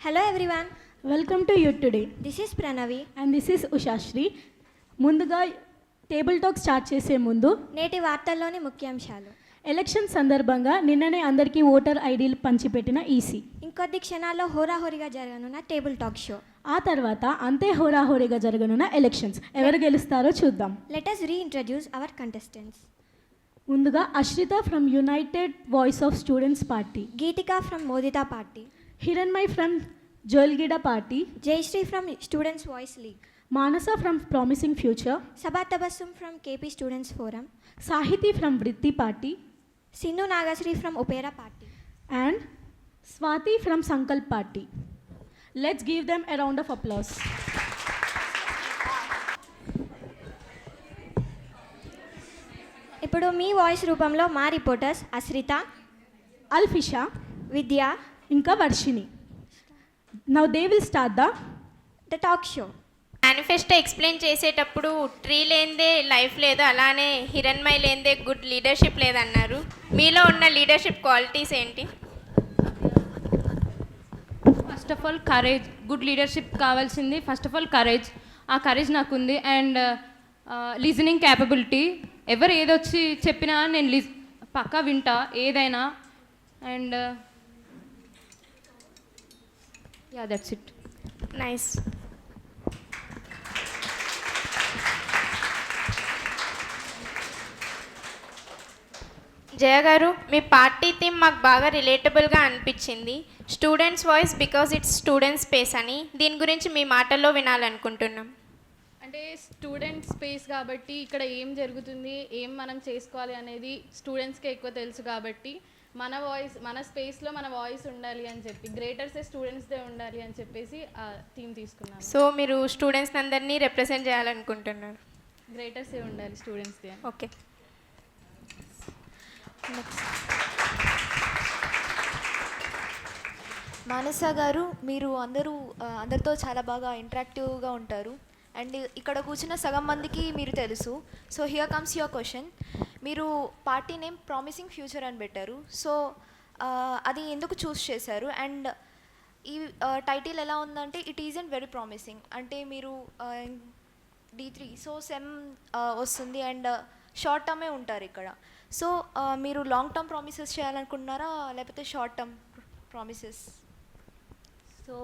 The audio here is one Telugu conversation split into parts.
Hello everyone. Welcome to you today. This is Pranavi. And this is Ushasri. ముందుగా టేబుల్ టాక్ స్టార్ట్ చేసే ముందు నేటి వార్తల్లోని ముఖ్యాంశాలు. ఎలక్షన్ సందర్భంగా నిన్ననే అందరికీ ఓటర్ ఐడీలు పంచిపెట్టిన ఈసీ. ఇంకొద్ది క్షణాల్లో హోరాహోరీగా జరగనున్న టేబుల్ టాక్ షో. ఆ తర్వాత అంతే హోరాహోరీగా జరగనున్న ఎలక్షన్స్. ఎవరు గెలుస్తారో చూద్దాం. Let us reintroduce our contestants. ముందుగా Ashritha from United Voice of Students Party, Geetika from Modita Party, Hiranmay from జోల్గిడ party, Jayashree from Students Voice League, Manasa from Promising Future, Sabatabasum from KP Students Forum, Sahithi from Vritti party, Sindhu Nagasri from Opera Party. and Swati from Sankalp Party. Let's give them a round of applause. ఇప్పుడు మీ వాయిస్ రూపంలో మా రిపోర్టర్స్ అశ్రిత, Alfisha, విద్య, ఇంకా Varshini. Now they will start the talk show. Manifesto explain చేసేటప్పుడు ట్రీ లేనిదే లైఫ్ లేదు, అలానే హిరణ్మయ్ లేనిదే గుడ్ లీడర్షిప్ లేదన్నారు. మీలో ఉన్న లీడర్షిప్ క్వాలిటీస్ ఏంటి? First of all courage. Good leadership కావాల్సింది ఫస్ట్ ఆఫ్ ఆల్ కరేజ్. ఆ కరేజ్ నాకుంది. And listening capability. ఎవరు ఏదొచ్చి చెప్పినా నేను పక్కా వింటా ఏదైనా. And yeah that's it. Nice. Jaya గారు, మీ పార్టీ థీమ్ మాకు బాగా రిలేటబుల్గా అనిపించింది. Students voice because it's student space అని. దీని గురించి మీ మాటల్లో వినాలనుకుంటున్నాం. అంటే స్టూడెంట్ స్పేస్ కాబట్టి ఇక్కడ ఏం జరుగుతుంది, ఏం మనం చేసుకోవాలి అనేది స్టూడెంట్స్కే ఎక్కువ తెలుసు కాబట్టి మన వాయిస్, మన స్పేస్లో మన వాయిస్ ఉండాలి అని చెప్పి, గ్రేటర్సే స్టూడెంట్స్దే ఉండాలి అని చెప్పేసి ఆ థీమ్ తీసుకున్నాను. సో మీరు స్టూడెంట్స్ అందరినీ రిప్రజెంట్ చేయాలనుకుంటున్నారు. గ్రేటర్సే ఉండాలి స్టూడెంట్స్దే. ఓకే. మానస గారు, మీరు అందరితో చాలా బాగా ఇంటరాక్టివ్గా ఉంటారు. అండ్ ఇక్కడ కూర్చున్న సగం మందికి మీరు తెలుసు. So here comes your question. మీరు పార్టీ నేమ్ ప్రామిసింగ్ ఫ్యూచర్ అని పెట్టారు. సో అది ఎందుకు చూస్ చేశారు? అండ్ ఈ టైటిల్ ఎలా ఉందంటే ఇట్ ఈజంట్ వెరీ ప్రామిసింగ్. అంటే మీరు D3 సో సెమ్ వస్తుంది అండ్ షార్ట్ టర్మే ఉంటారు ఇక్కడ. సో మీరు లాంగ్ టర్మ్ ప్రామిసెస్ చేయాలనుకుంటున్నారా లేకపోతే short term promises? So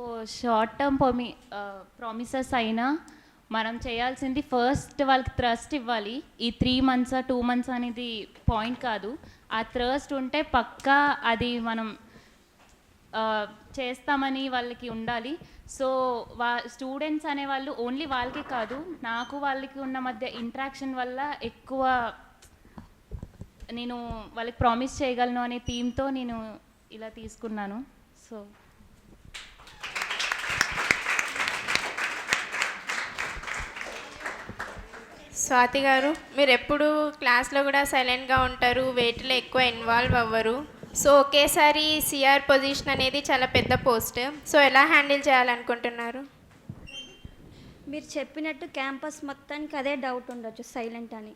short term promises అయినా మనం చేయాల్సింది ఫస్ట్ వాళ్ళకి ట్రస్ట్ ఇవ్వాలి. ఈ 3 months 2 months అనేది పాయింట్ కాదు. ఆ ట్రస్ట్ ఉంటే పక్కా అది మనం చేస్తామని వాళ్ళకి ఉండాలి. సో స్టూడెంట్స్ అనేవాళ్ళు ఓన్లీ వాళ్ళకి కాదు, నాకు వాళ్ళకి ఉన్న మధ్య ఇంట్రాక్షన్ వల్ల ఎక్కువ నేను వాళ్ళకి ప్రామిస్ చేయగలను అనే థీమ్తో నేను ఇలా తీసుకున్నాను. సో స్వాతి గారు, మీరు ఎప్పుడు క్లాస్లో కూడా సైలెంట్గా ఉంటారు, వేటిలో ఎక్కువ ఇన్వాల్వ్ అవ్వరు. సో ఒకేసారి సిఆర్ పొజిషన్ అనేది చాలా పెద్ద పోస్ట్. సో ఎలా హ్యాండిల్ చేయాలనుకుంటున్నారు? మీరు చెప్పినట్టు క్యాంపస్ మొత్తానికి అదే డౌట్ ఉండొచ్చు సైలెంట్ అని.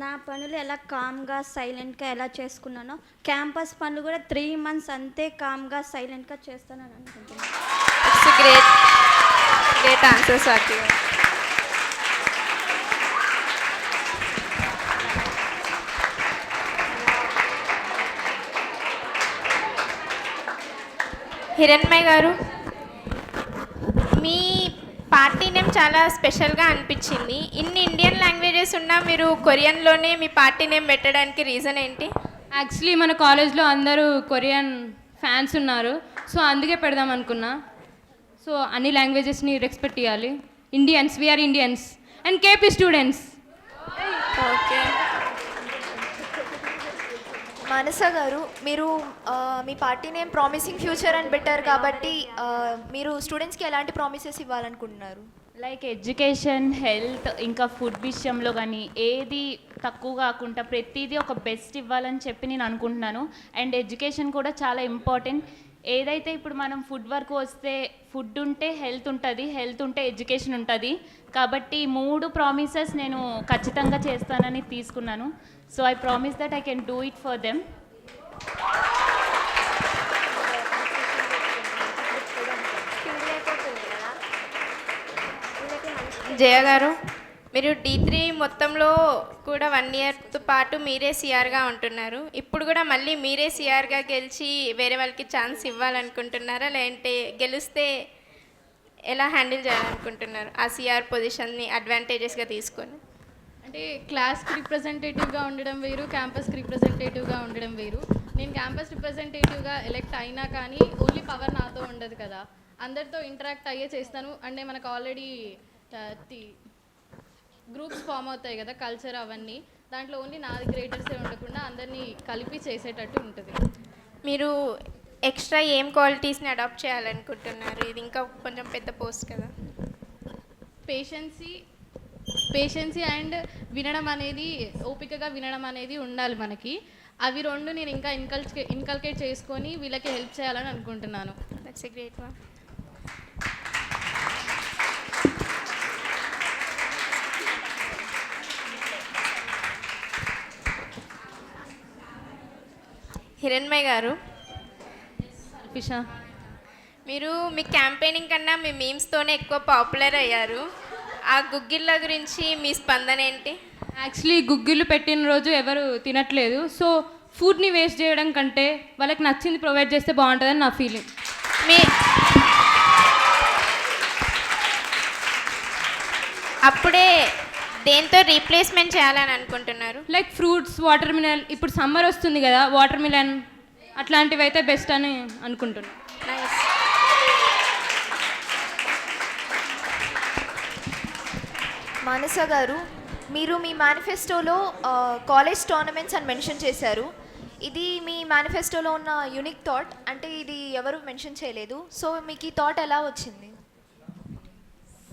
నా పనులు ఎలా కామ్గా సైలెంట్గా ఎలా చేసుకున్నానో క్యాంపస్ పనులు కూడా 3 months అంతే కామ్గా సైలెంట్గా చేస్తానని అనుకుంటున్నాను. It's great great answer Swathi గారు. హిరణ్మయ్ గారు, మీ పార్టీ నేమ్ చాలా స్పెషల్గా అనిపించింది. ఇన్ని ఇండియన్ లాంగ్వేజెస్ ఉన్నా మీరు కొరియన్లోనే మీ పార్టీ నేమ్ పెట్టడానికి రీజన్ ఏంటి? యాక్చువల్లీ మన కాలేజ్లో అందరూ కొరియన్ ఫ్యాన్స్ ఉన్నారు. సో అందుకే పెడదాం అనుకున్నా. సో అన్ని లాంగ్వేజెస్ని రెస్పెక్ట్ ఇవ్వాలి. Indians, we are Indians and KP students. Okay. Manasa గారు, మీరు మీ పార్టీ నేమ్ ప్రామిసింగ్ ఫ్యూచర్ అని పెట్టారు కాబట్టి మీరు స్టూడెంట్స్కి ఎలాంటి ప్రామిసెస్ ఇవ్వాలనుకుంటున్నారు? లైక్ ఎడ్యుకేషన్, హెల్త్, ఇంకా ఫుడ్ విషయంలో కానీ ఏది తక్కువ కాకుండా ప్రతిదీ ఒక బెస్ట్ ఇవ్వాలని చెప్పి నేను అనుకుంటున్నాను. అండ్ ఎడ్యుకేషన్ కూడా చాలా ఇంపార్టెంట్. ఏదైతే ఇప్పుడు మనం ఫుడ్ వరకు వస్తే ఫుడ్ ఉంటే హెల్త్ ఉంటుంది, హెల్త్ ఉంటే ఎడ్యుకేషన్ ఉంటుంది. కాబట్టి 3 ప్రామిసెస్ నేను ఖచ్చితంగా చేస్తానని తీసుకున్నాను. So I promise that I can do it for them. Jaya గారు, మీరు D3 మొత్తంలో కూడా 1 ఇయర్తో పాటు మీరే సిఆర్గా ఉంటున్నారు. ఇప్పుడు కూడా మళ్ళీ మీరే సిఆర్గా గెలిచి వేరే వాళ్ళకి ఛాన్స్ ఇవ్వాలనుకుంటున్నారా, లేదంటే గెలిస్తే ఎలా హ్యాండిల్ చేయాలనుకుంటున్నారు ఆ సిఆర్ పొజిషన్ని అడ్వాంటేజెస్గా తీసుకొని? అంటే క్లాస్కి రిప్రజెంటేటివ్గా ఉండడం వేరు, క్యాంపస్కి రిప్రజెంటేటివ్గా ఉండడం వేరు. నేను క్యాంపస్ రిప్రజెంటేటివ్గా ఎలెక్ట్ అయినా కానీ ఓన్లీ పవర్ నాతో ఉండదు కదా, అందరితో ఇంటరాక్ట్ అయ్యే చేస్తాను. అంటే మనకు ఆల్రెడీ గ్రూప్స్ ఫామ్ అవుతాయి కదా, కల్చర్ అవన్నీ, దాంట్లో ఓన్లీ నాది గ్రేటర్సే ఉండకుండా అందరినీ కలిపి చేసేటట్టు ఉంటుంది. మీరు ఎక్స్ట్రా ఏం క్వాలిటీస్ని అడాప్ట్ చేయాలనుకుంటున్నారు? ఇది ఇంకా కొంచెం పెద్ద పోస్ట్ కదా. పేషెన్సీ అండ్ వినడం అనేది, ఓపికగా వినడం అనేది ఉండాలి మనకి. అవి రెండు నేను ఇంకా ఇన్కల్కేట్ చేసుకొని వీళ్ళకి హెల్ప్ చేయాలని అనుకుంటున్నాను. That's a great one. Hiranmay గారు, పిషా, మీరు మీ క్యాంపెయినింగ్ కన్నా మీ మీమ్స్తోనే ఎక్కువ పాపులర్ అయ్యారు. ఆ గుగ్గిళ్ళ గురించి మీ స్పందన ఏంటి? యాక్చువల్లీ గుగ్గిళ్ళు పెట్టిన రోజు ఎవరు తినట్లేదు. సో ఫుడ్ని వేస్ట్ చేయడం కంటే వాళ్ళకి నచ్చింది ప్రొవైడ్ చేస్తే బాగుంటుందని నా ఫీలింగ్. మీ అప్పుడే దేంతో రీప్లేస్మెంట్ చేయాలని అనుకుంటున్నారు? లైక్ ఫ్రూట్స్, వాటర్ మిలన్, ఇప్పుడు సమ్మర్ వస్తుంది కదా, వాటర్ మిలన్ అట్లాంటివి అయితే బెస్ట్ అని అనుకుంటున్నాను. నైస్. మానస గారు, మీరు మీ మేనిఫెస్టోలో కాలేజ్ టోర్నమెంట్స్ అని మెన్షన్ చేశారు. ఇది మీ మేనిఫెస్టోలో ఉన్న యూనిక్ థాట్, అంటే ఇది ఎవరు మెన్షన్ చేయలేదు. సో మీకు ఈ థాట్ ఎలా వచ్చింది?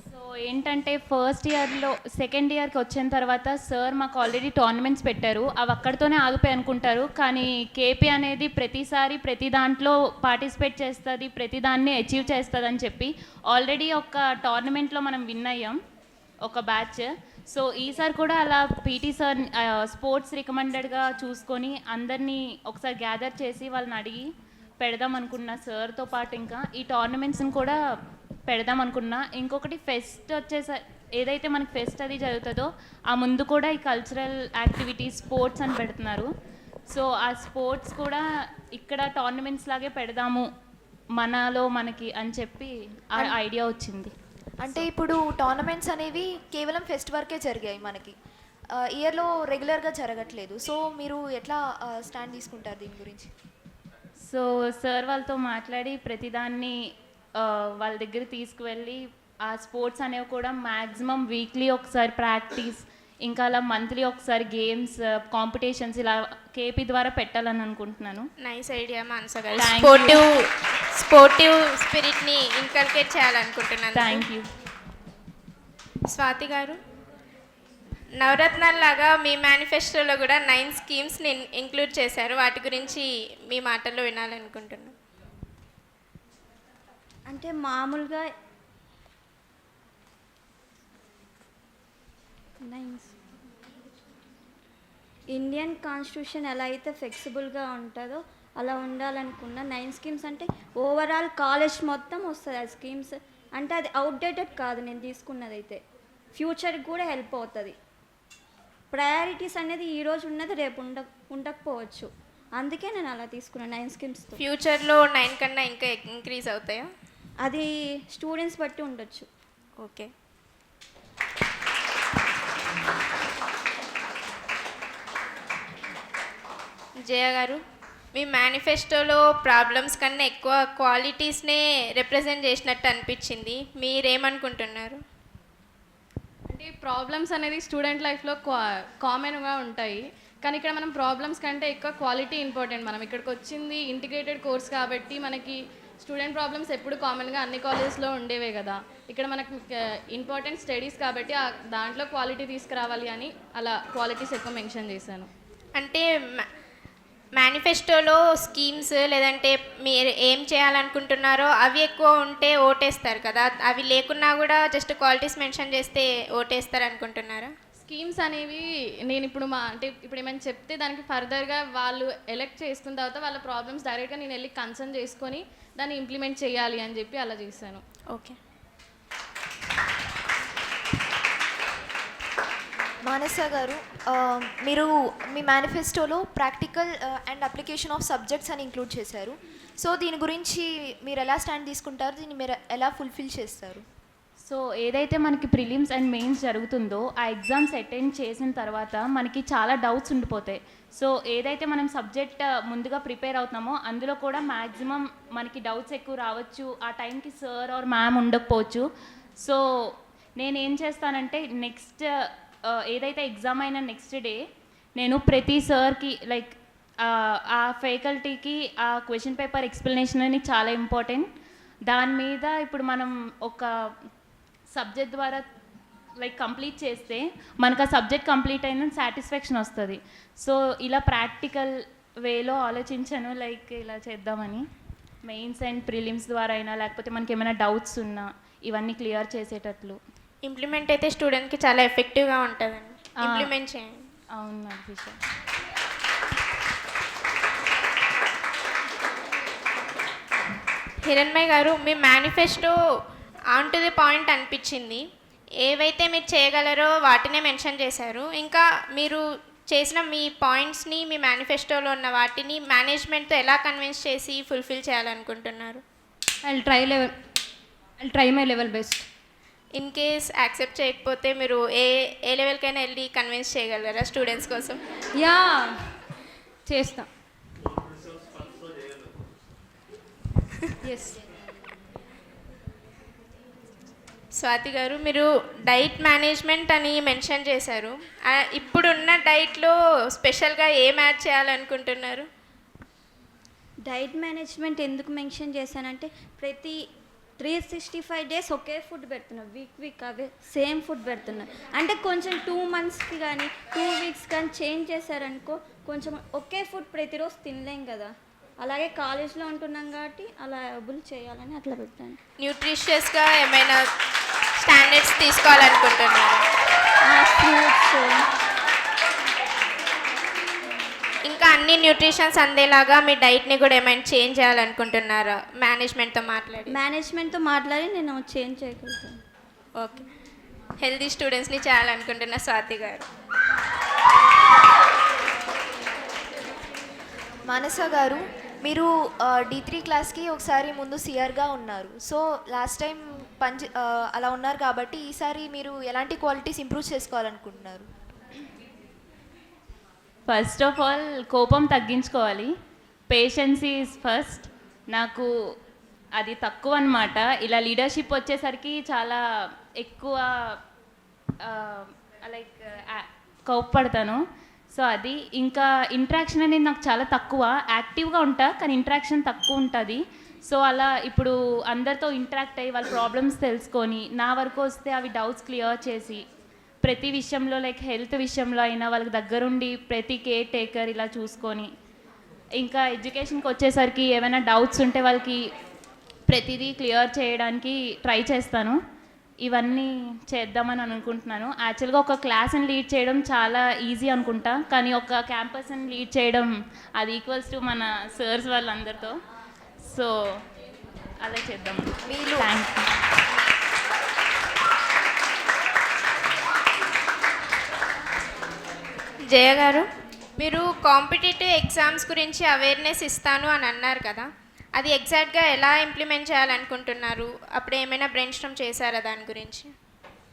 సో ఏంటంటే ఫస్ట్ ఇయర్లో సెకండ్ ఇయర్కి వచ్చిన తర్వాత సార్ మాకు ఆల్రెడీ టోర్నమెంట్స్ పెట్టారు, అవి అక్కడితోనే ఆగిపోయి అనుకుంటారు. కానీ కేపీ అనేది ప్రతిసారి ప్రతి దాంట్లో పార్టిసిపేట్ చేస్తుంది, ప్రతి దాన్ని అచీవ్ చేస్తుంది అని చెప్పి ఆల్రెడీ ఒక టోర్నమెంట్లో మనం విన్ అయ్యాం ఒక బ్యాచ్. సో ఈసారి కూడా అలా పీటీ సార్ స్పోర్ట్స్ రికమెండెడ్గా చూసుకొని అందరినీ ఒకసారి గ్యాదర్ చేసి వాళ్ళని అడిగి పెడదాం అనుకున్నా. సార్తో పాటు ఇంకా ఈ టోర్నమెంట్స్ని కూడా పెడదాం అనుకున్నా. ఇంకొకటి ఫెస్ట్ వచ్చేసరి ఏదైతే మనకి ఫెస్ట్ అది జరుగుతుందో ఆ ముందు కూడా ఈ కల్చరల్ యాక్టివిటీస్ స్పోర్ట్స్ అని పెడుతున్నారు. సో ఆ స్పోర్ట్స్ కూడా ఇక్కడ టోర్నమెంట్స్ లాగే పెడదాము మనలో మనకి అని చెప్పి ఆ ఐడియా వచ్చింది. అంటే ఇప్పుడు టోర్నమెంట్స్ అనేవి కేవలం ఫెస్ట్ వరకే జరిగాయి మనకి, ఇయర్లో రెగ్యులర్గా జరగట్లేదు. సో మీరు ఎట్లా స్టాండ్ తీసుకుంటారు దీని గురించి? సో సార్ వాళ్ళతో మాట్లాడి ప్రతిదాన్ని వాళ్ళ దగ్గర తీసుకువెళ్ళి ఆ స్పోర్ట్స్ అనేవి కూడా మ్యాక్సిమం వీక్లీ ఒకసారి ప్రాక్టీస్, ఇంకా అలా మంత్లీ ఒకసారి గేమ్స్ కాంపిటీషన్స్ ఇలా కేపీ ద్వారా పెట్టాలని అనుకుంటున్నాను. నైస్ ఐడియా మానస గారు. స్పోర్టివ్ స్పిరిట్ని ఇన్కల్కేట్ చేయాలనుకుంటున్నాను. Thank you. స్వాతి గారు, నవరత్నాల్లాగా మీ మేనిఫెస్టోలో కూడా 9 స్కీమ్స్ని ఇంక్లూడ్ చేశారు, వాటి గురించి మీ మాటల్లో వినాలనుకుంటున్నాను. అంటే మామూలుగా ఇండియన్ కాన్స్టిట్యూషన్ ఎలా అయితే ఫ్లెక్సిబుల్గా ఉంటుందో అలా ఉండాలనుకున్న 9 స్కీమ్స్. అంటే ఓవరాల్ కాలేజ్ మొత్తం వస్తుంది ఆ స్కీమ్స్. అంటే అది అవుట్డేటెడ్ కాదు, నేను తీసుకున్నది అయితే ఫ్యూచర్కి కూడా హెల్ప్ అవుతుంది. ప్రయారిటీస్ అనేది ఈరోజు ఉన్నది రేపు ఉండకపోవచ్చు, అందుకే నేను అలా తీసుకున్నాను 9 స్కీమ్స్. ఫ్యూచర్లో 9 కన్నా ఇంకా ఇంక్రీజ్ అవుతాయా? అది స్టూడెంట్స్ బట్టి ఉండొచ్చు. ఓకే. జయ గారు, మీ మేనిఫెస్టోలో ప్రాబ్లమ్స్ కన్నా ఎక్కువ క్వాలిటీస్నే రిప్రజెంట్ చేసినట్టు అనిపించింది, మీరేమనుకుంటున్నారు? అంటే ప్రాబ్లమ్స్ అనేది స్టూడెంట్ లైఫ్లో కామన్గా ఉంటాయి, కానీ ఇక్కడ మనం ప్రాబ్లమ్స్ కంటే ఎక్కువ క్వాలిటీ ఇంపార్టెంట్. మనం ఇక్కడికి వచ్చింది ఇంటిగ్రేటెడ్ కోర్స్ కాబట్టి మనకి స్టూడెంట్ ప్రాబ్లమ్స్ ఎప్పుడు కామన్గా అన్ని కాలేజెస్లో ఉండేవే కదా. ఇక్కడ మనకు ఇంపార్టెంట్ స్టడీస్ కాబట్టి దాంట్లో క్వాలిటీ తీసుకురావాలి అని అలా క్వాలిటీస్ ఎక్కువ మెన్షన్ చేశాను. అంటే మేనిఫెస్టోలో స్కీమ్స్ లేదంటే మీరు ఏం చేయాలనుకుంటున్నారో అవి ఎక్కువ ఉంటే ఓటేస్తారు కదా, అవి లేకున్నా కూడా జస్ట్ క్వాలిటీస్ మెన్షన్ చేస్తే ఓటేస్తారు అనుకుంటున్నారా? స్కీమ్స్ అనేవి నేను ఇప్పుడు అంటే ఇప్పుడు ఏమైనా చెప్తే దానికి ఫర్దర్గా వాళ్ళు ఎలెక్ట్ చేసుకున్న తర్వాత వాళ్ళ ప్రాబ్లమ్స్ డైరెక్ట్గా నేను వెళ్ళి కన్సర్న్ చేసుకొని దాన్ని ఇంప్లిమెంట్ చేయాలి అని చెప్పి అలా చేశాను. ఓకే. మానస గారు, మీరు మీ మేనిఫెస్టోలో practical and application of subjects అని ఇంక్లూడ్ చేశారు. సో దీని గురించి మీరు ఎలా స్టాండ్ తీసుకుంటారు, దీన్ని మీరు ఎలా ఫుల్ఫిల్ చేస్తారు? సో ఏదైతే మనకి ప్రిలిమ్స్ అండ్ మెయిన్స్ జరుగుతుందో ఆ ఎగ్జామ్స్ అటెండ్ చేసిన తర్వాత మనకి చాలా డౌట్స్ ఉండిపోతాయి. సో ఏదైతే మనం సబ్జెక్ట్ ముందుగా ప్రిపేర్ అవుతున్నామో అందులో కూడా మ్యాక్సిమం మనకి డౌట్స్ ఎక్కువ రావచ్చు, ఆ టైంకి సార్ ఆర్ మ్యామ్ ఉండకపోవచ్చు. సో నేనేం చేస్తానంటే నెక్స్ట్ ఏదైతే ఎగ్జామ్ అయిన నెక్స్ట్ డే నేను ప్రతి సార్కి లైక్ ఆ ఫ్యాకల్టీకి ఆ క్వశ్చన్ పేపర్ ఎక్స్ప్లెనేషన్ అని చాలా ఇంపార్టెంట్. దాని మీద ఇప్పుడు మనం ఒక సబ్జెక్ట్ ద్వారా లైక్ కంప్లీట్ చేస్తే మనకు ఆ సబ్జెక్ట్ కంప్లీట్ అయిన సాటిస్ఫాక్షన్ వస్తుంది. సో ఇలా ప్రాక్టికల్ వేలో ఆలోచించాను, లైక్ ఇలా చేద్దామని. మెయిన్స్ అండ్ ప్రిలిమ్స్ ద్వారా అయినా లేకపోతే మనకి ఏమైనా డౌట్స్ ఉన్నా ఇవన్నీ క్లియర్ చేసేటట్లు. ఇంప్లిమెంట్ అయితే స్టూడెంట్కి చాలా ఎఫెక్టివ్గా ఉంటుందండి, ఇంప్లిమెంట్ చేయండి. అవును అభిషేక్. హిరణ్మయ్ గారు, మీ manifesto on to the point అనిపించింది. ఏవైతే మీరు చేయగలరో వాటినే మెన్షన్ చేశారు. ఇంకా మీరు చేసిన మీ పాయింట్స్ని, మీ మేనిఫెస్టోలో ఉన్న వాటిని మేనేజ్మెంట్తో ఎలా కన్విన్స్ చేసి ఫుల్ఫిల్ చేయాలనుకుంటున్నారు? I try my level best. In case accept చేయకపోతే మీరు ఏ లెవెల్కైనా వెళ్ళి కన్విన్స్ చేయగలరా స్టూడెంట్స్ కోసం? యా చేస్తా. ఎస్. స్వాతి గారు, మీరు డైట్ మేనేజ్మెంట్ అని మెన్షన్ చేశారు. ఇప్పుడున్న డైట్లో స్పెషల్గా ఏం యాడ్ చేయాలనుకుంటున్నారు? డైట్ మేనేజ్మెంట్ ఎందుకు మెన్షన్ చేశానంటే ప్రతి 365 డేస్ ఒకే ఫుడ్ పెడుతున్నా, వీక్ అవే సేమ్ ఫుడ్ పెడుతున్నా. అంటే కొంచెం 2 మంత్స్కి కానీ 2 వీక్స్ కానీ చేంజ్ చేశారనుకో కొంచెం ఒకే ఫుడ్ ప్రతిరోజు తినలేం కదా. అలాగే కాలేజ్లో ఉంటున్నాం కాబట్టి అలా అబుల్ చేయాలని అట్లా పెట్టాను. న్యూట్రిషియస్గా ఏమైనా స్టాండర్డ్స్ తీసుకోవాలనుకుంటున్నారు? ఫ్రూట్స్ ఇంకా అన్ని న్యూట్రిషన్స్ అందేలాగా మీ డైట్ని కూడా ఏమైనా చేంజ్ చేయాలనుకుంటున్నారా మేనేజ్మెంట్తో మాట్లాడి నేను చేంజ్ చేయగలుగుతాను. ఓకే. హెల్దీ స్టూడెంట్స్ని చేయాలనుకుంటున్నా స్వాతి గారు. మానస గారు, మీరు D3 క్లాస్కి ఒకసారి ముందు సిఆర్గా ఉన్నారు. సో లాస్ట్ టైం అలా ఉన్నారు కాబట్టి ఈసారి మీరు ఎలాంటి క్వాలిటీస్ ఇంప్రూవ్ చేసుకోవాలనుకుంటున్నారు? ఫస్ట్ ఆఫ్ ఆల్ కోపం తగ్గించుకోవాలి. Patience is first. నాకు అది తక్కువ అన్నమాట. ఇలా లీడర్షిప్ వచ్చేసరికి చాలా ఎక్కువ లైక్ కోప్పడతాను. సో అది ఇంకా ఇంట్రాక్షన్ అనేది నాకు చాలా తక్కువ. యాక్టివ్గా ఉంటా కానీ ఇంట్రాక్షన్ తక్కువ ఉంటుంది. సో అలా ఇప్పుడు అందరితో ఇంటరాక్ట్ అయ్యి వాళ్ళ ప్రాబ్లమ్స్ తెలుసుకొని నా వరకు వస్తే అవి డౌట్స్ క్లియర్ చేసి ప్రతి విషయంలో లైక్ హెల్త్ విషయంలో అయినా వాళ్ళకి దగ్గరుండి ప్రతి కేర్ టేకర్ ఇలా చూసుకొని, ఇంకా ఎడ్యుకేషన్కి వచ్చేసరికి ఏమైనా డౌట్స్ ఉంటే వాళ్ళకి ప్రతిదీ క్లియర్ చేయడానికి ట్రై చేస్తాను. ఇవన్నీ చేద్దామని అనుకుంటున్నాను. యాక్చువల్గా ఒక క్లాస్ని లీడ్ చేయడం చాలా ఈజీ అనుకుంటా, కానీ ఒక క్యాంపస్ని లీడ్ చేయడం అది ఈక్వల్స్ టు మన సర్స్ వాళ్ళందరితో. సో అలా చేద్దాం. Thank you. జయ గారు, మీరు కాంపిటేటివ్ ఎగ్జామ్స్ గురించి అవేర్నెస్ ఇస్తాను అని అన్నారు కదా, అది ఎగ్జాక్ట్గా ఎలా ఇంప్లిమెంట్ చేయాలనుకుంటున్నారు? అప్పుడు ఏమైనా బ్రెయిన్ స్టార్మ్ చేశారా దాని గురించి?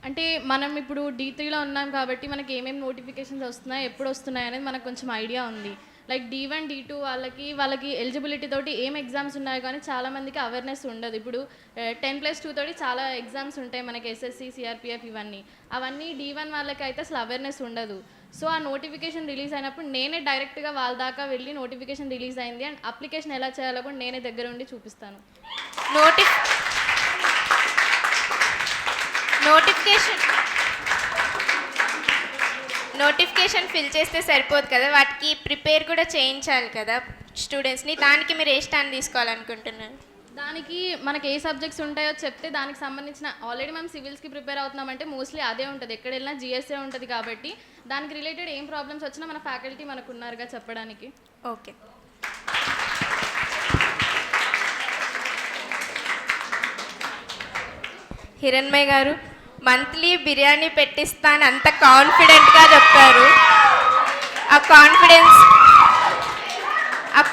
అంటే మనం ఇప్పుడు D3లో ఉన్నాం కాబట్టి మనకి ఏమేమి నోటిఫికేషన్స్ వస్తున్నాయి, ఎప్పుడు వస్తున్నాయి అనేది మనకు కొంచెం ఐడియా ఉంది. లైక్ D1 D2 వాళ్ళకి ఎలిజిబిలిటీ తోటి ఏం ఎగ్జామ్స్ ఉన్నాయో కానీ చాలామందికి అవేర్నెస్ ఉండదు. ఇప్పుడు 10+2 తోటి చాలా ఎగ్జామ్స్ ఉంటాయి మనకి, SSC CRPF అవన్నీ D1 వాళ్ళకి అయితే అసలు అవేర్నెస్ ఉండదు. సో ఆ నోటిఫికేషన్ రిలీజ్ అయినప్పుడు నేనే డైరెక్ట్గా వాళ్ళ దాకా వెళ్ళి నోటిఫికేషన్ రిలీజ్ అయింది అండ్ అప్లికేషన్ ఎలా చేయాలో కూడా నేనే దగ్గర ఉండి చూపిస్తాను. నోటిఫికేషన్ ఫిల్ చేస్తే సరిపోదు కదా, వాటికి ప్రిపేర్ కూడా చేయించాలి కదా స్టూడెంట్స్ని. దానికి మీరు ఏ స్టాండ్ తీసుకోవాలనుకుంటున్నారు? దానికి మనకి ఏ సబ్జెక్ట్స్ ఉంటాయో చెప్తే దానికి సంబంధించిన ఆల్రెడీ మనం సివిల్స్కి ప్రిపేర్ అవుతున్నామంటే మోస్ట్లీ అదే ఉంటుంది, ఎక్కడ వెళ్ళినా GSA ఉంటుంది కాబట్టి దానికి రిలేటెడ్ ఏం ప్రాబ్లమ్స్ వచ్చినా మన ఫ్యాకల్టీ మనకు ఉన్నారుగా చెప్పడానికి. ఓకే. హిరణ్మయ్ గారు, మంత్లీ బిర్యానీ పెట్టిస్తాను అంత కాన్ఫిడెంట్గా చెప్పారు. ఆ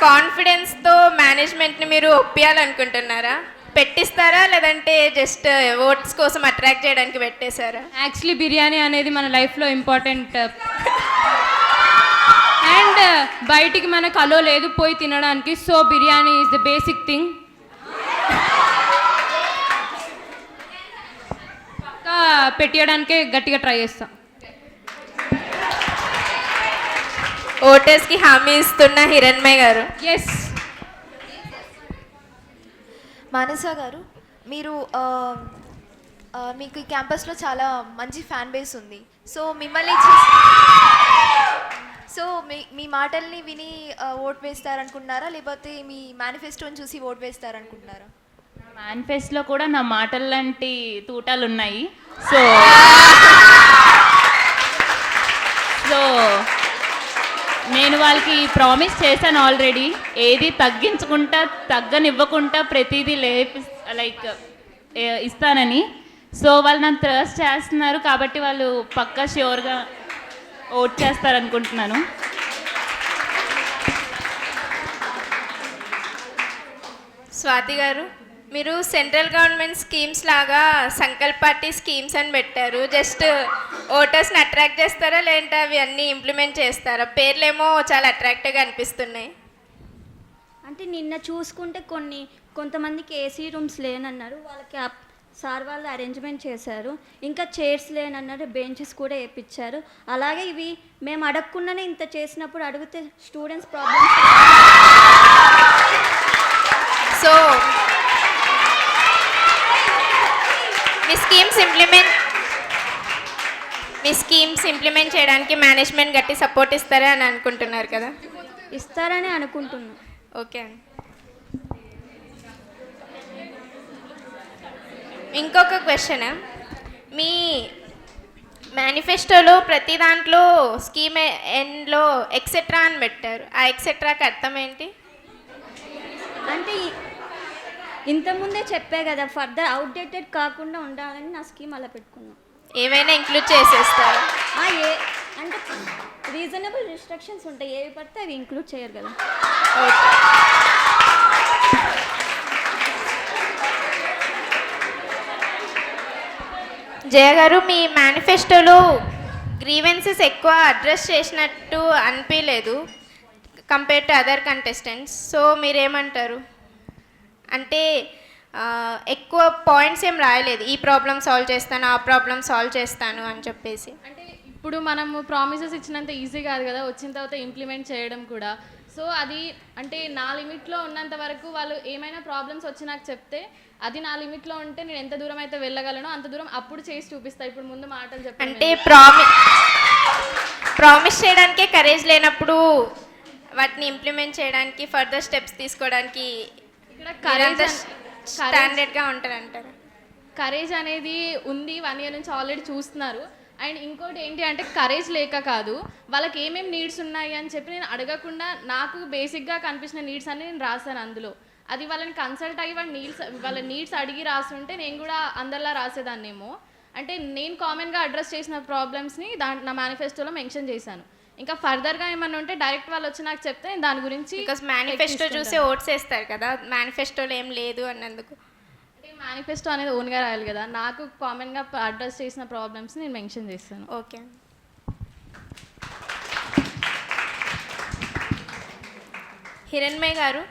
కాన్ఫిడెన్స్తో మేనేజ్మెంట్ని మీరు ఒప్పియాలనుకుంటున్నారా? పెట్టిస్తారా లేదంటే జస్ట్ ఓట్స్ కోసం అట్రాక్ట్ చేయడానికి పెట్టేశారా? యాక్చువల్లీ బిర్యానీ అనేది మన లైఫ్లో ఇంపార్టెంట్ అండ్ బయటికి మనకు అలో లేదు పోయి తినడానికి. So biryani is the basic thing. పక్కా పెట్టియడానికే గట్టిగా ట్రై చేస్తాం. ఓటర్స్కి హామీ ఇస్తున్న హిరణ్మయ్ గారు. ఎస్. మానస గారు, మీరు మీకు ఈ క్యాంపస్లో చాలా మంచి ఫ్యాన్ బేస్ ఉంది. సో మిమ్మల్ని మీ మాటల్ని విని ఓట్ వేస్తారనుకుంటున్నారా, లేకపోతే మీ మేనిఫెస్టోని చూసి ఓట్ వేస్తారనుకుంటున్నారా? మేనిఫెస్టోలో కూడా నా మాటలు లాంటి తూటాలు ఉన్నాయి. సో సో నేను వాళ్ళకి ప్రామిస్ చేశాను ఆల్రెడీ, ఏది తగ్గించుకుంటా తగ్గనివ్వకుండా ప్రతిదీ లైక్ ఇస్తానని. సో వాళ్ళు నన్ను ట్రస్ట్ చేస్తున్నారు కాబట్టి వాళ్ళు పక్కా ష్యూర్గా ఓట్ చేస్తారనుకుంటున్నాను. స్వాతి గారు, మీరు సెంట్రల్ గవర్నమెంట్ స్కీమ్స్ లాగా సంకల్ప్ పార్టీ స్కీమ్స్ అని పెట్టారు. జస్ట్ ఓటర్స్ని అట్రాక్ట్ చేస్తారా లేదంటే అవి అన్నీ ఇంప్లిమెంట్ చేస్తారా? పేర్లేమో చాలా అట్రాక్టివ్గా అనిపిస్తున్నాయి. అంటే నిన్న చూసుకుంటే కొంతమందికి ఏసీ రూమ్స్ లేనన్నారు, వాళ్ళకి సార్ వాళ్ళు అరేంజ్మెంట్ చేశారు. ఇంకా చైర్స్ లేనన్నారు, బెంచెస్ కూడా వేయించారు. అలాగే ఇవి మేము అడగకుండానే ఇంత చేసినప్పుడు అడిగితే స్టూడెంట్స్ ప్రాబ్లమ్స్. సో మీ స్కీమ్స్ ఇంప్లిమెంట్ చేయడానికి మేనేజ్మెంట్ గట్టి సపోర్ట్ ఇస్తారా అని అనుకుంటున్నారు కదా? ఇస్తారని అనుకుంటున్నాను. ఓకే అండి. ఇంకొక క్వశ్చన్, మీ మేనిఫెస్టోలో ప్రతి దాంట్లో స్కీమ్ ఎండ్లో ఎక్సెట్రా అని పెట్టారు. ఆ ఎక్సెట్రాకి అర్థం ఏంటి? అంటే ఇంతకుముందే చెప్పే కదా, ఫర్దర్ అవుట్డేటెడ్ కాకుండా ఉండాలని నా స్కీమ్ అలా పెట్టుకున్నాం. ఏవైనా ఇంక్లూడ్ చేసేస్తారు? అంటే రీజనబుల్ రిస్ట్రిక్షన్స్ ఉంటాయి, ఏవి పడితే అవి ఇంక్లూడ్ చేయరు కదా. జయ గారు, మీ మేనిఫెస్టోలో గ్రీవెన్సెస్ ఎక్కువ అడ్రస్ చేసినట్టు అనిపించలేదు compare to other contestants. So మీరేమంటారు? అంటే ఎక్కువ పాయింట్స్ ఏం రాయలేదు, ఈ ప్రాబ్లమ్ సాల్వ్ చేస్తాను ఆ ప్రాబ్లమ్ సాల్వ్ చేస్తాను అని చెప్పేసి. అంటే ఇప్పుడు మనము ప్రామిసెస్ ఇచ్చినంత ఈజీ కాదు కదా వచ్చిన తర్వాత ఇంప్లిమెంట్ చేయడం కూడా. సో అది అంటే నా లిమిట్లో ఉన్నంత వరకు వాళ్ళు ఏమైనా ప్రాబ్లమ్స్ వచ్చి నాకు చెప్తే అది నా లిమిట్లో ఉంటే నేను ఎంత దూరం అయితే వెళ్ళగలనో అంత దూరం అప్పుడు చేసి చూపిస్తా. ఇప్పుడు ముందు మాటలు చెప్పండి. అంటే ప్రామిస్ చేయడానికే కరేజ్ లేనప్పుడు వాటిని ఇంప్లిమెంట్ చేయడానికి ఫర్దర్ స్టెప్స్ తీసుకోవడానికి ఇక్కడ స్టాండర్డ్గా ఉంటారంటారు? కరేజ్ అనేది ఉంది, 1 year నుంచి ఆల్రెడీ చూస్తున్నారు. అండ్ ఇంకోటి ఏంటి అంటే కరేజ్ లేక కాదు, వాళ్ళకి ఏమేమి నీడ్స్ ఉన్నాయి అని చెప్పి నేను అడగకుండా నాకు బేసిక్గా కనిపించిన నీడ్స్ అన్ని నేను రాశాను అందులో. అది వాళ్ళని కన్సల్ట్ అయ్యి వాళ్ళ నీడ్స్ అడిగి రాస్తుంటే నేను కూడా అందరిలా రాసేదాన్నేమో. అంటే నేను కామన్గా అడ్రస్ చేసిన ప్రాబ్లమ్స్ని నా మేనిఫెస్టోలో మెన్షన్ చేశాను. ఇంకా ఫర్దర్గా ఏమన్నా ఉంటే డైరెక్ట్ వాళ్ళు వచ్చి నాకు చెప్తే నేను దాని గురించి. బికాస్ మేనిఫెస్టో చూసి ఓట్స్ వేస్తారు కదా, మేనిఫెస్టోలో ఏం లేదు అన్నందుకు. అంటే మేనిఫెస్టో అనేది ఓన్గా రాయాలి కదా, నాకు కామన్గా అడ్రస్ చేసిన ప్రాబ్లమ్స్ నేను మెన్షన్ చేస్తాను. ఓకే. హిరణ్మయ్ గారు,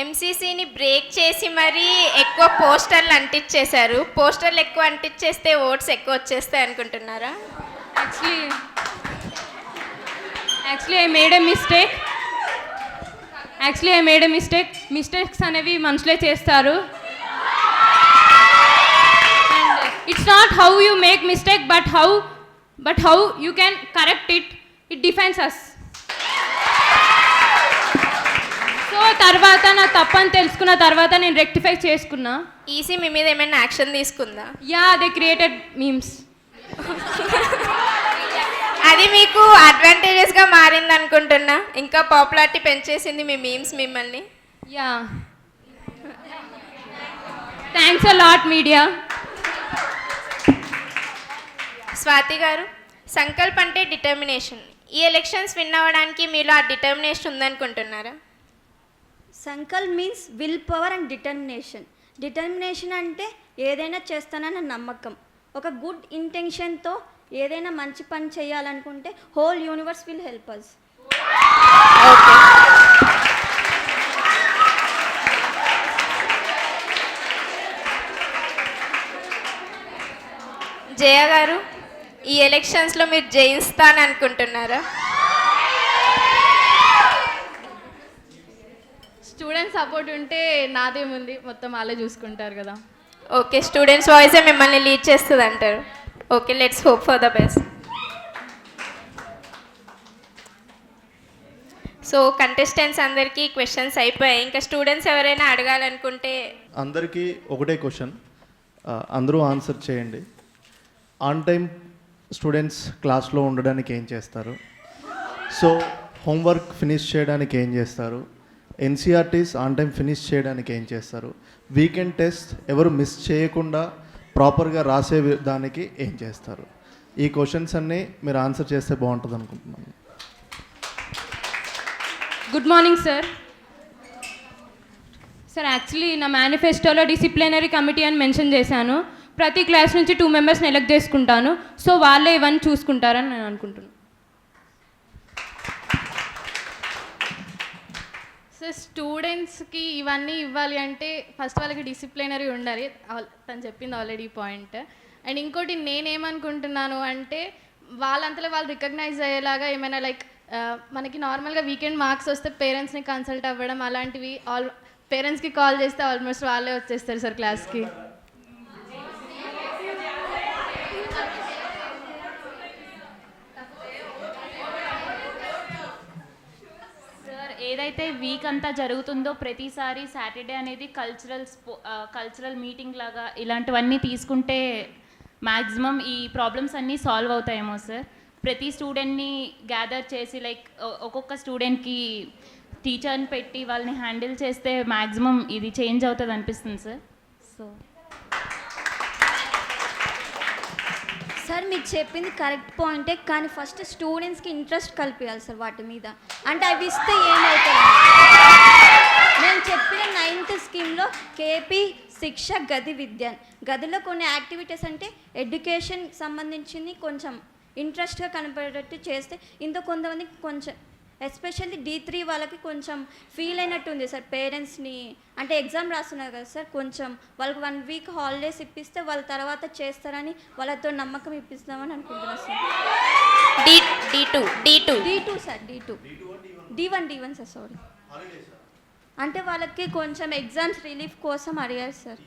ఎంసీసీని బ్రేక్ చేసి మరీ ఎక్కువ పోస్టర్లు అంటించేశారు. పోస్టర్లు ఎక్కువ అంటించేస్తే ఓట్స్ ఎక్కువ వచ్చేస్తాయి అనుకుంటున్నారా? Actually, I made a mistake. Mistakes అనేవి మనుషులే చేస్తారు. And it's not how you make mistake, but how you can correct it. It defines us. So తర్వాత నా తప్పని తెలుసుకున్న తర్వాత నేను రెక్టిఫై చేసుకున్నా. ఈసీ మీ మీద ఏమైనా యాక్షన్ తీసుకుందా? They created memes. అది మీకు అడ్వాంటేజెస్గా మారింది అనుకుంటున్నా, ఇంకా పాపులారిటీ పెంచేసింది మీ మీమ్స్ మిమ్మల్ని. Thanks a lot media. Swathi గారు, సంకల్ప్ అంటే డిటర్మినేషన్. ఈ ఎలక్షన్స్ విన్ అవ్వడానికి మీలో ఆ డిటర్మినేషన్ ఉందనుకుంటున్నారా? Sankalp means will power and determination. Determination అంటే ఏదైనా చేస్తానన్న నమ్మకం. ఒక గుడ్ ఇంటెన్షన్తో ఏదైనా మంచి పని చేయాలనుకుంటే whole universe will help us. Jaya గారు, ఈ ఎలక్షన్స్లో మీరు జయిస్తాను అనుకుంటున్నారా? స్టూడెంట్ సపోర్ట్ ఉంటే నాదేముంది, మొత్తం వాళ్ళే చూసుకుంటారు కదా. ఓకే, స్టూడెంట్స్ వాయిసే మిమ్మల్ని లీడ్ చేస్తుంది అంటారు. Okay, let's hope for the best. So contestants అందరికీ క్వశ్చన్స్ అయిపోయాయి. ఇంకా స్టూడెంట్స్ ఎవరైనా అడగాలనుకుంటే అందరికీ ఒకటే క్వశ్చన్, అందరూ ఆన్సర్ చేయండి. ఆన్ టైం స్టూడెంట్స్ క్లాస్లో ఉండడానికి ఏం చేస్తారు? సో హోంవర్క్ ఫినిష్ చేయడానికి ఏం చేస్తారు? ఎన్సీఆర్టీస్ ఆన్ టైం ఫినిష్ చేయడానికి ఏం చేస్తారు? వీకెండ్ టెస్ట్ ఎవరు మిస్ చేయకుండా ప్రాపర్గా రాసే దానికి ఏం చేస్తారు? ఈ క్వశ్చన్స్ అన్నీ మీరు ఆన్సర్ చేస్తే బాగుంటుంది అనుకుంటున్నాను. Good morning sir. Sir, actually నా మేనిఫెస్టోలో డిసిప్లినరీ కమిటీ అని మెన్షన్ చేశాను. ప్రతి క్లాస్ నుంచి 2 మెంబర్స్ని ఎలెక్ట్ చేసుకుంటాను. సో వాళ్ళే ఇవన్నీ చూసుకుంటారని నేను అనుకుంటున్నాను. సో స్టూడెంట్స్కి ఇవన్నీ ఇవ్వాలి అంటే ఫస్ట్ వాళ్ళకి డిసిప్లినరీ ఉండాలి. తను చెప్పింది ఆల్రెడీ పాయింట్. అండ్ ఇంకోటి నేనేమనుకుంటున్నాను అంటే వాళ్ళంతలో వాళ్ళు రికగ్నైజ్ అయ్యేలాగా ఏమైనా లైక్ మనకి నార్మల్గా వీకెండ్ మార్క్స్ వస్తే పేరెంట్స్ని కన్సల్ట్ అవ్వడం అలాంటివి, పేరెంట్స్కి కాల్ చేస్తే ఆల్మోస్ట్ వాళ్ళే వచ్చేస్తారు సార్ క్లాస్కి. ఏదైతే వీక్ అంతా జరుగుతుందో ప్రతిసారి సాటర్డే అనేది కల్చరల్ మీటింగ్ లాగా ఇలాంటివన్నీ తీసుకుంటే మ్యాక్సిమం ఈ ప్రాబ్లమ్స్ అన్నీ సాల్వ్ అవుతాయేమో సార్. ప్రతి స్టూడెంట్ని గ్యాదర్ చేసి లైక్ ఒక్కొక్క స్టూడెంట్కి టీచర్ని పెట్టి వాళ్ళని హ్యాండిల్ చేస్తే మ్యాక్సిమం ఇది చేంజ్ అవుతుంది అనిపిస్తుంది సార్. సో సార్, మీరు చెప్పింది కరెక్ట్ పాయింటే, కానీ ఫస్ట్ స్టూడెంట్స్కి ఇంట్రెస్ట్ కల్పించాలి సార్ వాటి మీద. అంటే అవి ఇస్తే ఏమవుతుంది? నేను చెప్పిన 9th స్కీమ్లో కేపీ శిక్ష గది విద్య, గదిలో కొన్ని యాక్టివిటీస్ అంటే ఎడ్యుకేషన్ సంబంధించింది కొంచెం ఇంట్రెస్ట్గా కనపడేటట్టు చేస్తే ఇంత కొంతమందికి కొంచెం ఎస్పెషల్లీ D3 వాళ్ళకి కొంచెం ఫీల్ అయినట్టు ఉంది సార్. పేరెంట్స్ని అంటే ఎగ్జామ్ రాస్తున్నారు కదా సార్, కొంచెం వాళ్ళకి 1 వీక్ హాలిడేస్ ఇప్పిస్తే వాళ్ళ తర్వాత చేస్తారని వాళ్ళతో నమ్మకం ఇప్పిస్తామని అనుకుంటున్నాను sir. D2 sir, D1 sir, sorry. అంటే వాళ్ళకి కొంచెం ఎగ్జామ్స్ రిలీఫ్ కోసం అడిగారు సార్.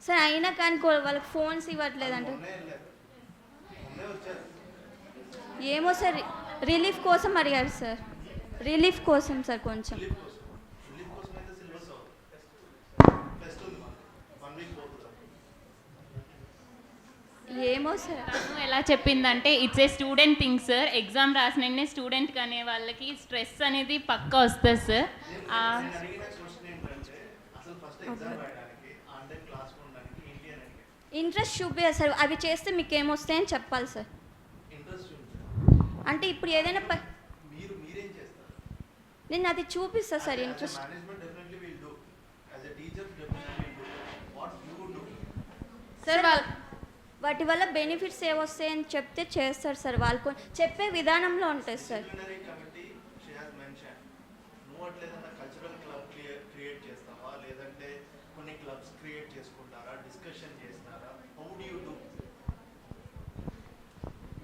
సార్ అయినా కానీ వాళ్ళకి ఫోన్స్ ఇవ్వట్లేదంటే ఏమో సార్, రిలీఫ్ కోసం అడిగారు సార్. రిలీఫ్ కోసం సార్ కొంచెం. ఏమో సార్. ఎలా చెప్పిందంటే it's a student thing sir. Exam రాసిన స్టూడెంట్ అనే వాళ్ళకి స్ట్రెస్ అనేది పక్కా వస్తుంది సార్. ఇంట్రెస్ట్ చూపించాలి సార్. అవి చేస్తే మీకు ఏమొస్తాయని చెప్పాలి సార్. అంటే ఇప్పుడు ఏదైనా నేను అది చూపిస్తా సార్ ఇంట్రెస్ట్. సార్ వాటి వల్ల బెనిఫిట్స్ ఏవొస్తాయని చెప్తే చేస్తారు సార్. వాళ్ళు చెప్పే విధానంలో ఉంటుంది సార్.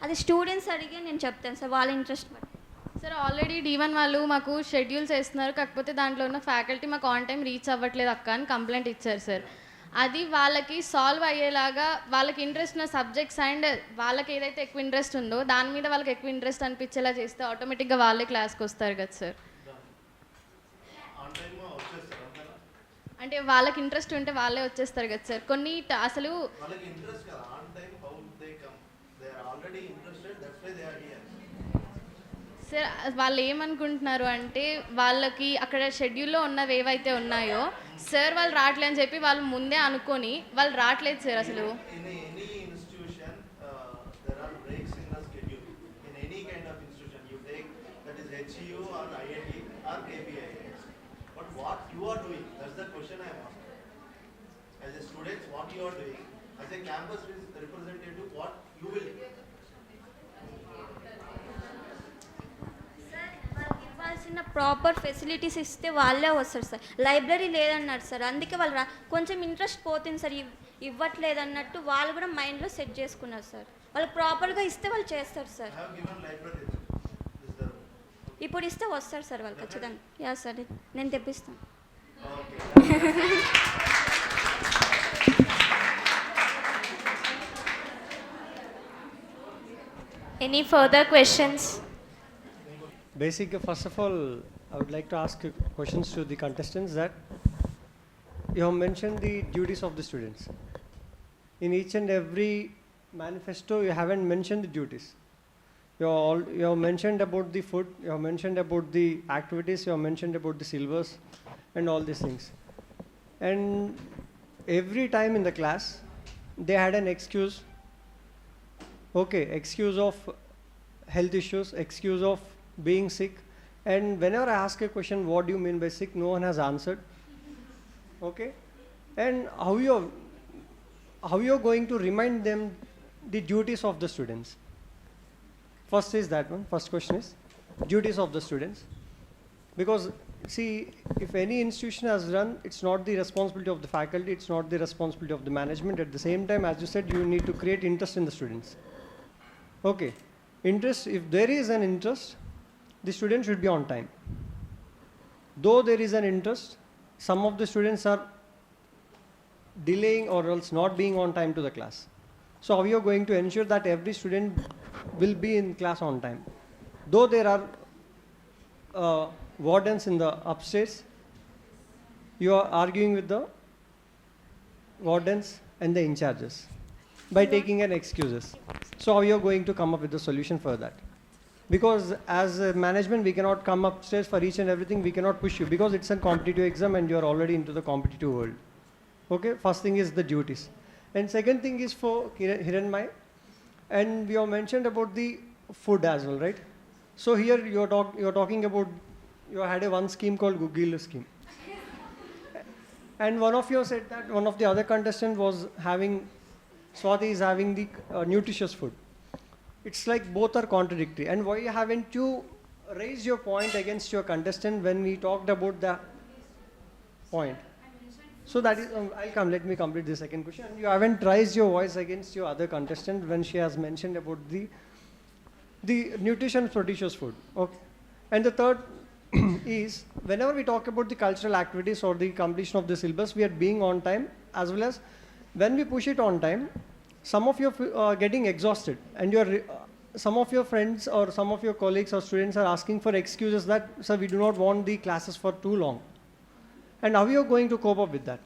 అది స్టూడెంట్స్ అడిగే నేను చెప్తాను సార్, వాళ్ళ ఇంట్రెస్ట్ బట్టి. సార్ ఆల్రెడీ D1 వాళ్ళు మాకు షెడ్యూల్స్ వేస్తున్నారు, కాకపోతే దాంట్లో ఉన్న ఫ్యాకల్టీ మాకు ఆన్ టైం రీచ్ అవ్వట్లేదు అక్క అని కంప్లైంట్ ఇచ్చారు సార్. అది వాళ్ళకి సాల్వ్ అయ్యేలాగా వాళ్ళకి ఇంట్రెస్ట్ ఉన్న సబ్జెక్ట్స్ అండ్ వాళ్ళకి ఏదైతే ఎక్కువ ఇంట్రెస్ట్ ఉందో దాని మీద వాళ్ళకి ఎక్కువ ఇంట్రెస్ట్ అనిపించేలా చేస్తే ఆటోమేటిక్గా వాళ్ళే క్లాస్కి వస్తారు కదా సార్. అంటే వాళ్ళకి ఇంట్రెస్ట్ ఉంటే వాళ్ళే వచ్చేస్తారు కదా సార్. కొన్ని అసలు సార్ వాళ్ళు ఏమనుకుంటున్నారు అంటే వాళ్ళకి అక్కడ షెడ్యూల్లో ఉన్నవి ఏవైతే ఉన్నాయో సార్ వాళ్ళు రావట్లేదు అని చెప్పి వాళ్ళు ముందే అనుకొని వాళ్ళు రావట్లేదు సార్ అసలు. HU or IIT or KPIS. But what you are doing, that's the question I am asking. As a student, what you are doing, as a campus representative, what you will do. ఇవ్వాల్సిన ప్రాపర్ ఫెసిలిటీస్ ఇస్తే వాళ్ళే వస్తారు సార్. లైబ్రరీ లేదన్నారు సార్, అందుకే వాళ్ళు కొంచెం ఇంట్రెస్ట్ పోతుంది సార్. ఇవ్వట్లేదు అన్నట్టు వాళ్ళు కూడా మైండ్లో సెట్ చేసుకున్నారు సార్. వాళ్ళు ప్రాపర్గా ఇస్తే వాళ్ళు చేస్తారు సార్. ఇప్పుడు ఇస్తే వస్తారు సార్ వాళ్ళు ఖచ్చితంగా. యా సార్, నేను తెప్పిస్తాను. Any further questions? Basically, first of all, I would like to ask questions to the contestants that you have mentioned the duties of the students. In each and every manifesto, you haven't mentioned the duties. You have mentioned about the food, you have mentioned about the activities, you have mentioned about the syllabus and all these things. And every time in the class, they had an excuse. Okay, excuse of health issues, excuse of being sick. And whenever I ask a question, what do you mean by sick? No one has answered. Okay? And how you're going to remind them the duties of the students? First is that one. First question is duties of the students. Because see, if any institution has run, it's not the responsibility of the faculty, it's not the responsibility of the management. At the same time, as you said, you need to create interest in the students. Okay. Interest, if there is an interest, the student should be on time. Though there is an interest, some of the students are delaying or else not being on time to the class. So how you are going to ensure that every student will be in class on time? Though there are wardens in the upstairs, you are arguing with the wardens and the in charges by taking an excuses. So how you are going to come up with a solution for that? Because as a management, we cannot come upstairs for each and everything. We cannot push you because it's a competitive exam and you are already into the competitive world. Okay, first thing is the duties. And second thing is for Hiranmai. And we have mentioned about the food as well, right? So here you're talking about, you had one scheme called Gugilu scheme. And one of you said that one of the other contestants was having, Swati is having the nutritious food. It's like both are contradictory. And why haven't you raised your point against your contestant when we talked about the point? So that is, let me complete the second question. You haven't raised your voice against your other contestant when she has mentioned about the nutrition nutritious food. Okay. And the third is, whenever we talk about the cultural activities or the completion of the syllabus, we are being on time, as well as when we push it on time, some of you are getting exhausted, and some of your friends or some of your colleagues or students are asking for excuses that, sir, we do not want the classes for too long. And how you are going to cope up with that?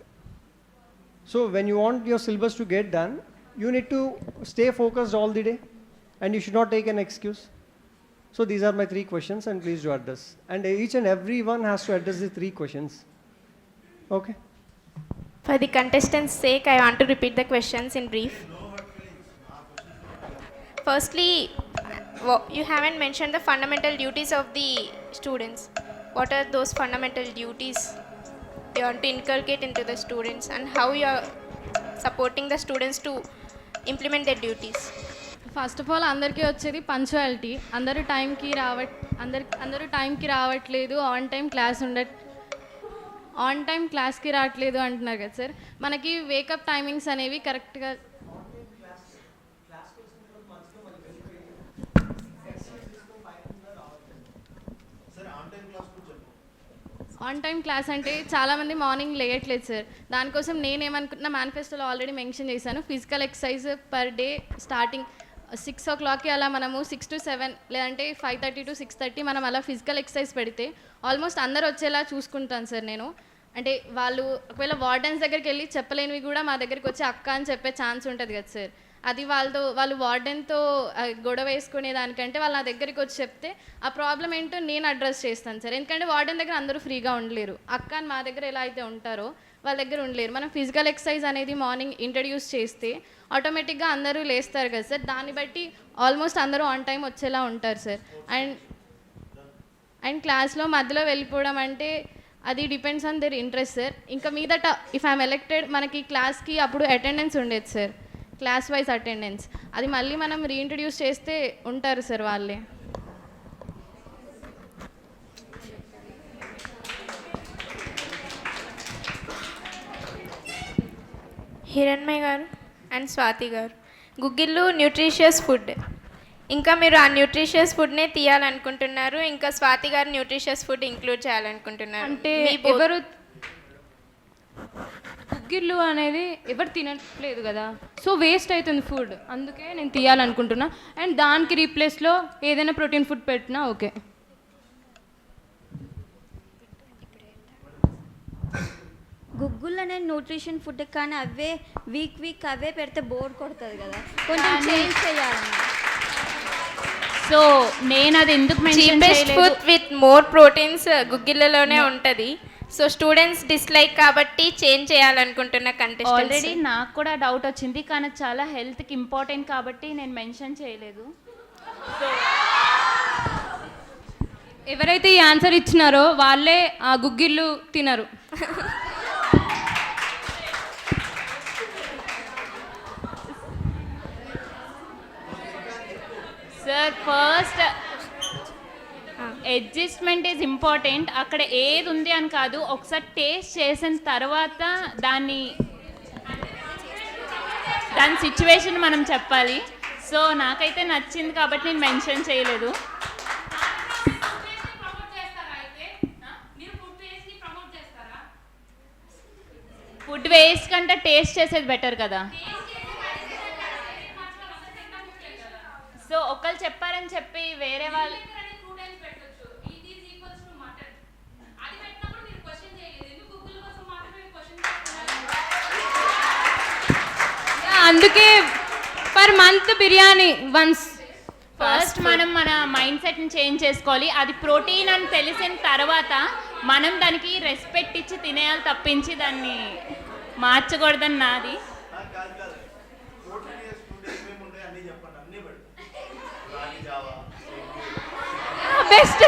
So when you want your syllabus to get done, you need to stay focused all the day, and you should not take an excuse. So these are my 3 questions, and please do address. And each and every one has to address the 3 questions. Okay? For the contestants' sake, I want to repeat the questions in brief. Firstly, you haven't mentioned the fundamental duties of the students. What are those fundamental duties you want to inculcate into the students, and how you are supporting the students to implement their duties? First of all అందరికీ వచ్చేది పంచువాలిటీ. అందరూ టైంకి రావట్లేదు, ఆన్ టైం క్లాస్కి రావట్లేదు అంటున్నారు కదా సార్. మనకి వేకప్ టైమింగ్స్ అనేవి కరెక్ట్గా ఆన్ టైం క్లాస్ అంటే చాలామంది మార్నింగ్ లేయట్లేదు సార్. దానికోసం నేనేమనుకుంటున్నా, మేనిఫెస్టోలో ఆల్రెడీ మెన్షన్ చేశాను, physical exercise per day starting 6 o'clock అలా మనము 6 to 7 లేదంటే 5:30 to 6:30 మనం అలా ఫిజికల్ ఎక్సర్సైజ్ పెడితే ఆల్మోస్ట్ అందరు వచ్చేలా చూసుకుంటాను సార్ నేను. అంటే వాళ్ళు ఒకవేళ వార్డెన్స్ దగ్గరికి వెళ్ళి చెప్పలేనివి కూడా మా దగ్గరికి వచ్చి అక్క అని చెప్పే ఛాన్స్ ఉంటుంది కదా సార్. అది వాళ్ళు వార్డెన్తో గొడవ వేసుకునే దానికంటే వాళ్ళు నా దగ్గరికి వచ్చి చెప్తే ఆ ప్రాబ్లం ఏంటో నేను అడ్రస్ చేస్తాను సార్. ఎందుకంటే వార్డెన్ దగ్గర అందరూ ఫ్రీగా ఉండలేరు. అక్క అని మా దగ్గర ఎలా అయితే ఉంటారో వాళ్ళ దగ్గర ఉండలేరు. మనం ఫిజికల్ ఎక్సర్సైజ్ అనేది మార్నింగ్ ఇంట్రడ్యూస్ చేస్తే ఆటోమేటిక్గా అందరూ లేస్తారు కదా సార్. దాన్ని బట్టి ఆల్మోస్ట్ అందరూ ఆన్ టైం వచ్చేలా ఉంటారు సార్. అండ్ క్లాస్లో మధ్యలో వెళ్ళిపోవడం అంటే అది depends on their interest sir. ఇంకా మీదట ఇఫ్ ఐఎమ్ ఎలెక్టెడ్ మనకి క్లాస్కి అప్పుడు అటెండెన్స్ ఉండేది సార్, క్లాస్ వైజ్ అటెండెన్స్. అది మళ్ళీ మనం రీఇంట్రడ్యూస్ చేస్తే ఉంటారు సార్ వాళ్ళే. హిరణ్మయ్య గారు అండ్ స్వాతి గారు, గుగ్గిళ్ళు న్యూట్రిషియస్ ఫుడ్, ఇంకా మీరు ఆ న్యూట్రిషియస్ ఫుడ్నే తీయాలనుకుంటున్నారు, ఇంకా స్వాతి గారు న్యూట్రిషియస్ ఫుడ్ ఇంక్లూడ్ చేయాలనుకుంటున్నారు. అంటే ఎవరు గుగ్గిళ్ళు అనేది ఎవరు తినట్లేదు కదా, సో వేస్ట్ అవుతుంది ఫుడ్, అందుకే నేను తీయాలనుకుంటున్నా. అండ్ దానికి రీప్లేస్లో ఏదైనా ప్రోటీన్ ఫుడ్ పెట్టినా ఓకే. గుగ్గులు అనేది న్యూట్రిషన్ ఫుడ్, కానీ అవే వీక్ అవే పెడితే బోర్ కొడుతుంది కదా, కొంచెం చేంజ్ చేయాలి. సో నేను అది ఎందుకు మెన్షన్ చేయలేదు, ఫుడ్ విత్ మోర్ ప్రోటీన్స్ గుగ్గిళ్ళలోనే ఉంటుంది. సో స్టూడెంట్స్ డిస్లైక్ కాబట్టి చేంజ్ చేయాలనుకుంటున్న కంటెస్టెంట్స్. ఆల్రెడీ నాకు కూడా డౌట్ వచ్చింది, కానీ చాలా హెల్త్కి ఇంపార్టెంట్ కాబట్టి నేను మెన్షన్ చేయలేదు. సో ఎవరైతే ఈ ఆన్సర్ ఇచ్చినారో వాళ్ళే ఆ గుగ్గిళ్ళు తినరు. Sir first adjustment is important. అక్కడ ఏది ఉంది అని కాదు, ఒకసారి టేస్ట్ చేసిన తర్వాత దాని సిచ్యువేషన్ మనం చెప్పాలి. సో నాకైతే నచ్చింది కాబట్టి నేను మెన్షన్ చేయలేదు. ఫుడ్ వేస్ట్ కంటే టేస్ట్ చేసేది బెటర్ కదా. సో ఒకళ్ళు చెప్పారని చెప్పి వేరే వాళ్ళు అందుకే per month biryani once. First మనం మన మైండ్ సెట్ని చేంజ్ చేసుకోవాలి. అది ప్రోటీన్ అని తెలిసిన తర్వాత మనం దానికి రెస్పెక్ట్ ఇచ్చి తినేయాలి తప్పించి దాన్ని మార్చకూడదని నాది. బెస్ట్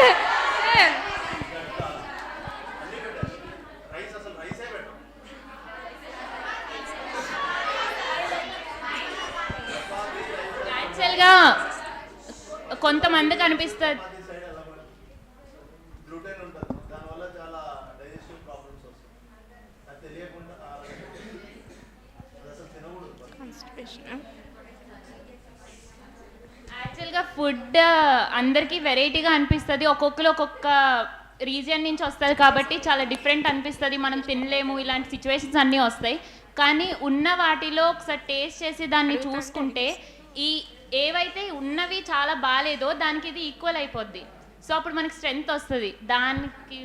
యాక్చువల్గా కొంతమందికి అనిపిస్తుంది యాక్చువల్గా ఫుడ్ అందరికీ వెరైటీగా అనిపిస్తుంది, ఒక్కొక్కరు ఒక్కొక్క రీజియన్ నుంచి వస్తుంది కాబట్టి చాలా డిఫరెంట్ అనిపిస్తుంది, మనం తినలేము, ఇలాంటి సిచ్యువేషన్స్ అన్నీ వస్తాయి. కానీ ఉన్న వాటిలో ఒకసారి టేస్ట్ చేసి దాన్ని చూసుకుంటే ఈ ఏవైతే ఉన్నవి చాలా బాగాలేదో దానికి ఇది ఈక్వల్ అయిపోద్ది. సో అప్పుడు మనకి స్ట్రెంగ్త్ వస్తుంది. దానికి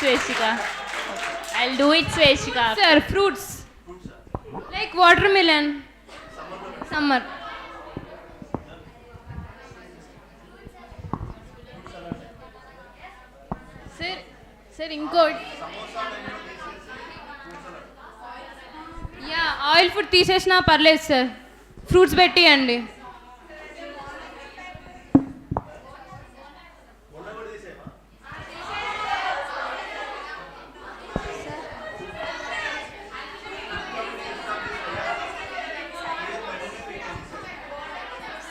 Sweshika. I'll do it, Sweshika. Sir, fruits like watermelon, summer. Sir ఇంకోటి, యా ఆయిల్ ఫుడ్ తీసేసినా పర్లేదు సార్, ఫ్రూట్స్ పెట్టియండి.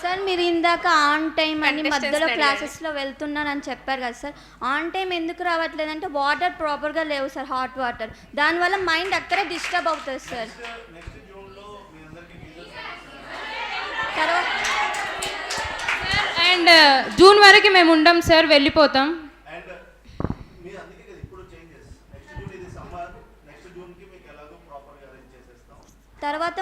సార్ మీరు ఇందాక ఆన్ టైం అని మధ్యలో క్లాసెస్లో వెళ్తున్నానని చెప్పారు కదా సార్, ఆన్ టైం ఎందుకు రావట్లేదంటే వాటర్ ప్రాపర్గా లేవు సార్, హాట్ వాటర్, దానివల్ల మైండ్ అక్కడే డిస్టర్బ్ అవుతుంది సార్. తర్వాత అండ్ జూన్ వరకు మేము ఉండం సార్, వెళ్ళిపోతాం. తర్వాత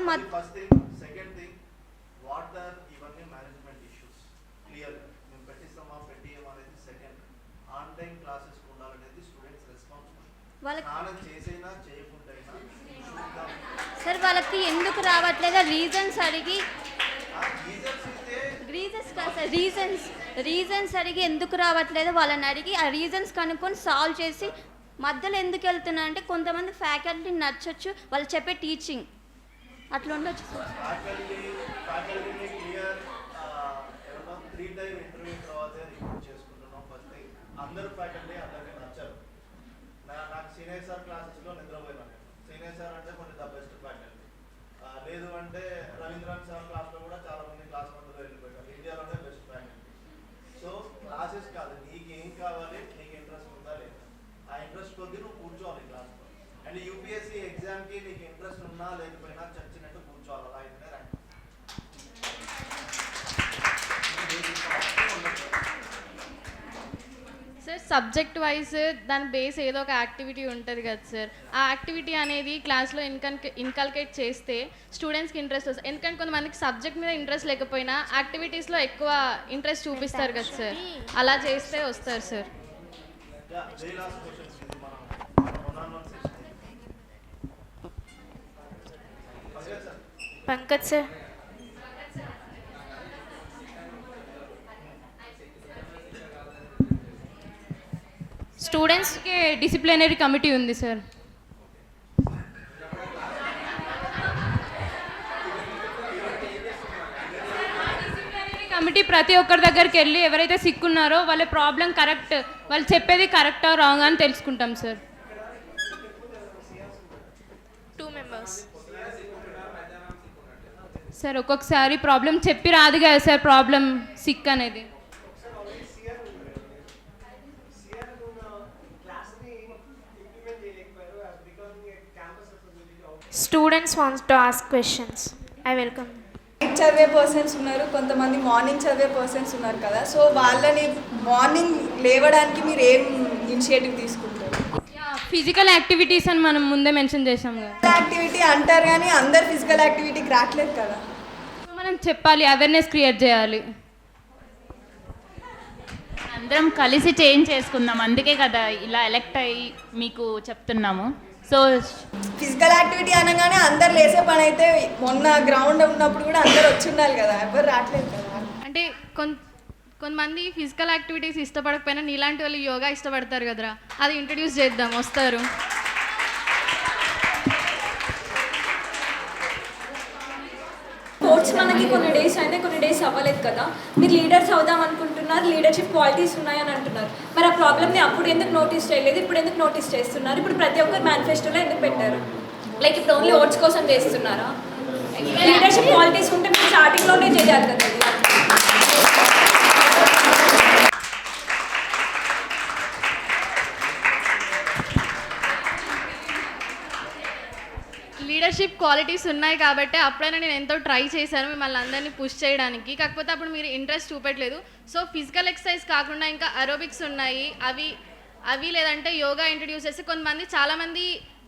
టైం క్లాసెస్ ఉండాలనేది స్టూడెంట్స్ రెస్పాన్సిబిలిటీ. వాళ్ళకి స్నానం చేసైనా చేయకుంటైనా సార్ వాళ్ళకి ఎందుకు రావట్లేదో రీజన్స్ అడిగి రీజన్స్ అడిగి ఎందుకు రావట్లేదో వాళ్ళని అడిగి ఆ రీజన్స్ కనుక్కొని సాల్వ్ చేసి మధ్యలో ఎందుకు వెళ్తున్నా అంటే కొంతమంది ఫ్యాకల్టీ నచ్చచ్చు వాళ్ళు చెప్పే టీచింగ్ అట్లా ఉండొచ్చు సార్. అందరూ ఫ్యాకల్టీ అందరికీ నచ్చారు. నాకు సీనియర్ సార్ క్లాసెస్లో నిద్రపోయినాను. సీనియర్ సార్ అంటే కొన్ని ద బెస్ట్ ఫ్యాకల్టీ. లేదు అంటే రవీంద్రనాథ్ సార్ క్లాస్లో కూడా చాలా మంది క్లాస్ మధ్యలో వెళ్ళిపోయారు. ఇండియాలోనే బెస్ట్ ఫ్యాకల్టీ. సో క్లాసెస్ కాదు, నీకు ఏం కావాలి, నీకు ఇంట్రెస్ట్ ఉందా లేదా, ఆ ఇంట్రెస్ట్ కొద్ది నువ్వు కూర్చోవాలి క్లాస్లో. అండ్ యూపీఎస్సీ ఎగ్జామ్కి నీకు ఇంట్రెస్ట్ ఉన్నా లేకపోయినా చచ్చినట్టు కూర్చోవాలి. అలా అయితేనే ర్యాంక్. సార్ సబ్జెక్ట్ వైజ్ దాని బేస్ ఏదో ఒక యాక్టివిటీ ఉంటుంది కదా సార్, ఆ యాక్టివిటీ అనేది క్లాస్లో ఇన్కల్కేట్ చేస్తే స్టూడెంట్స్కి ఇంట్రెస్ట్ వస్తుంది. ఎందుకంటే కొంతమందికి సబ్జెక్ట్ మీద ఇంట్రెస్ట్ లేకపోయినా యాక్టివిటీస్లో ఎక్కువ ఇంట్రెస్ట్ చూపిస్తారు కదా సార్, అలా చేస్తే వస్తారు సార్. పంకజ్ సార్. స్టూడెంట్స్కి డిసిప్లినరీ కమిటీ ఉంది సార్. కమిటీ ప్రతి ఒక్కరి దగ్గరికి వెళ్ళి ఎవరైతే సిక్ ఉన్నారో వాళ్ళ ప్రాబ్లం కరెక్ట్, వాళ్ళు చెప్పేది కరెక్టా రాంగ్ అని తెలుసుకుంటాం సార్. 2 members. సార్ ఒక్కొక్కసారి ప్రాబ్లం చెప్పి రాదు కదా సార్, ప్రాబ్లం సిక్ అనేది. Students wants to ask questions. I welcome. చదివే పర్సన్స్ ఉన్నారు, కొంతమంది మార్నింగ్ చదివే పర్సన్స్ ఉన్నారు కదా, సో వాళ్ళని మార్నింగ్ లేవడానికి మీరు ఏం ఇనిషియేటివ్ తీసుకుంటారు? ఫిజికల్ యాక్టివిటీస్ అని మనం ముందే మెన్షన్ చేసాం కదా. యాక్టివిటీ అంటారు కానీ అందరు ఫిజికల్ యాక్టివిటీకి రావట్లేదు కదా. మనం చెప్పాలి, అవేర్నెస్ క్రియేట్ చేయాలి. అందరం కలిసి చేంజ్ చేసుకుందాం, అందుకే కదా ఇలా ఎలెక్ట్ అయ్యి మీకు చెప్తున్నాము. సో ఫిజికల్ యాక్టివిటీ అనగానే అందరు లేసే పని అయితే మొన్న గ్రౌండ్ ఉన్నప్పుడు కూడా అందరు వచ్చి ఉండాలి కదా, ఎవరు రావట్లేదు కదా. అంటే కొంతమంది ఫిజికల్ యాక్టివిటీస్ ఇష్టపడకపోయినా నీలాంటి వాళ్ళు యోగా ఇష్టపడతారు కదరా, అది ఇంట్రడ్యూస్ చేద్దాం, వస్తారు. స్పోర్ట్స్ మనకి కొన్ని డేస్ అయితే కొన్ని డేస్ అవ్వలేదు కదా, మీరు లీడర్స్ అవుదాం అనుకుంటున్నారు, లీడర్షిప్ క్వాలిటీస్ ఉన్నాయని అంటున్నారు, మరి ఆ ప్రాబ్లమ్ని అప్పుడు ఎందుకు నోటీస్ చేయలేదు, ఇప్పుడు ఎందుకు నోటీస్ చేస్తున్నారు? ఇప్పుడు ప్రతి ఒక్కరు మేనిఫెస్టోలో ఎందుకు పెట్టారు? లైక్ ఇప్పుడు ఓన్లీ ఓట్స్ కోసం చేస్తున్నారా? లీడర్షిప్ క్వాలిటీస్ ఉంటే మీరు స్టార్టింగ్లోనే చేయాలి కదా. లీడర్షిప్ క్వాలిటీస్ ఉన్నాయి కాబట్టి అప్పుడైనా నేను ఎంతో ట్రై చేశాను మిమ్మల్ని అందరినీ పుష్ చేయడానికి, కాకపోతే అప్పుడు మీరు ఇంట్రెస్ట్ చూపెట్టలేదు. సో ఫిజికల్ ఎక్సర్సైజ్ కాకుండా ఇంకా అరోబిక్స్ ఉన్నాయి, అవి లేదంటే యోగా ఇంట్రడ్యూస్ చేస్తే చాలామంది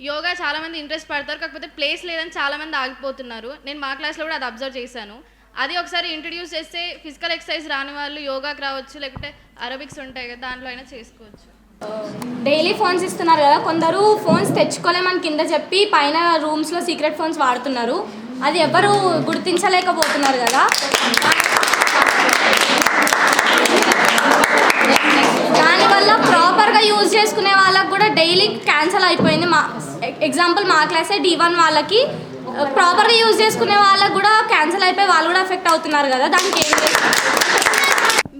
యోగా చాలామంది ఇంట్రెస్ట్ పడతారు, కాకపోతే ప్లేస్ లేదని చాలామంది ఆగిపోతున్నారు. నేను మా క్లాస్లో కూడా అది అబ్జర్వ్ చేశాను. అది ఒకసారి ఇంట్రడ్యూస్ చేస్తే ఫిజికల్ ఎక్సర్సైజ్ రాని వాళ్ళు యోగాకి రావచ్చు, లేకపోతే అరోబిక్స్ ఉంటాయి కదా దాంట్లో అయినా చేసుకోవచ్చు. డైలీ ఫోన్స్ ఇస్తున్నారు కదా, కొందరు ఫోన్స్ తెచ్చుకోలేమని కింద చెప్పి పైన రూమ్స్లో సీక్రెట్ ఫోన్స్ వాడుతున్నారు, అది ఎవరు గుర్తించలేకపోతున్నారు కదా. దానివల్ల ప్రాపర్గా యూజ్ చేసుకునే వాళ్ళకి కూడా డైలీ క్యాన్సిల్ అయిపోయింది. ఎగ్జాంపుల్ మా క్లాసే D1 వాళ్ళకి ప్రాపర్గా యూజ్ చేసుకునే వాళ్ళకి కూడా క్యాన్సిల్ అయిపోయి వాళ్ళు కూడా ఎఫెక్ట్ అవుతున్నారు కదా, దానికి ఏం చేస్తారు?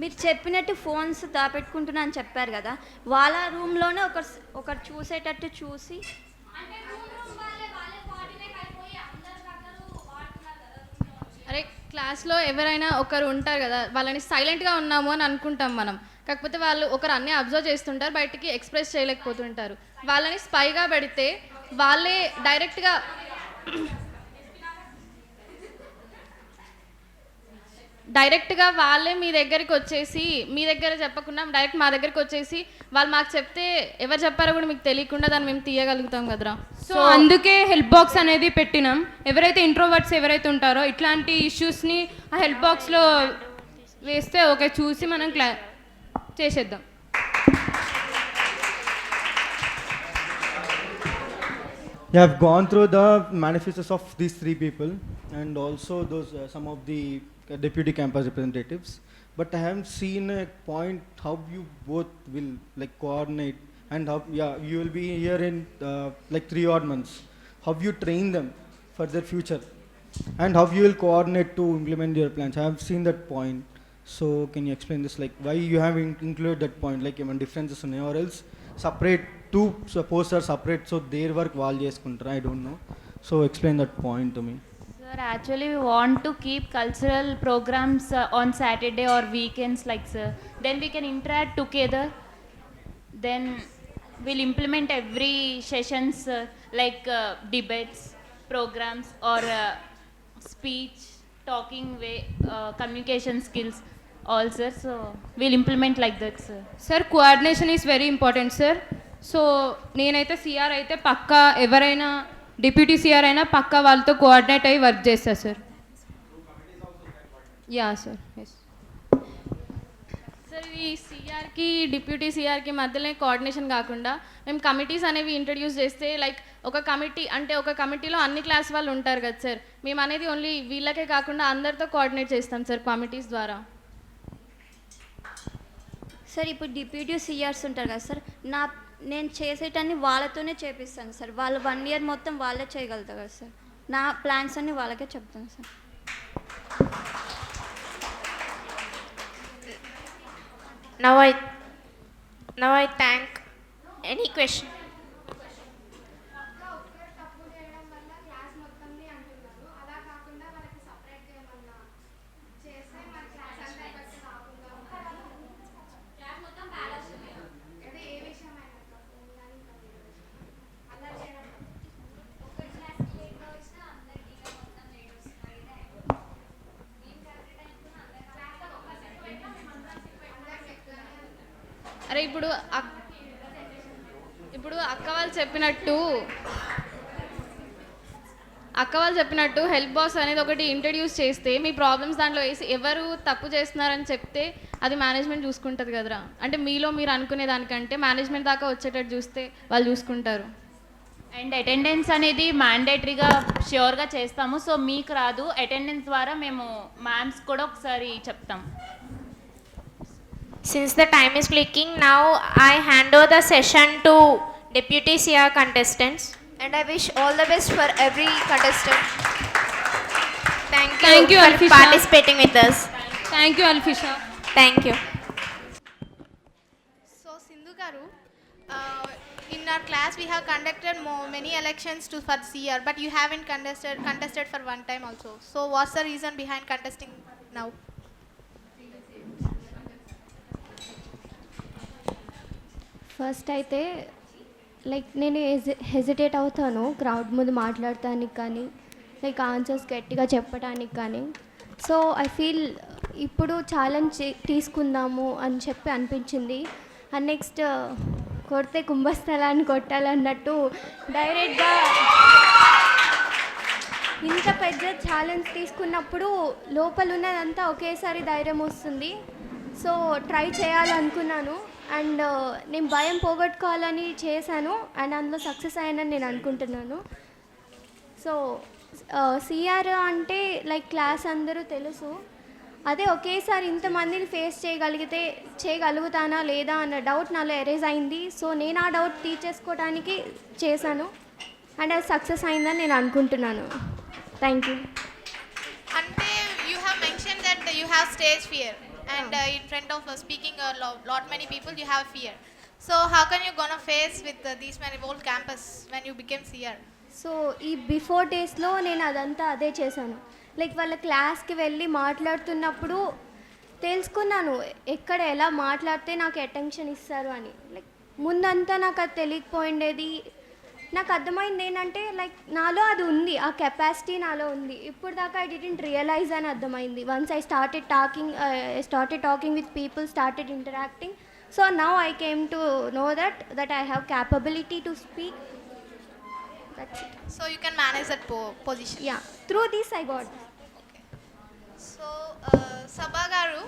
మీరు చెప్పినట్టు ఫోన్స్ దాపెట్టుకుంటున్నా అని చెప్పారు కదా, వాళ్ళ రూమ్లోనే ఒకరు చూసేటట్టు చూసి అరే క్లాస్లో ఎవరైనా ఒకరు ఉంటారు కదా, వాళ్ళని సైలెంట్గా ఉన్నాము అని అనుకుంటాం మనం, కాకపోతే వాళ్ళు ఒకరు అన్నీ అబ్జర్వ్ చేస్తుంటారు, బయటికి ఎక్స్ప్రెస్ చేయలేకపోతుంటారు. వాళ్ళని స్పైగా పెడితే వాళ్ళే డైరెక్ట్గా వాళ్ళే మీ దగ్గరికి వచ్చేసి, మీ దగ్గర చెప్పకుండా డైరెక్ట్ మా దగ్గరికి వచ్చేసి వాళ్ళు మాకు చెప్తే ఎవరు చెప్పారో కూడా మీకు తెలియకుండా దాన్ని మేము తీయగలుగుతాం కదరా. సో అందుకే హెల్ప్ బాక్స్ అనేది పెట్టినాం. ఎవరైతే ఇంట్రోవర్ట్స్ ఎవరైతే ఉంటారో ఇట్లాంటి ఇష్యూస్ని ఆ హెల్ప్ బాక్స్లో వేస్తే ఓకే చూసి మనం చేసేద్దాం. You have gone through the manifestos of these three people and also those some of the deputy campus representatives, but I haven't seen a point how you both will like coordinate and how you will be here in like 3 odd months. How you train them for their future and how you will coordinate to implement your plans. I have seen that point. So can you explain this, like why you have included that point, like even differences in or else separate two posts are separate so their work వాళ్ళు చేసుకుంటారు, I don't know. So explain that point to me. Sir, actually we want to keep cultural programs on Saturday or weekends, like sir. Then we can interact together. Then we'll implement every sessions like debates, programs or speech, talking way, communication skills all sir. So we'll implement like that sir. Sir coordination is very important sir. So నేనైతే సిఆర్ అయితే పక్కా ఎవరైనా డిప్యూటీ సిఆర్ అయినా పక్కా వాళ్ళతో కోఆర్డినేట్ అయ్యి వర్క్ చేస్తా sir. Yeah sir. Yes sir ఈ సిఆర్కి డిప్యూటీ సిఆర్కి మధ్యలో కోఆర్డినేషన్ కాకుండా మేము కమిటీస్ అనేవి ఇంట్రడ్యూస్ చేస్తే లైక్ ఒక కమిటీ అంటే ఒక కమిటీలో అన్ని క్లాస్ వాళ్ళు ఉంటారు కదా సార్, మేము అనేది ఓన్లీ వీళ్ళకే కాకుండా అందరితో కోఆర్డినేట్ చేస్తాం సార్ కమిటీస్ ద్వారా. సార్ ఇప్పుడు డిప్యూటీ సిఆర్స్ ఉంటారు కదా సార్, నేను చేసేటన్ని వాళ్ళతోనే చేపిస్తాను సార్. వాళ్ళు 1 year మొత్తం వాళ్ళే చేయగలుగుతారు కదా సార్. నా ప్లాన్స్ అన్ని వాళ్ళకే చెప్తాను sir. Now I thank. Any question? అరే ఇప్పుడు అక్క వాళ్ళు చెప్పినట్టు హెల్ప్ బాక్స్ అనేది ఒకటి ఇంట్రడ్యూస్ చేస్తే మీ ప్రాబ్లమ్స్ దాంట్లో వేసి ఎవరు తప్పు చేస్తున్నారని చెప్తే అది మేనేజ్మెంట్ చూసుకుంటుంది కదరా. అంటే మీలో మీరు అనుకునే దానికంటే మేనేజ్మెంట్ దాకా వచ్చేటట్టు చూస్తే వాళ్ళు చూసుకుంటారు. అండ్ అటెండెన్స్ అనేది మ్యాండేటరీగా ష్యూర్గా చేస్తాము. సో మీకు రాదు, అటెండెన్స్ ద్వారా మేము మ్యామ్స్ కూడా ఒకసారి చెప్తాం. Since the time is clicking, now I hand over the session to Deputy CR contestants. And I wish all the best for every contestant. Thank you for Alfisha. participating with us. Thank you Alfisha. Thank you. So Sindhu Garu, in our class we have conducted many elections for CR, but you haven't contested for one time also. So what's the reason behind contesting now? First అయితే లైక్ నేను హెజిటేట్ అవుతాను క్రౌడ్ ముందు మాట్లాడటానికి కానీ లైక్ ఆన్సర్స్ గట్టిగా చెప్పడానికి కానీ. సో ఐ ఫీల్ ఇప్పుడు ఛాలెంజ్ తీసుకుందాము అని చెప్పి అనిపించింది. అండ్ నెక్స్ట్ కొడితే కుంభస్థలాన్ని కొట్టాలన్నట్టు డైరెక్ట్గా ఇంత పెద్ద ఛాలెంజ్ తీసుకున్నప్పుడు లోపల ఉన్నదంతా ఒకేసారి ధైర్యం వస్తుంది. సో ట్రై చేయాలనుకున్నాను అండ్ నేను భయం పోగొట్టుకోవాలని చేశాను అండ్ అందులో సక్సెస్ అయ్యానని నేను అనుకుంటున్నాను. సో సిఆర్ అంటే లైక్ క్లాస్ అందరూ తెలుసు, అదే ఒకేసారి ఇంతమందిని ఫేస్ చేయగలుగుతానా లేదా అన్న డౌట్ నాలో ఎరేజ్ అయింది. సో నేను ఆ డౌట్ తీర్చేసుకోవడానికి చేశాను అండ్ అది సక్సెస్ అయిందని నేను అనుకుంటున్నాను. Thank you. అంటే you have mentioned that you have stage fear and in front of speaking a lot many people you have fear. So how can you gonna face with these many whole campus when you became CR? So ఈ బిఫోర్ డేస్లో నేను అదే చేశాను. లైక్ వాళ్ళ క్లాస్కి వెళ్ళి మాట్లాడుతున్నప్పుడు తెలుసుకున్నాను ఎక్కడ ఎలా మాట్లాడితే నాకు అటెన్షన్ ఇస్తారు అని. లైక్ ముందంతా నాకు అది తెలియకపోయిండేది. నాకు అర్థమైంది ఏంటంటే లైక్ నాలో అది ఉంది, ఆ కెపాసిటీ నాలో ఉంది. ఇప్పుడు దాకా ఐ డిడెంట్ రియలైజ్ అని అర్థమైంది. Once I started talking with people, started interacting. So now I came to know that I have capability to speak. That's it. So you can manage that position. Yeah, through this I got. Okay. So Sabha garu,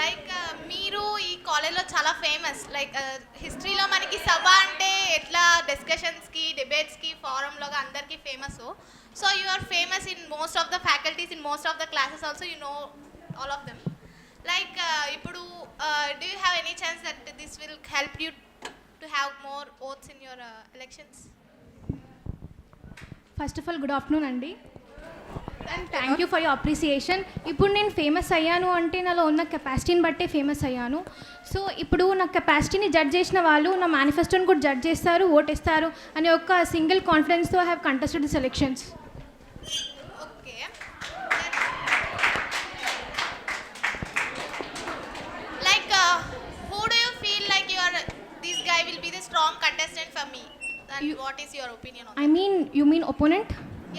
like మీరు ఈ కాలేజ్లో చాలా ఫేమస్. ఫేమస్ లైక్ హిస్టరీలో మనకి సభ అంటే ఎట్లా డిస్కషన్స్కి డిబేట్స్కి ఫారంలోగా అందరికీ famous. So you are famous in most of the faculties, in most of the classes also, you know all of them. Like ఇప్పుడు do you have any chance that this will help you to have more votes in your elections? First of all good afternoon అండి, and thank you for your appreciation. ఇప్పుడు నేను ఫేమస్ అయ్యాను అంటే నాలో ఉన్న కెపాసిటీని బట్టే ఫేమస్ అయ్యాను. సో ఇప్పుడు నా కెపాసిటీని జడ్జ్ చేసిన వాళ్ళు నా మేనిఫెస్టోని కూడా జడ్జ్ చేస్తారు, ఓటేస్తారు అనే ఒక సింగిల్ కాన్ఫిడెన్స్తో I have contested this elections. Okay, like who do you feel like this guy will be the strong contestant for me, and what is your opinion on that? I mean, you mean opponent?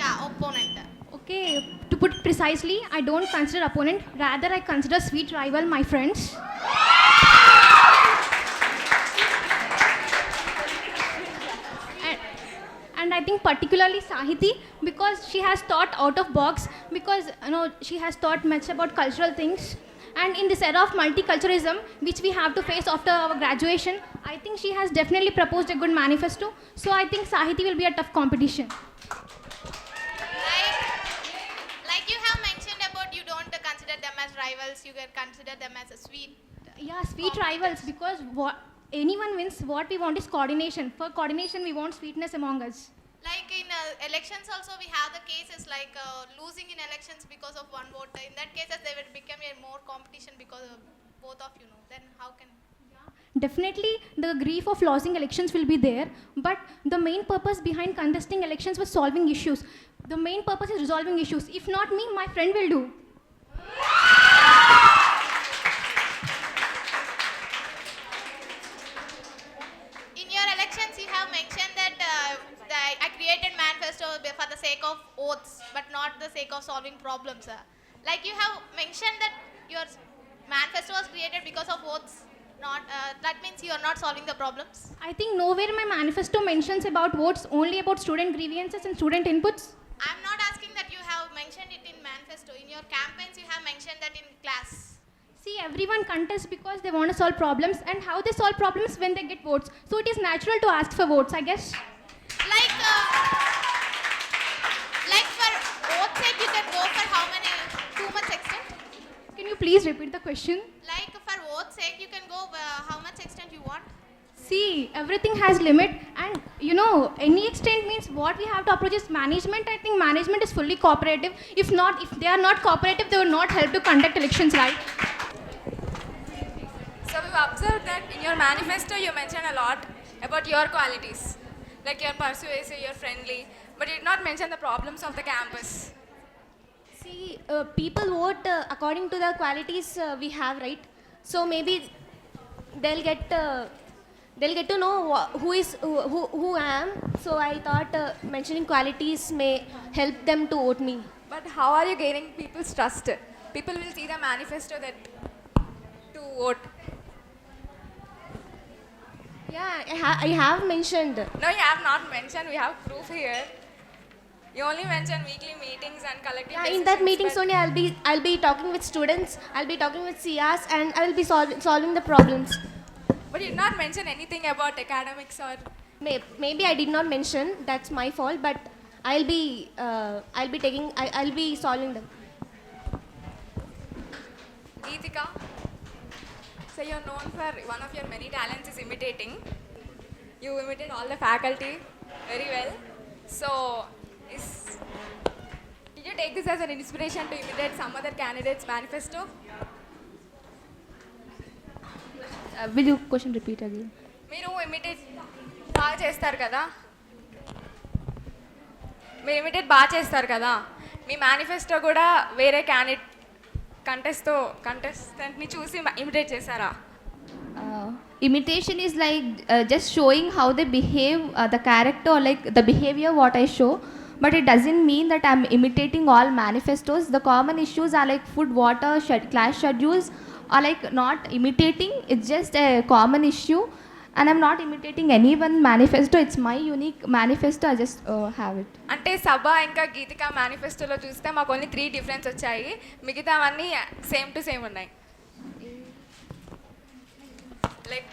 Yeah, opponent. Okay, to put it precisely, I don't consider opponent, rather I consider sweet rival my friends. And I think particularly Sahiti, because she has thought out of box, because she has thought much about cultural things. And in this era of multiculturalism, which we have to face after our graduation, I think she has definitely proposed a good manifesto. So I think Sahiti will be a tough competition. Like you have mentioned about you don't consider them as rivals, you can consider them as a sweet. Yeah, sweet rivals, because anyone wins. What we want is coordination. For coordination, we want sweetness among us. Like in elections also we have the cases like losing in elections because of one vote. In that cases there will become a more competition because of both of you know. Then how can? Definitely the grief of losing elections will be there, but the main purpose behind contesting elections was solving issues. The main purpose is resolving issues. If not me, my friend will do. In your elections you have mentioned that I created manifesto for the sake of oaths but not the sake of solving problems. Like you have mentioned that your manifesto was created because of oaths, not that means you are not solving the problems. I think nowhere my manifesto mentions about votes, only about student grievances and student inputs. I am not asking that you have mentioned it in manifesto. In your campaigns you have mentioned that in class. See, everyone contests because they want to solve problems, and how they solve problems when they get votes. So it is natural to ask for votes, I guess. Like for oath's sake you can go for how many, too much extent? Can you please repeat the question? Like for oath's sake you can go how much extent you want? See, everything has limit, and any extent means what we have to approach is management. I think management is fully cooperative. If they are not cooperative, they will not help to conduct elections, right? So we've observed that in your manifesto you mentioned a lot about your qualities, like you're persuasive, you're friendly, but you did not mention the problems of the campus. See, people vote according to the qualities we have, right? So maybe they'll get to know who I am. So I thought mentioning qualities may help them to vote me. But how are you gaining people's trust? People will see the manifesto that to vote. Yeah, I have mentioned. No, you have not mentioned. We have proof here. You only mentioned weekly meetings and collective Yeah, in decisions, that meetings but- only I'll be talking with students. I'll be talking with CRs, and I'll be solving the problems. But you did not mention anything about academics or. Maybe I did not mention. That's my fault. But I'll be solving them. Geetika, so you're known for one of your many talents is imitating. You imitate all the faculty very well. So, did you take this as an inspiration to imitate some other candidates' manifesto? Will you question repeat again? మీరు ఇమిటేట్ బాగా చేస్తారు కదా, మీ మేనిఫెస్టో కూడా వేరే కంటెస్టెంట్ని చూసి ఇమిటేట్ చేశారా? Imitation is like just showing how they behave, the character or like the behavior what I show, but it doesn't mean that I'm imitating all manifestos. The common issues are like food, water, class schedules are like not imitating. It's just a common issue, and I'm not imitating anyone manifesto. It's my unique manifesto. I just have it. అంటే సభ ఇంకా గీతిక మేనిఫెస్టోలో చూస్తే మాకు ఓన్లీ 3 డిఫరెన్స్ వచ్చాయి, మిగతావన్నీ సేమ్ టు సేమ్ ఉన్నాయి. Like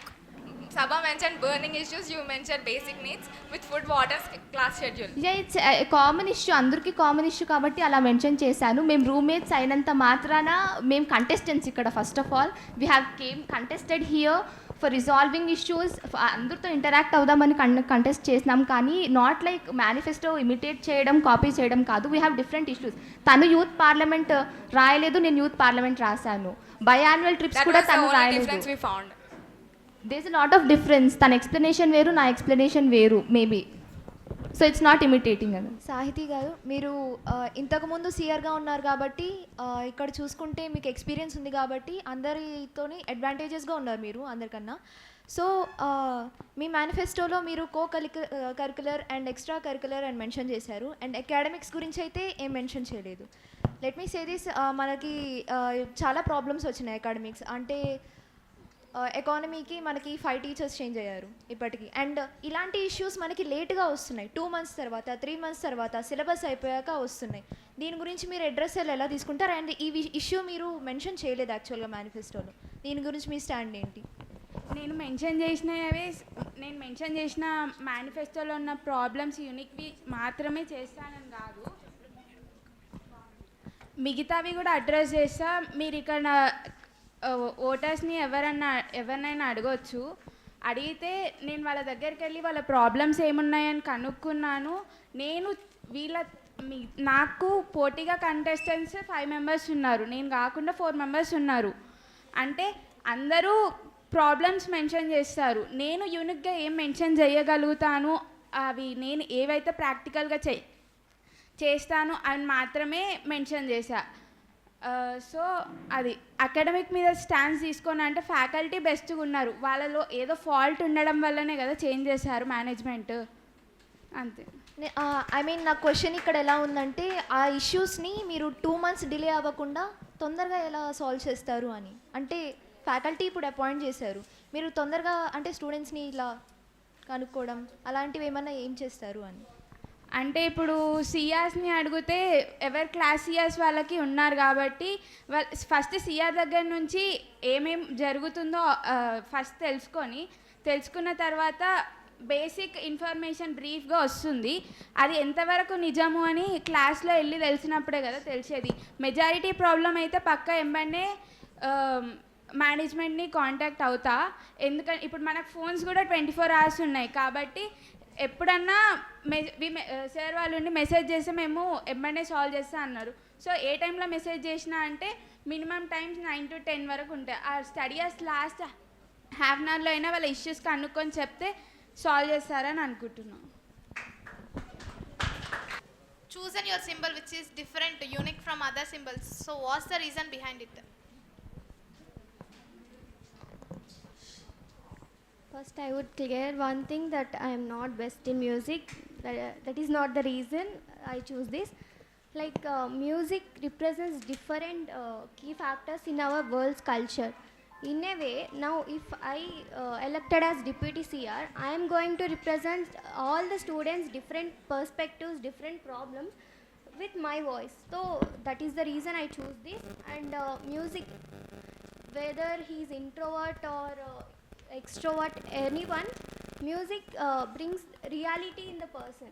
Sabha mentioned burning issues, you mentioned basic needs with food, water, class schedule. It's common issue, అందరికీ కామన్ ఇష్యూ కాబట్టి అలా మెన్షన్ చేశాను. మేము రూమ్మేట్స్ అయినంత మాత్రాన మేము కంటెస్టెంట్స్ ఇక్కడ. First of all we have contested here for resolving issues. అందరితో ఇంటరాక్ట్ అవుదామని కంటెస్ట్ చేసినాం, కానీ నాట్ లైక్ మేనిఫెస్టో ఇమిటేట్ చేయడం, కాపీ చేయడం కాదు. We have different issues. తను యూత్ పార్లమెంట్ రాయలేదు, నేను యూత్ పార్లమెంట్ రాశాను. బయాన్యువల్ ట్రిప్స్ కూడా తను రాయలేదు. There is lot of difference. తన ఎక్స్ప్లెనేషన్ వేరు, నా ఎక్స్ప్లెనేషన్ వేరు maybe. So it's not imitating అది. సాహితీ గారు, మీరు ఇంతకుముందు సీఆర్గా ఉన్నారు కాబట్టి ఇక్కడ చూసుకుంటే మీకు ఎక్స్పీరియన్స్ ఉంది కాబట్టి అందరితోని అడ్వాంటేజెస్గా ఉన్నారు మీరు అందరికన్నా. సో మీ మేనిఫెస్టోలో మీరు కరికులర్ అండ్ ఎక్స్ట్రా కరికులర్ అని మెన్షన్ చేశారు, అండ్ అకాడమిక్స్ గురించి అయితే ఏం మెన్షన్ చేయలేదు. లెట్ మీ సే దిస్, మనకి చాలా ప్రాబ్లమ్స్ వచ్చినాయి అకాడమిక్స్ అంటే. ఎకానమీకి మనకి 5 టీచర్స్ చేంజ్ అయ్యారు ఇప్పటికీ, అండ్ ఇలాంటి ఇష్యూస్ మనకి లేట్గా వస్తున్నాయి. 2 months తర్వాత, 3 months తర్వాత, సిలబస్ అయిపోయాక వస్తున్నాయి. దీని గురించి మీరు అడ్రస్ ఎలా తీసుకుంటారు? అండ్ ఈ ఇష్యూ మీరు మెన్షన్ చేయలేదు యాక్చువల్గా మేనిఫెస్టోలో. దీని గురించి మీ స్టాండ్ ఏంటి? నేను మెన్షన్ చేసిన మేనిఫెస్టోలో ఉన్న ప్రాబ్లమ్స్ యూనిక్వి మాత్రమే చేస్తానని కాదు, మిగతావి కూడా అడ్రస్ చేస్తా. మీరు ఇక్కడ ఓటర్స్ని ఎవరినైనా అడగవచ్చు. అడిగితే నేను వాళ్ళ దగ్గరికి వెళ్ళి వాళ్ళ ప్రాబ్లమ్స్ ఏమున్నాయని కనుక్కున్నాను. నాకు పోటీగా కంటెస్టెంట్స్ 5 members ఉన్నారు, నేను కాకుండా 4 members ఉన్నారు. అంటే అందరూ ప్రాబ్లమ్స్ మెన్షన్ చేస్తారు. నేను యూనిక్గా ఏం మెన్షన్ చేయగలుగుతాను, అవి నేను ఏవైతే ప్రాక్టికల్గా చేస్తాను అని మాత్రమే మెన్షన్ చేశా. సో అది అకాడమిక్ మీద స్టాండ్స్ తీసుకొని అంటే ఫ్యాకల్టీ బెస్ట్గా ఉన్నారు, వాళ్ళలో ఏదో ఫాల్ట్ ఉండడం వల్లనే కదా చేంజ్ చేశారు మేనేజ్మెంట్, అంతే. ఐ మీన్ నా క్వశ్చన్ ఇక్కడ ఎలా ఉందంటే, ఆ ఇష్యూస్ని మీరు 2 months డిలే అవ్వకుండా తొందరగా ఎలా సాల్వ్ చేస్తారు అని. అంటే ఫ్యాకల్టీ ఇప్పుడు అపాయింట్ చేశారు, మీరు తొందరగా అంటే స్టూడెంట్స్ని ఇలా కనుక్కోవడం అలాంటివి ఏమన్నా ఏం చేస్తారు అని. అంటే ఇప్పుడు సిఆర్స్ని అడిగితే ఎవరి క్లాస్ సిఆర్స్ వాళ్ళకి ఉన్నారు కాబట్టి ఫస్ట్ సిఆర్ దగ్గర నుంచి ఏమేం జరుగుతుందో ఫస్ట్ తెలుసుకున్న తర్వాత బేసిక్ ఇన్ఫర్మేషన్ బ్రీఫ్గా వస్తుంది. అది ఎంతవరకు నిజము అని క్లాస్లో వెళ్ళి తెలిసినప్పుడే కదా తెలిసేది. మెజారిటీ ప్రాబ్లం అయితే పక్క ఎంబడే మేనేజ్మెంట్ని కాంటాక్ట్ అవుతా. ఎందుకంటే ఇప్పుడు మనకు ఫోన్స్ కూడా 24 hours ఉన్నాయి కాబట్టి ఎప్పుడన్నా సార్ వాళ్ళు ఉండి మెసేజ్ చేస్తే మేము ఎంబడే సాల్వ్ చేస్తా అన్నారు. సో ఏ టైంలో మెసేజ్ చేసినా అంటే మినిమం టైమ్స్ 9 to 10 వరకు ఉంటాయి. ఆ స్టడీ అవర్స్ లాస్ట్ ½ an hourలో అయినా వాళ్ళ ఇష్యూస్ కనుక్కొని చెప్తే సాల్వ్ చేస్తారని అనుకుంటున్నాం. Chosen your symbol which is different, unique from other symbols. So what's the reason behind it? First, I would clear one thing that I am not best in music. That is not the reason I choose this. Like music represents different key factors in our world's culture. In a way, now if I elected as deputy CR, I am going to represent all the students' different perspectives, different problems with my voice. So that is the reason I choose this. And music, whether he is introvert or extrovert, anyone, music brings reality in the person.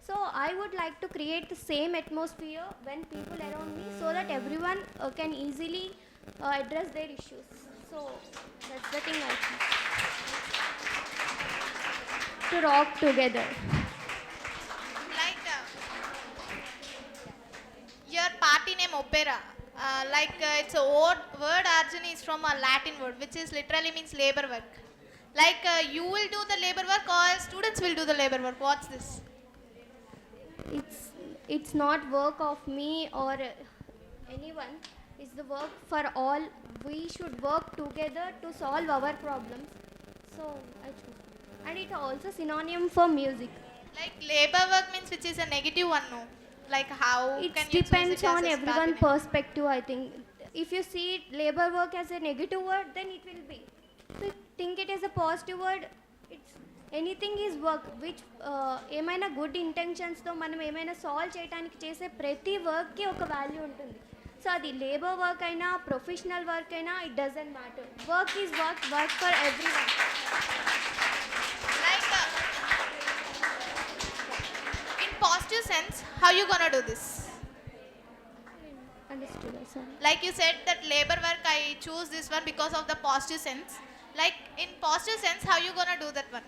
So I would like to create the same atmosphere when people around me, so that everyone can easily address their issues. So that's the thing I choose. To rock together. Like your party name opera, it's a word origin is from a Latin word which is literally means labor work. Like you will do the labor work or students will do the labor work. What's this? It's not work of me or anyone. It's the work for all. We should work together to solve our problems. So I choose. And it's also synonym for music. Like labor work means which is a negative one, no? Like how can you depends choose it on as a everyone's starting? perspective, I think. If you see labor work as a negative word, then it will be. So think it as a positive word. It's anything is work which ఏమైనా గుడ్ ఇంటెన్షన్స్తో మనం ఏమైనా సాల్వ్ చేయడానికి చేసే ప్రతి వర్క్కి ఒక వాల్యూ ఉంటుంది. సో అది లేబర్ వర్క్ అయినా ప్రొఫెషనల్ వర్క్ అయినా it doesn't matter. Work is work for every one. sense, how you gonna do this? Understood, sorry. Like you said that labor work, I choose this one because of the positive sense. Like in positive sense, how you gonna do that one?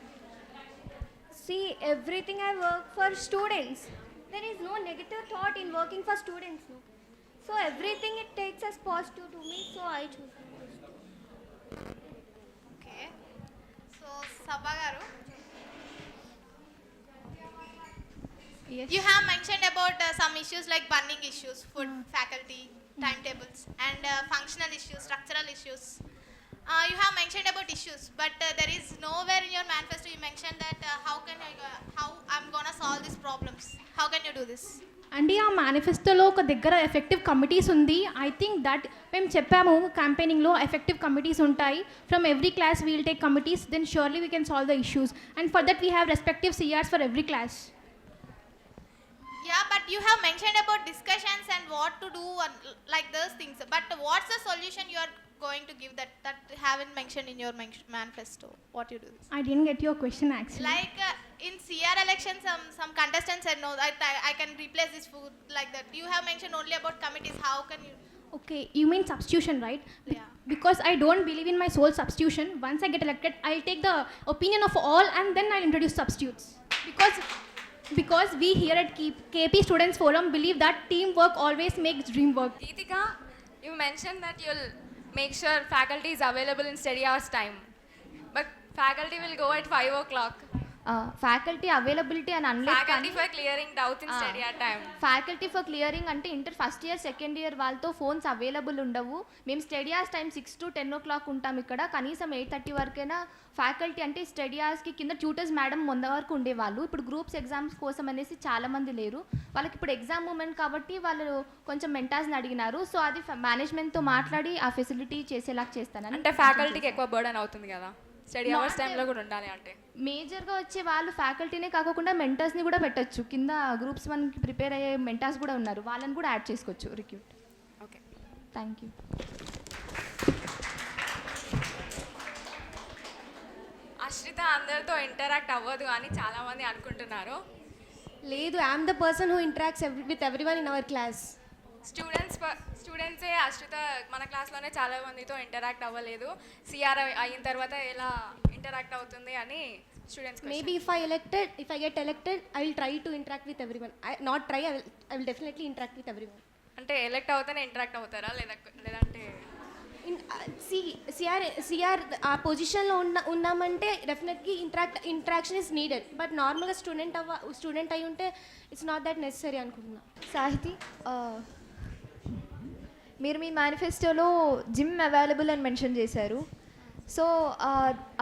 See, everything I work for students. There is no negative thought in working for students, no. So everything it takes as positive to me, so I choose positive. Okay. So Sabha garu, Yes. you have mentioned about some issues like burning issues, food, faculty, timetables, and functional issues, structural issues. You have mentioned about issues, but there is nowhere in your manifesto you mentioned that how I'm gonna solve these problems. How can you do this? అండి ఆ మేనిఫెస్టోలో ఒక దగ్గర ఎఫెక్టివ్ కమిటీస్ ఉంది. ఐ థింక్ దట్ మేము చెప్పాము క్యాంపెయినింగ్లో ఎఫెక్టివ్ కమిటీస్ ఉంటాయి. From every class we'll take committees, then surely we can solve the issues. And for that we have respective CRs for every class. Yeah, but you have mentioned about discussions and what to do and like those things. But what's the solution you are going to give that haven't mentioned in your manifesto? What you do this? I didn't get your question actually. Like in CR elections, some contestants said no, I can replace this food like that. You have mentioned only about committees. How can you? Okay, you mean substitution, right? Yeah. Because I don't believe in my sole substitution. Once I get elected, I'll take the opinion of all and then I'll introduce substitutes. Because we here at KP Students Forum believe that teamwork always makes dream work. Geetika, you mentioned that you'll make sure faculty is available in study hours time. But faculty will go at 5 o'clock. Faculty availability అని అనలేదు. Faculty for clearing doubts in study hour time. Faculty for clearing అంటే inter first year second year వాళ్ళతో ఫోన్స్ అవైలబుల్ ఉండవు. మేము study hours time 6 to 10 o'clock ఉంటాం ఇక్కడ. కనీసం 8:30 వరకైనా ఫ్యాకల్టీ అంటే స్టడీ అవర్స్కి కింద ట్యూటర్స్ మేడం ముంద వరకు ఉండేవాళ్ళు. ఇప్పుడు గ్రూప్స్ ఎగ్జామ్స్ కోసం అనేసి చాలామంది లేరు. వాళ్ళకి ఇప్పుడు ఎగ్జామ్ మూమెంట్ కాబట్టి వాళ్ళు కొంచెం మెంటార్స్ని అడిగినారు. సో అది మేనేజ్మెంట్తో మాట్లాడి ఆ ఫెసిలిటీ చేసేలా చేస్తానని. అంటే ఫ్యాకల్టీకి ఎక్కువ బర్డన్ అవుతుంది కదా స్టడీ అవర్స్ టైంలో కూడా ఉండాలి అంటే. మేజర్గా వచ్చే వాళ్ళు ఫ్యాకల్టీనే కాకుండా మెంటర్స్ని కూడా పెట్టచ్చు. కింద గ్రూప్స్ మనకి ప్రిపేర్ అయ్యే మెంటర్స్ కూడా ఉన్నారు, వాళ్ళని కూడా యాడ్ చేసుకోవచ్చు recruit. Okay, thank you. Ashritha అందరితో ఇంటరాక్ట్ అవ్వదు అని చాలామంది అనుకుంటున్నారు. లేదు, I'm the person who interacts with everyone in our class. స్టూడెంట్సే అశ్రిత మన క్లాస్లోనే చాలా మందితో ఇంటరాక్ట్ అవ్వలేదు. సిఆర్ అయిన తర్వాత ఎలా ఇంటరాక్ట్ అవుతుంది అని students. Maybe if I get elected, I will try to interact with everyone. I will definitely interact with everyone. అంటే ఎలెక్ట్ అవుతేనే ఇంటరాక్ట్ అవుతారా లేదంటే? సిఆర్ ఆ పొజిషన్లో ఉన్నామంటే definitely interaction is needed. But నార్మల్గా స్టూడెంట్ అయి ఉంటే ఇట్స్ నాట్ దట్ నెసరీ అనుకుంటున్నా. సాహితి, మీరు మీ మేనిఫెస్టోలో జిమ్ అవైలబుల్ అని మెన్షన్ చేశారు. సో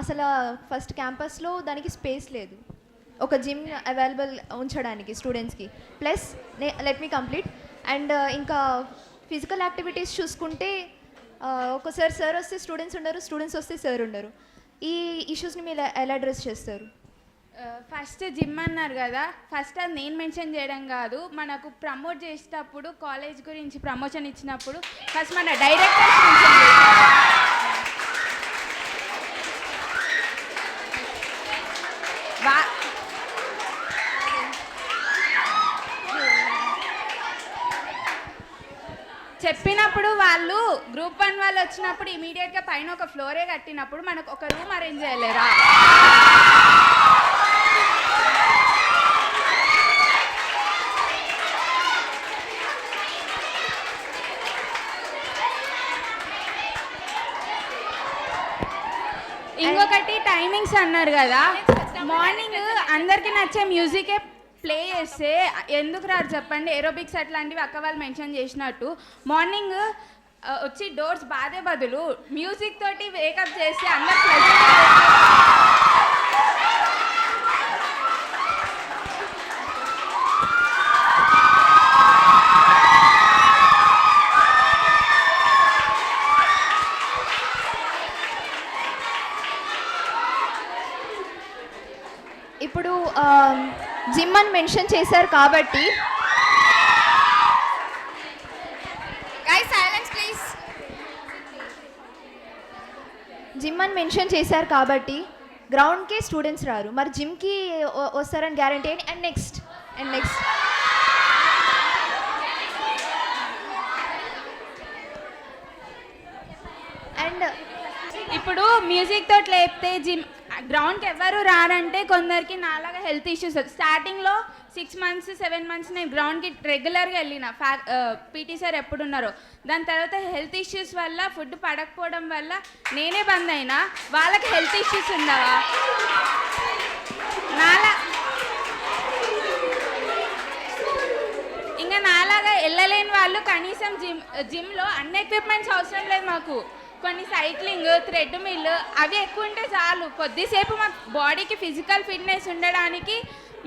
అసలు ఫస్ట్ క్యాంపస్లో దానికి స్పేస్ లేదు ఒక జిమ్ అవైలబుల్ ఉంచడానికి స్టూడెంట్స్కి. Plus let me complete. And ఇంకా ఫిజికల్ యాక్టివిటీస్ చూసుకుంటే ఒకసారి సార్ వస్తే స్టూడెంట్స్ ఉండరు, స్టూడెంట్స్ వస్తే సార్ ఉండరు. ఈ ఇష్యూస్ని మీరు ఎలా అడ్రస్ చేస్తారు? ఫస్ట్ జిమ్ అన్నారు కదా, ఫస్ట్ అది నేను మెన్షన్ చేయడం కాదు, మనకు ప్రమోట్ చేసేటప్పుడు కాలేజ్ గురించి ప్రమోషన్ ఇచ్చినప్పుడు ఫస్ట్ మన డైరెక్టర్స్ మెన్షన్ చేయాలి. చెప్పినప్పుడు వాళ్ళు గ్రూప్ 1 వాళ్ళు వచ్చినప్పుడు ఇమీడియట్గా పైన ఒక ఫ్లోరే కట్టినప్పుడు మనకు ఒక రూమ్ అరేంజ్ చేయలేరా? ఇంకొకటి టైమింగ్స్ అన్నారు కదా, మార్నింగ్ అందరికీ నచ్చే మ్యూజికే ప్లే చేస్తే ఎందుకు రారు చెప్పండి? ఏరోబిక్స్ అట్లాంటివి అక్క వాళ్ళు మెన్షన్ చేసినట్టు మార్నింగ్ వచ్చి డోర్స్ బాధే బదులు మ్యూజిక్ తోటి వేకప్ చేస్తే అందరు ఇప్పుడు జిమ్ అని మెన్షన్ చేశారు కాబట్టి గ్రౌండ్కి స్టూడెంట్స్ రారు, మరి జిమ్కి వస్తారని గ్యారంటీ ఏంటి? అండ్ నెక్స్ట్ అండ్ ఇప్పుడు మ్యూజిక్ తోటి లేపితే గ్రౌండ్కి ఎవరు రారంటే కొందరికి నాలాగా హెల్త్ ఇష్యూస్ స్టార్టింగ్లో 6 months 7 months నేను గ్రౌండ్కి రెగ్యులర్గా వెళ్ళిన పీటీ సార్ ఎప్పుడున్నారో. దాని తర్వాత హెల్త్ ఇష్యూస్ వల్ల ఫుడ్ పడకపోవడం వల్ల నేనే బంద్ అయినా. వాళ్ళకి హెల్త్ ఇష్యూస్ ఉండవా? ఇంకా నాలాగా వెళ్ళలేని వాళ్ళు కనీసం జిమ్లో అన్ని ఎక్విప్మెంట్స్ అవసరం లేదు మాకు. కొన్ని సైక్లింగ్, థ్రెడ్మిల్ అవి ఎక్కువ ఉంటే చాలు. కొద్దిసేపు మా బాడీకి ఫిజికల్ ఫిట్నెస్ ఉండడానికి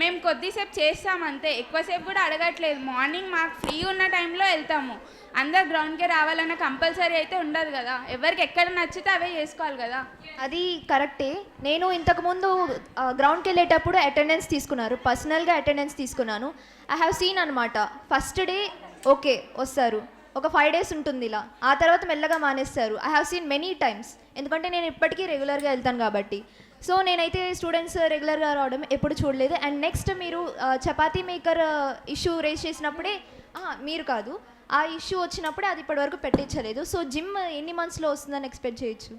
మేము కొద్దిసేపు చేస్తాం అంతే. ఎక్కువసేపు కూడా అడగట్లేదు. మార్నింగ్ మాకు ఫ్రీ ఉన్న టైంలో వెళ్తాము. అందరు గ్రౌండ్కి రావాలన్న కంపల్సరీ అయితే ఉండదు కదా. ఎవరికి ఎక్కడ నచ్చితే అవే చేసుకోవాలి కదా. అది కరెక్టే. నేను ఇంతకుముందు గ్రౌండ్కి వెళ్ళేటప్పుడు అటెండెన్స్ తీసుకున్నారు, పర్సనల్గా అటెండెన్స్ తీసుకున్నాను. ఐ హ్యావ్ సీన్ అనమాట. ఫస్ట్ డే ఓకే వస్తారు, ఒక 5 days ఉంటుంది ఇలా, ఆ తర్వాత మెల్లగా మానేస్తారు. I have seen many times. ఎందుకంటే నేను ఇప్పటికీ రెగ్యులర్గా వెళ్తాను కాబట్టి. సో నేనైతే స్టూడెంట్స్ రెగ్యులర్గా రావడం ఎప్పుడు చూడలేదు. అండ్ నెక్స్ట్ మీరు చపాతీ మేకర్ ఇష్యూ రేస్ చేసినప్పుడే, మీరు కాదు, ఆ ఇష్యూ వచ్చినప్పుడే అది ఇప్పటివరకు పెట్టించలేదు. సో జిమ్ ఎన్ని మంత్స్లో వస్తుందని ఎక్స్పెక్ట్ చేయొచ్చు?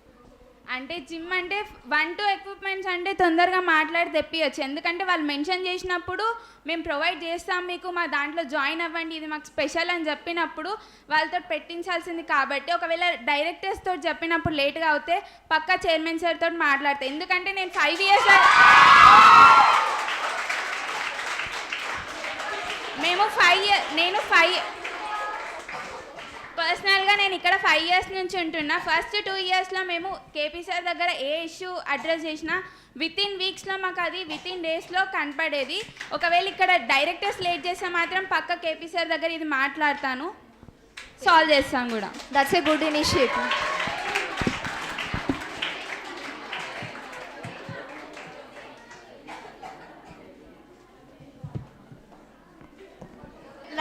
అంటే జిమ్ అంటే 1-2 ఎక్విప్మెంట్స్ అంటే తొందరగా మాట్లాడి తెప్పియచ్చు. ఎందుకంటే వాళ్ళు మెన్షన్ చేసినప్పుడు మేము ప్రొవైడ్ చేస్తాం మీకు, మా దాంట్లో జాయిన్ అవ్వండి, ఇది మాకు స్పెషల్ అని చెప్పినప్పుడు వాళ్ళతో పెట్టించాల్సింది. కాబట్టి ఒకవేళ డైరెక్టర్స్ తోటి చెప్పినప్పుడు లేట్గా అవుతే పక్కా చైర్మన్ సార్ తోటి మాట్లాడతాను. ఎందుకంటే నేను 5 years పర్సనల్గా నేను ఇక్కడ 5 years నుంచి ఉంటున్నా. ఫస్ట్ 2 yearsలో మేము కేపీ సార్ దగ్గర ఏ ఇష్యూ అడ్రస్ చేసినా వితిన్ వీక్స్లో మాకు అది వితిన్ డేస్లో కనపడేది. ఒకవేళ ఇక్కడ డైరెక్టర్స్ లేట్ చేస్తే మాత్రం పక్క కేపీ సార్ దగ్గర ఇది మాట్లాడతాను, సాల్వ్ చేస్తాం కూడా. That's a good initiative.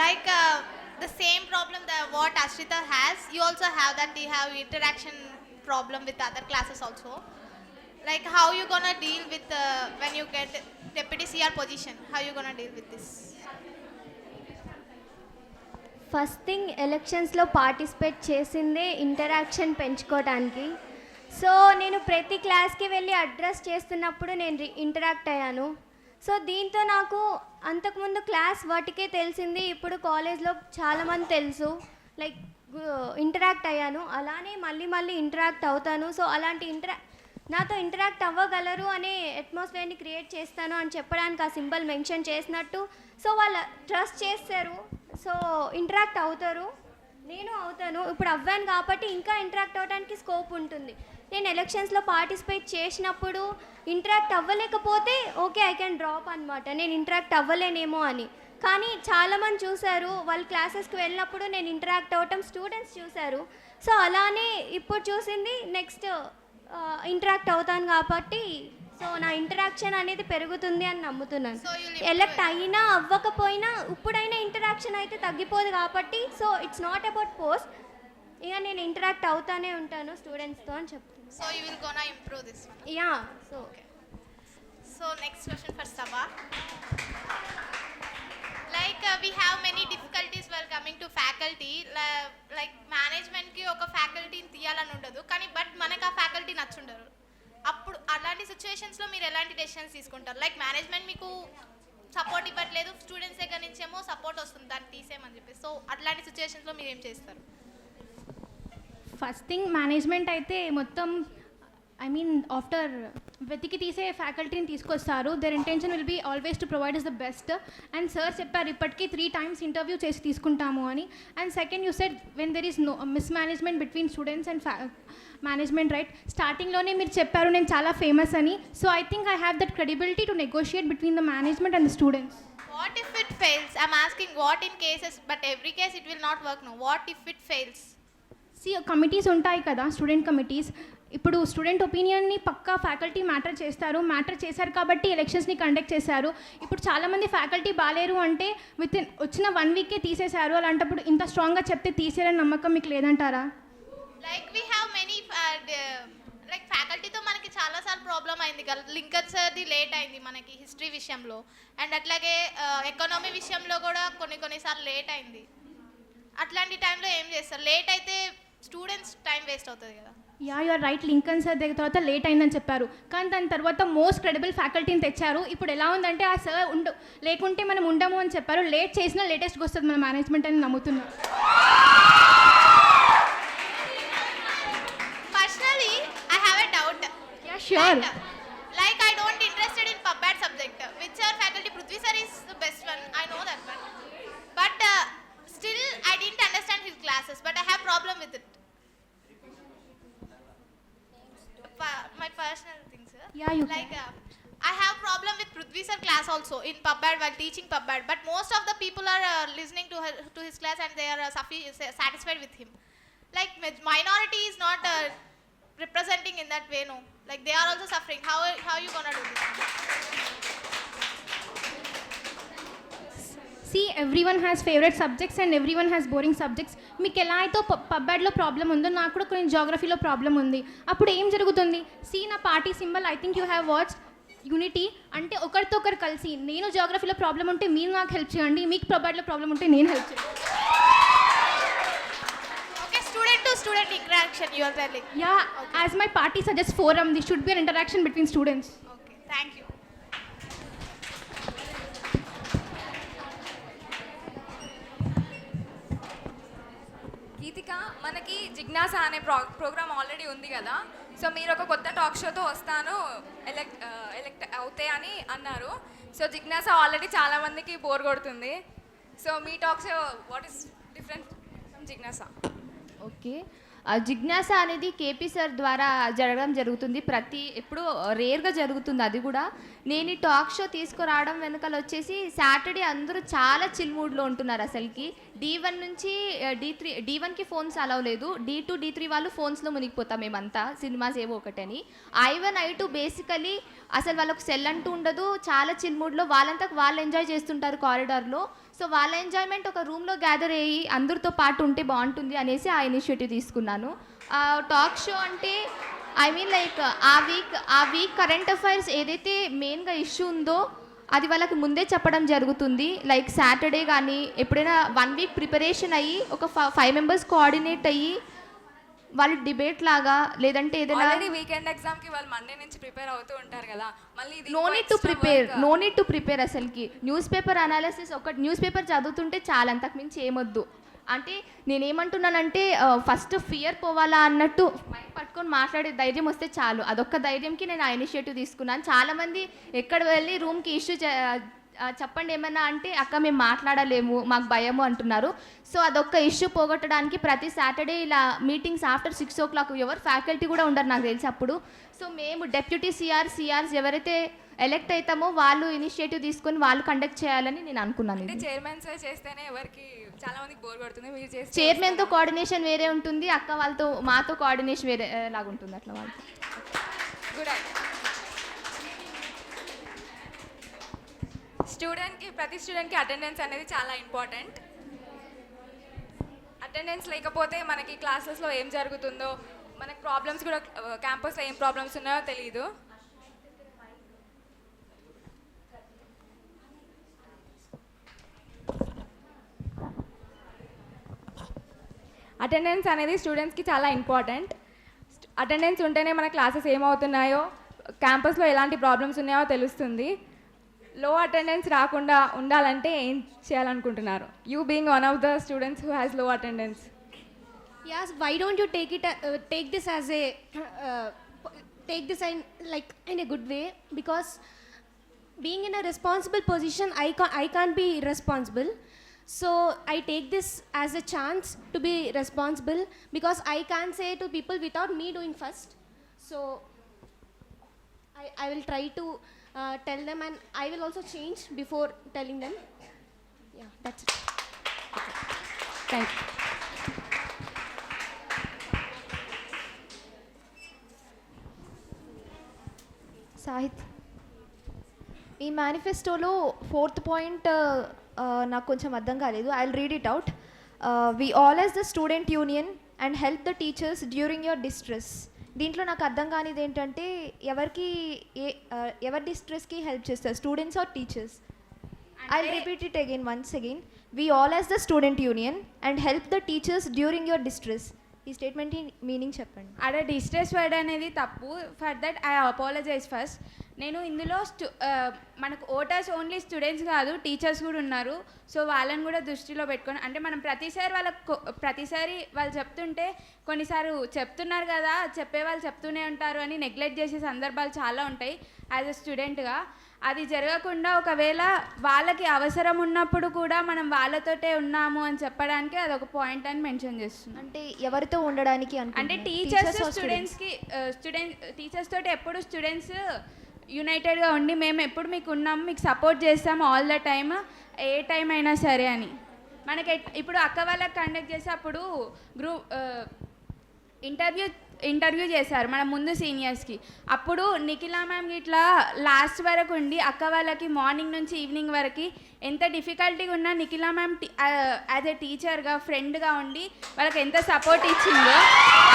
Like the same problem that what Ashrita has, you also have that. You have interaction problem with other classes also. Like how you gonna deal with when you get deputy CR position? How you gonna deal with this? First thing ఎలక్షన్స్లో పార్టిసిపేట్ చేసిందే ఇంటరాక్షన్ పెంచుకోవడానికి. సో నేను ప్రతి క్లాస్కి వెళ్ళి అడ్రస్ చేస్తున్నప్పుడు నేను ఇంటరాక్ట్ అయ్యాను. సో దీంతో నాకు అంతకుముందు క్లాస్ వాటికే తెలిసింది, ఇప్పుడు కాలేజ్లో చాలామంది తెలుసు, లైక్ ఇంటరాక్ట్ అయ్యాను. అలానే మళ్ళీ ఇంటరాక్ట్ అవుతాను. సో అలాంటి నాతో ఇంటరాక్ట్ అవ్వగలరు అనే అట్మాస్ఫియర్ని క్రియేట్ చేస్తాను అని చెప్పడానికి ఆ సింబల్ మెన్షన్ చేసినట్టు. సో వాళ్ళు ట్రస్ట్ చేస్తారు, సో ఇంటరాక్ట్ అవుతారు, నేను అవుతాను. ఇప్పుడు అవ్వాను కాబట్టి ఇంకా ఇంటరాక్ట్ అవ్వడానికి స్కోప్ ఉంటుంది. నేను ఎలక్షన్స్లో పార్టిసిపేట్ చేసినప్పుడు ఇంటరాక్ట్ అవ్వలేకపోతే ఓకే ఐ కెన్ డ్రాప్ అనమాట, నేను ఇంటరాక్ట్ అవ్వలేనేమో అని. కానీ చాలామంది చూశారు, వాళ్ళ క్లాసెస్కి వెళ్ళినప్పుడు నేను ఇంటరాక్ట్ అవ్వటం స్టూడెంట్స్ చూశారు. సో అలానే ఇప్పుడు చూసింది నెక్స్ట్ ఇంటరాక్ట్ అవుతాను కాబట్టి సో నా ఇంటరాక్షన్ అనేది పెరుగుతుంది అని నమ్ముతున్నాను. ఎలక్ట్ అయినా అవ్వకపోయినా ఇప్పుడైనా ఇంటరాక్షన్ అయితే తగ్గిపోదు కాబట్టి so it's not about post, ఇక నేను ఇంటరాక్ట్ అవుతానే ఉంటాను స్టూడెంట్స్తో అని చెప్తున్నాను. So you will gonna improve this one? Yeah. So okay. So next question for Sabha. Like we have many difficulties while coming to faculty. Like management ki oka faculty తీయాలని ఉండదు, కానీ బట్ మనకు ఆ ఫ్యాకల్టీ నచ్చుండరు. అప్పుడు అలాంటి సిచ్యువేషన్స్లో మీరు ఎలాంటి డెసిషన్స్ తీసుకుంటారు? లైక్ మేనేజ్మెంట్ మీకు సపోర్ట్ ఇవ్వట్లేదు, స్టూడెంట్స్ దగ్గర నుంచేమో సపోర్ట్ వస్తుంది దాన్ని తీసేయమని చెప్పి. సో అట్లాంటి సిచ్యువేషన్స్లో మీరు ఏం చేస్తారు? ఫస్ట్ థింగ్ మేనేజ్మెంట్ అయితే మొత్తం ఆఫ్టర్ వెతికి తీసే ఫ్యాకల్టీని తీసుకొస్తారు. Their intention will be always to provide is the best. And sir చెప్పారు ఇప్పటికీ 3 times ఇంటర్వ్యూ చేసి తీసుకుంటాము అని. And second you said when there is no mismanagement between students and management, right? స్టార్టింగ్లోనే మీరు చెప్పారు నేను చాలా ఫేమస్ అని. So I think I have that credibility to negotiate between the management and the students. What if it fails? I'm asking what in cases, but every case it will not work. No, what if it fails? Committees ఉంటాయి కదా, స్టూడెంట్ కమిటీస్. ఇప్పుడు స్టూడెంట్ ఒపీనియన్ని పక్కా ఫ్యాకల్టీ మ్యాటర్ చేశారు కాబట్టి ఎలక్షన్స్ని కండక్ట్ చేశారు. ఇప్పుడు చాలామంది ఫ్యాకల్టీ బాలేరు అంటే వచ్చిన 1 weekకే తీసేశారు. అలాంటప్పుడు ఇంత స్ట్రాంగ్గా చెప్తే తీసేయాలని నమ్మకం మీకు లేదంటారా? Like we have many like ఫ్యాకల్టీతో మనకి చాలాసార్లు ప్రాబ్లం అయింది కదా. లింకర్స్ అది లేట్ అయింది మనకి హిస్టరీ విషయంలో, అండ్ అట్లాగే ఎకనామీ విషయంలో కూడా కొన్నిసార్లు లేట్ అయింది. అట్లాంటి టైంలో ఏం చేస్తారు? లేట్ అయితే స్టూడెంట్స్ టైం వేస్ట్ అవుతుంది కదా. Yeah you're right, Lincoln sir దగ్గర తర్వాత లేట్ అయిందని చెప్పారు, కానీ దాని తర్వాత మోస్ట్ క్రెడిబుల్ ఫ్యాకల్టీని తెచ్చారు. ఇప్పుడు ఎలా ఉందంటే ఆ సార్ లేకుంటే మనం ఉండము అని చెప్పారు. లేట్ చేసినా లేటెస్ట్గా వస్తుంది మన మేనేజ్మెంట్ అని నమ్ముతున్నాం. Personally, I have a doubt. Yeah, sure. Like I don't interested in PubBad subject. Which our faculty Prithvi sir is the best one. I know that one. But still I didn't understand his classes. But I have problem with it. My personal thing, sir. Yeah, you like I have problem with Prithvi sir class also in PubBad while teaching PubBad. But most of the people are listening to his class and they are satisfied with him. Like minority is not representing in that way, no. Like they are also suffering. How are you gonna do this? See, everyone has favorite subjects and everyone has boring subjects. మీకు ఎలా అయితే పబ్బాడ్లో ప్రాబ్లం ఉందో నాకు కూడా కొన్ని జాగ్రఫీలో ప్రాబ్లం ఉంది. అప్పుడు ఏం జరుగుతుంది? సీ నా party symbol, I think you have watched unity. అంటే ఒకరితో ఒకరు కలిసి, నేను జాగ్రఫీలో ప్రాబ్లం ఉంటే మీరు నాకు హెల్ప్ చేయండి, మీకు పబ్బాడ్లో ప్రాబ్లం ఉంటే నేను హెల్ప్ చేయండి. Okay, student to student interaction you are telling. Yeah, okay. As my party suggests forum, there should be an interaction between students. Okay, thank you. గీతిక, మనకి జిజ్ఞాస అనే ప్రోగ్రామ్ ఆల్రెడీ ఉంది కదా. సో మీరు ఒక కొత్త టాక్ షోతో వస్తాను ఎలెక్ట్ అవుతే అని అన్నారు. సో జిజ్ఞాస ఆల్రెడీ చాలామందికి బోర్ కొడుతుంది. So me talk show what is different from Jignasa? Okay, జిజ్ఞాస అనేది కేపీ సార్ ద్వారా జరగడం జరుగుతుంది. ఎప్పుడు రేర్గా జరుగుతుంది. అది కూడా నేను ఈ టాక్ షో తీసుకురావడం వెనకాల వచ్చేసి సాటర్డే అందరూ చాలా చిల్ మూడ్లో ఉంటున్నారు. అసలుకి D1 నుంచి D1కి ఫోన్స్ అలవ్ లేదు. D2 D3 వాళ్ళు ఫోన్స్లో మునిగిపోతాం మేమంతా, సినిమాస్ ఏవో ఒకటని. I1 I2 బేసికలీ అసలు వాళ్ళకు సెల్ అంటూ ఉండదు. చాలా చిల్ మూడ్లో వాళ్ళంతా వాళ్ళు ఎంజాయ్ చేస్తుంటారు కారిడార్లో. సో వాళ్ళ ఎంజాయ్మెంట్ ఒక రూమ్లో గ్యాదర్ అయ్యి అందరితో పాటు ఉంటే బాగుంటుంది అనేసి ఆ ఇనిషియేటివ్ తీసుకున్నాను. టాక్ షో అంటే ఐ మీన్ లైక్ ఆ వీక్ కరెంట్ అఫైర్స్ ఏదైతే మెయిన్గా ఇష్యూ ఉందో అది వాళ్ళకి ముందే చెప్పడం జరుగుతుంది. లైక్ సాటర్డే కానీ ఎప్పుడైనా 1 వీక్ ప్రిపరేషన్ అయ్యి ఒక 5 మెంబర్స్ కోఆర్డినేట్ అయ్యి వాళ్ళు డిబేట్ లాగా లేదంటే ఏదైనా వీకెండ్ ఎగ్జామ్కి వాళ్ళు మండే నుంచి ప్రిపేర్ అవుతూ ఉంటారు కదా. మళ్ళీ నో నీడ్ టు ప్రిపేర్ అసలుకి. న్యూస్ పేపర్ అనాలిసిస్ ఒక న్యూస్ పేపర్ చదువుతుంటే చాలా, అంతకుమించి ఏమొద్దు. అంటే నేనేమంటున్నానంటే ఫస్ట్ ఫియర్ పోవాలా అన్నట్టు మైక్ పట్టుకొని మాట్లాడే ధైర్యం వస్తే చాలు. అదొక్క ధైర్యంకి నేను ఆ ఇనిషియేటివ్ తీసుకున్నాను. చాలామంది ఎక్కడ వెళ్ళి రూమ్కి ఇష్యూ చెప్పండి ఏమన్నా అంటే అక్క మేము మాట్లాడలేము, మాకు భయము అంటున్నారు. సో అదొక్క ఇష్యూ పోగొట్టడానికి ప్రతి సాటర్డే ఇలా మీటింగ్స్ ఆఫ్టర్ 6 o'clock, ఎవరు ఫ్యాకల్టీ కూడా ఉండరు నాకు తెలిసి అప్పుడు. సో మేము డెప్యూటీ సిఆర్స్ ఎవరైతే ఎలెక్ట్ అవుతామో వాళ్ళు ఇనిషియేటివ్ తీసుకొని వాళ్ళు కండక్ట్ చేయాలని నేను అనుకున్నాను. చైర్మన్ సార్ చేస్తేనే ఎవరికి చాలా మందికి బోర్ కొడుతుంది. మీరు చేస్తే చైర్మన్తో కోఆర్డినేషన్ వేరే ఉంటుంది, అక్క వాళ్ళతో మాతో కోఆర్డినేషన్ వేరే లాగా ఉంటుంది. అట్లా వాళ్ళతో గుడ్. ప్రతి స్టూడెంట్కి అటెండెన్స్ అనేది చాలా ఇంపార్టెంట్. అటెండెన్స్ లేకపోతే మనకి క్లాసెస్లో ఏం జరుగుతుందో, మనకి ప్రాబ్లమ్స్ కూడా క్యాంపస్లో ఏం ప్రాబ్లమ్స్ ఉన్నాయో తెలియదు. అటెండెన్స్ అనేది స్టూడెంట్స్కి చాలా ఇంపార్టెంట్. అటెండెన్స్ ఉంటేనే మన క్లాసెస్ ఏమవుతున్నాయో, క్యాంపస్లో ఎలాంటి ప్రాబ్లమ్స్ ఉన్నాయో తెలుస్తుంది. లో అటెండెన్స్ రాకుండా ఉండాలంటే ఏం చేయాలనుకుంటున్నారు? You being one of the students who has లో attendance. Yes, why don't you take this as a take this in a good way, because being in a responsible position I can't be responsible. So I take this as a chance to be responsible, because I can't say to people without me doing first. So I will try to tell them, and I will also change before telling them. Yeah, that's it. Okay. Thank you. Sahith, ఈ మేనిఫెస్టోలో 4th పాయింట్ నాకు కొంచెం అర్థం కాలేదు. I will read it out. We all as the student union and help the teachers during your distress. దీంట్లో నాకు అర్థం కానిది ఏంటంటే ఎవరి డిస్ట్రెస్కి హెల్ప్ చేస్తారు, students or teachers? I will repeat it again once again. We all as the student union and help the teachers during your distress. ఈ స్టేట్మెంట్ మీనింగ్ చెప్పండి. అక్కడ డిస్ట్రెస్ వర్డ్ అనేది తప్పు. For that I apologise first. నేను ఇందులో మనకు ఓటర్స్ ఓన్లీ స్టూడెంట్స్ కాదు, టీచర్స్ కూడా ఉన్నారు. సో వాళ్ళని కూడా దృష్టిలో పెట్టుకొని, అంటే మనం ప్రతిసారి వాళ్ళు చెప్తుంటే కొన్నిసార్లు చెప్తున్నారు కదా, చెప్పేవాళ్ళు చెప్తూనే ఉంటారు అని నెగ్లెక్ట్ చేసే సందర్భాలు చాలా ఉంటాయి. యాజ్ అ స్టూడెంట్గా అది జరగకుండా ఒకవేళ వాళ్ళకి అవసరం ఉన్నప్పుడు కూడా మనం వాళ్ళతోటే ఉన్నాము అని చెప్పడానికి అదొక పాయింట్ అని మెన్షన్ చేస్తున్నాం. అంటే ఎవరితో ఉండడానికి అంటే టీచర్స్ స్టూడెంట్స్కి టీచర్స్ తోటి ఎప్పుడు స్టూడెంట్స్ యునైటెడ్గా ఉండి మేము ఎప్పుడు మీకు ఉన్నాము, మీకు సపోర్ట్ చేస్తాము all the time, A time అయినా సరే అని. మనకి ఇప్పుడు అక్క వాళ్ళకి కండక్ట్ చేసి అప్పుడు ఇంటర్వ్యూ చేశారు మన ముందు సీనియర్స్కి. అప్పుడు నిఖిలా మ్యామ్ ఇట్లా లాస్ట్ వరకు ఉండి అక్క వాళ్ళకి మార్నింగ్ నుంచి ఈవినింగ్ వరకు ఎంత డిఫికల్టీగా ఉన్నా నిఖిలా మ్యామ్ యాజ్ ఎ టీచర్గా ఫ్రెండ్గా ఉండి వాళ్ళకి ఎంత సపోర్ట్ ఇచ్చిందో,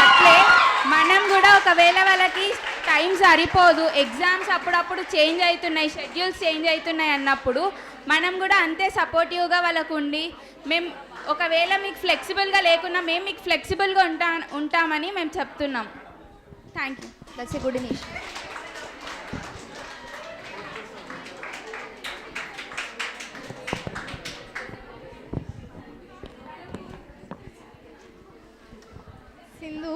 అట్లే మనం కూడా ఒకవేళ వాళ్ళకి టైం సరిపోదు, ఎగ్జామ్స్ అప్పుడప్పుడు చేంజ్ అవుతున్నాయి, షెడ్యూల్స్ చేంజ్ అవుతున్నాయి అన్నప్పుడు మనం కూడా అంతే సపోర్టివ్గా వాళ్ళకు ఉండి, మేము ఒకవేళ మీకు ఫ్లెక్సిబుల్గా లేకున్నా మేము మీకు ఫ్లెక్సిబుల్గా ఉంటామని మేము చెప్తున్నాం. Thank you. That's a good initiative. Sindhu,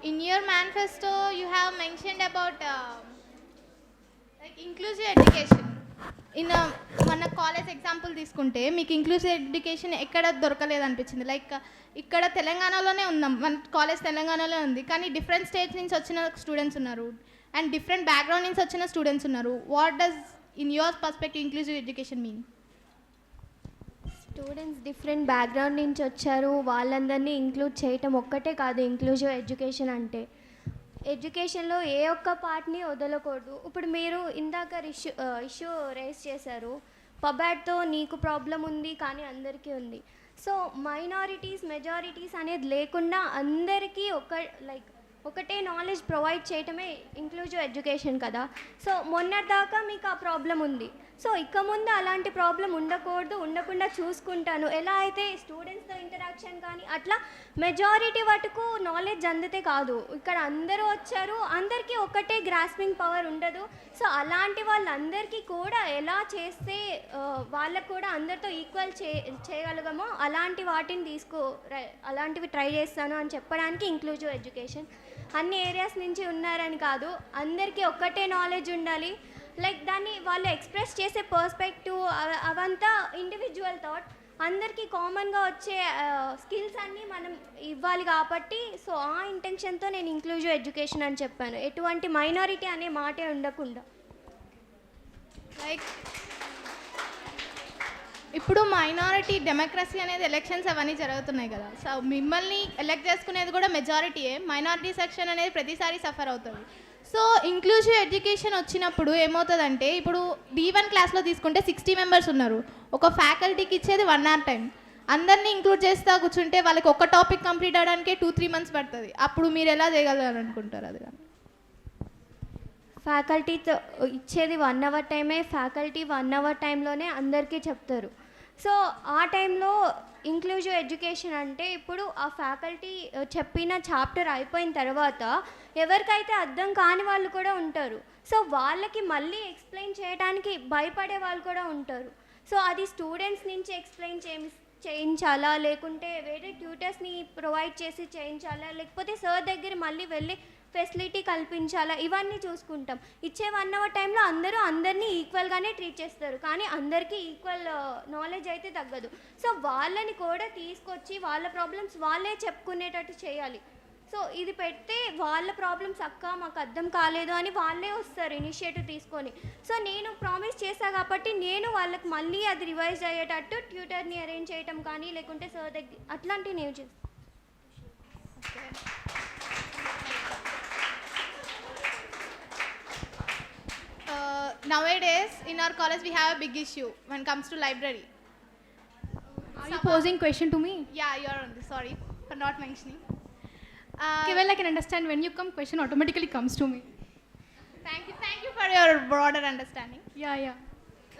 in your manifesto you have mentioned about like inclusive education. మన కాలేజ్ ఎగ్జాంపుల్ తీసుకుంటే మీకు ఇంక్లూసివ్ ఎడ్యుకేషన్ ఎక్కడ దొరకలేదు అనిపించింది. లైక్ ఇక్కడ తెలంగాణలోనే ఉందాం, మన కాలేజ్ తెలంగాణలో ఉంది, కానీ డిఫరెంట్ స్టేట్స్ నుంచి వచ్చిన స్టూడెంట్స్ ఉన్నారు అండ్ డిఫరెంట్ బ్యాక్గ్రౌండ్ నుంచి వచ్చిన స్టూడెంట్స్ ఉన్నారు. What does in your perspective inclusive education mean? Students different background నుంచి వచ్చారు, వాళ్ళందరినీ ఇంక్లూడ్ చేయటం ఒక్కటే కాదు ఇంక్లూజివ్ ఎడ్యుకేషన్ అంటే. ఎడ్యుకేషన్లో ఏ ఒక్క పార్ట్ని వదలకూడదు. ఇప్పుడు మీరు ఇందాక ఇష్యూ రేస్ చేశారు, పబ్యాడ్తో నీకు ప్రాబ్లం ఉంది కానీ అందరికీ ఉంది. సో మైనారిటీస్ మెజారిటీస్ అనేది లేకుండా అందరికీ ఒకటే నాలెడ్జ్ ప్రొవైడ్ చేయటమే ఇంక్లూజివ్ ఎడ్యుకేషన్ కదా. సో మొన్నటిదాకా మీకు ఆ ప్రాబ్లం ఉంది, సో ఇక ముందు అలాంటి ప్రాబ్లం ఉండకుండా చూసుకుంటాను. ఎలా అయితే స్టూడెంట్స్తో ఇంటరాక్షన్ కానీ అట్లా మెజారిటీ వరకు నాలెడ్జ్ అందితే కాదు, ఇక్కడ అందరూ వచ్చారు, అందరికీ ఒకటే గ్రాస్పింగ్ పవర్ ఉండదు. సో అలాంటి వాళ్ళందరికీ కూడా ఎలా చేస్తే వాళ్ళకు కూడా అందరితో ఈక్వల్ చేయగలగమో అలాంటి వాటిని అలాంటివి ట్రై చేస్తాను అని చెప్పడానికి ఇంక్లూజివ్ ఎడ్యుకేషన్. అన్ని ఏరియాస్ నుంచి ఉన్నారని కాదు, అందరికీ ఒక్కటే నాలెడ్జ్ ఉండాలి. లైక్ దాన్ని వాళ్ళు ఎక్స్ప్రెస్ చేసే పర్స్పెక్టివ్ అవంతా ఇండివిజువల్ థాట్, అందరికీ కామన్గా వచ్చే స్కిల్స్ అన్నీ మనం ఇవ్వాలి కాబట్టి. సో ఆ ఇంటెన్షన్తో నేను ఇంక్లూజివ్ ఎడ్యుకేషన్ అని చెప్పాను, ఎటువంటి మైనారిటీ అనే మాటే ఉండకుండా. లైక్ ఇప్పుడు మైనారిటీ డెమోక్రసీ అనేది ఎలక్షన్స్ అవన్నీ జరుగుతున్నాయి కదా, సో మిమ్మల్ని ఎలక్ట్ చేసుకునేది కూడా మెజారిటీయే, మైనారిటీ సెక్షన్ అనేది ప్రతిసారి సఫర్ అవుతుంది. సో ఇంక్లూజివ్ ఎడ్యుకేషన్ వచ్చినప్పుడు ఏమవుతుందంటే, ఇప్పుడు D1 క్లాస్లో తీసుకుంటే 60 మెంబర్స్ ఉన్నారు, ఒక ఫ్యాకల్టీకి ఇచ్చేది 1 hour టైం, అందరినీ ఇంక్లూడ్ చేస్తా కూర్చుంటే వాళ్ళకి ఒక టాపిక్ కంప్లీట్ అవడానికే 2-3 months పడుతుంది. అప్పుడు మీరు ఎలా చేయగలరు అనుకుంటారు? అది కానీ ఫ్యాకల్టీతో ఇచ్చేది 1 hour టైమే, ఫ్యాకల్టీ 1 hour టైంలోనే అందరికీ చెప్తారు. సో ఆ టైంలో ఇంక్లూజివ్ ఎడ్యుకేషన్ అంటే ఇప్పుడు ఆ ఫ్యాకల్టీ చెప్పిన చాప్టర్ అయిపోయిన తర్వాత ఎవరికైతే అర్థం కాని వాళ్ళు కూడా ఉంటారు, సో వాళ్ళకి మళ్ళీ ఎక్స్ప్లెయిన్ చేయడానికి భయపడే వాళ్ళు కూడా ఉంటారు. సో అది స్టూడెంట్స్ నుంచి ఎక్స్ప్లెయిన్ చేయించాలా, లేకుంటే వేరే ట్యూటర్స్ని ప్రొవైడ్ చేసి చేయించాలా, లేకపోతే సార్ దగ్గర మళ్ళీ వెళ్ళి ఫెసిలిటీ కల్పించాలా, ఇవన్నీ చూసుకుంటాం. ఇచ్చే 1 hour టైంలో అందరినీ ఈక్వల్గానే ట్రీట్ చేస్తారు, కానీ అందరికీ ఈక్వల్ నాలెడ్జ్ అయితే తగ్గదు. సో వాళ్ళని కూడా తీసుకొచ్చి వాళ్ళ ప్రాబ్లమ్స్ వాళ్ళే చెప్పుకునేటట్టు చేయాలి. సో ఇది పెడితే వాళ్ళ ప్రాబ్లమ్స్ మాకు అర్థం కాలేదు అని వాళ్ళే వస్తారు ఇనిషియేటివ్ తీసుకొని. సో నేను ప్రామిస్ చేశా కాబట్టి నేను వాళ్ళకి మళ్ళీ అది రివైజ్ అయ్యేటట్టు ట్యూటర్ని అరేంజ్ చేయటం కానీ, లేకుంటే సార్ దగ్గర అట్లాంటివి నేను చేస్తాను. Nowadays in our college we have a big issue when it comes to library. Are you posing question to me? Yeah, you are on this. Sorry for not mentioning. Okay, well, I can understand when you come, question automatically comes to me. Thank you for your broader understanding. Yeah.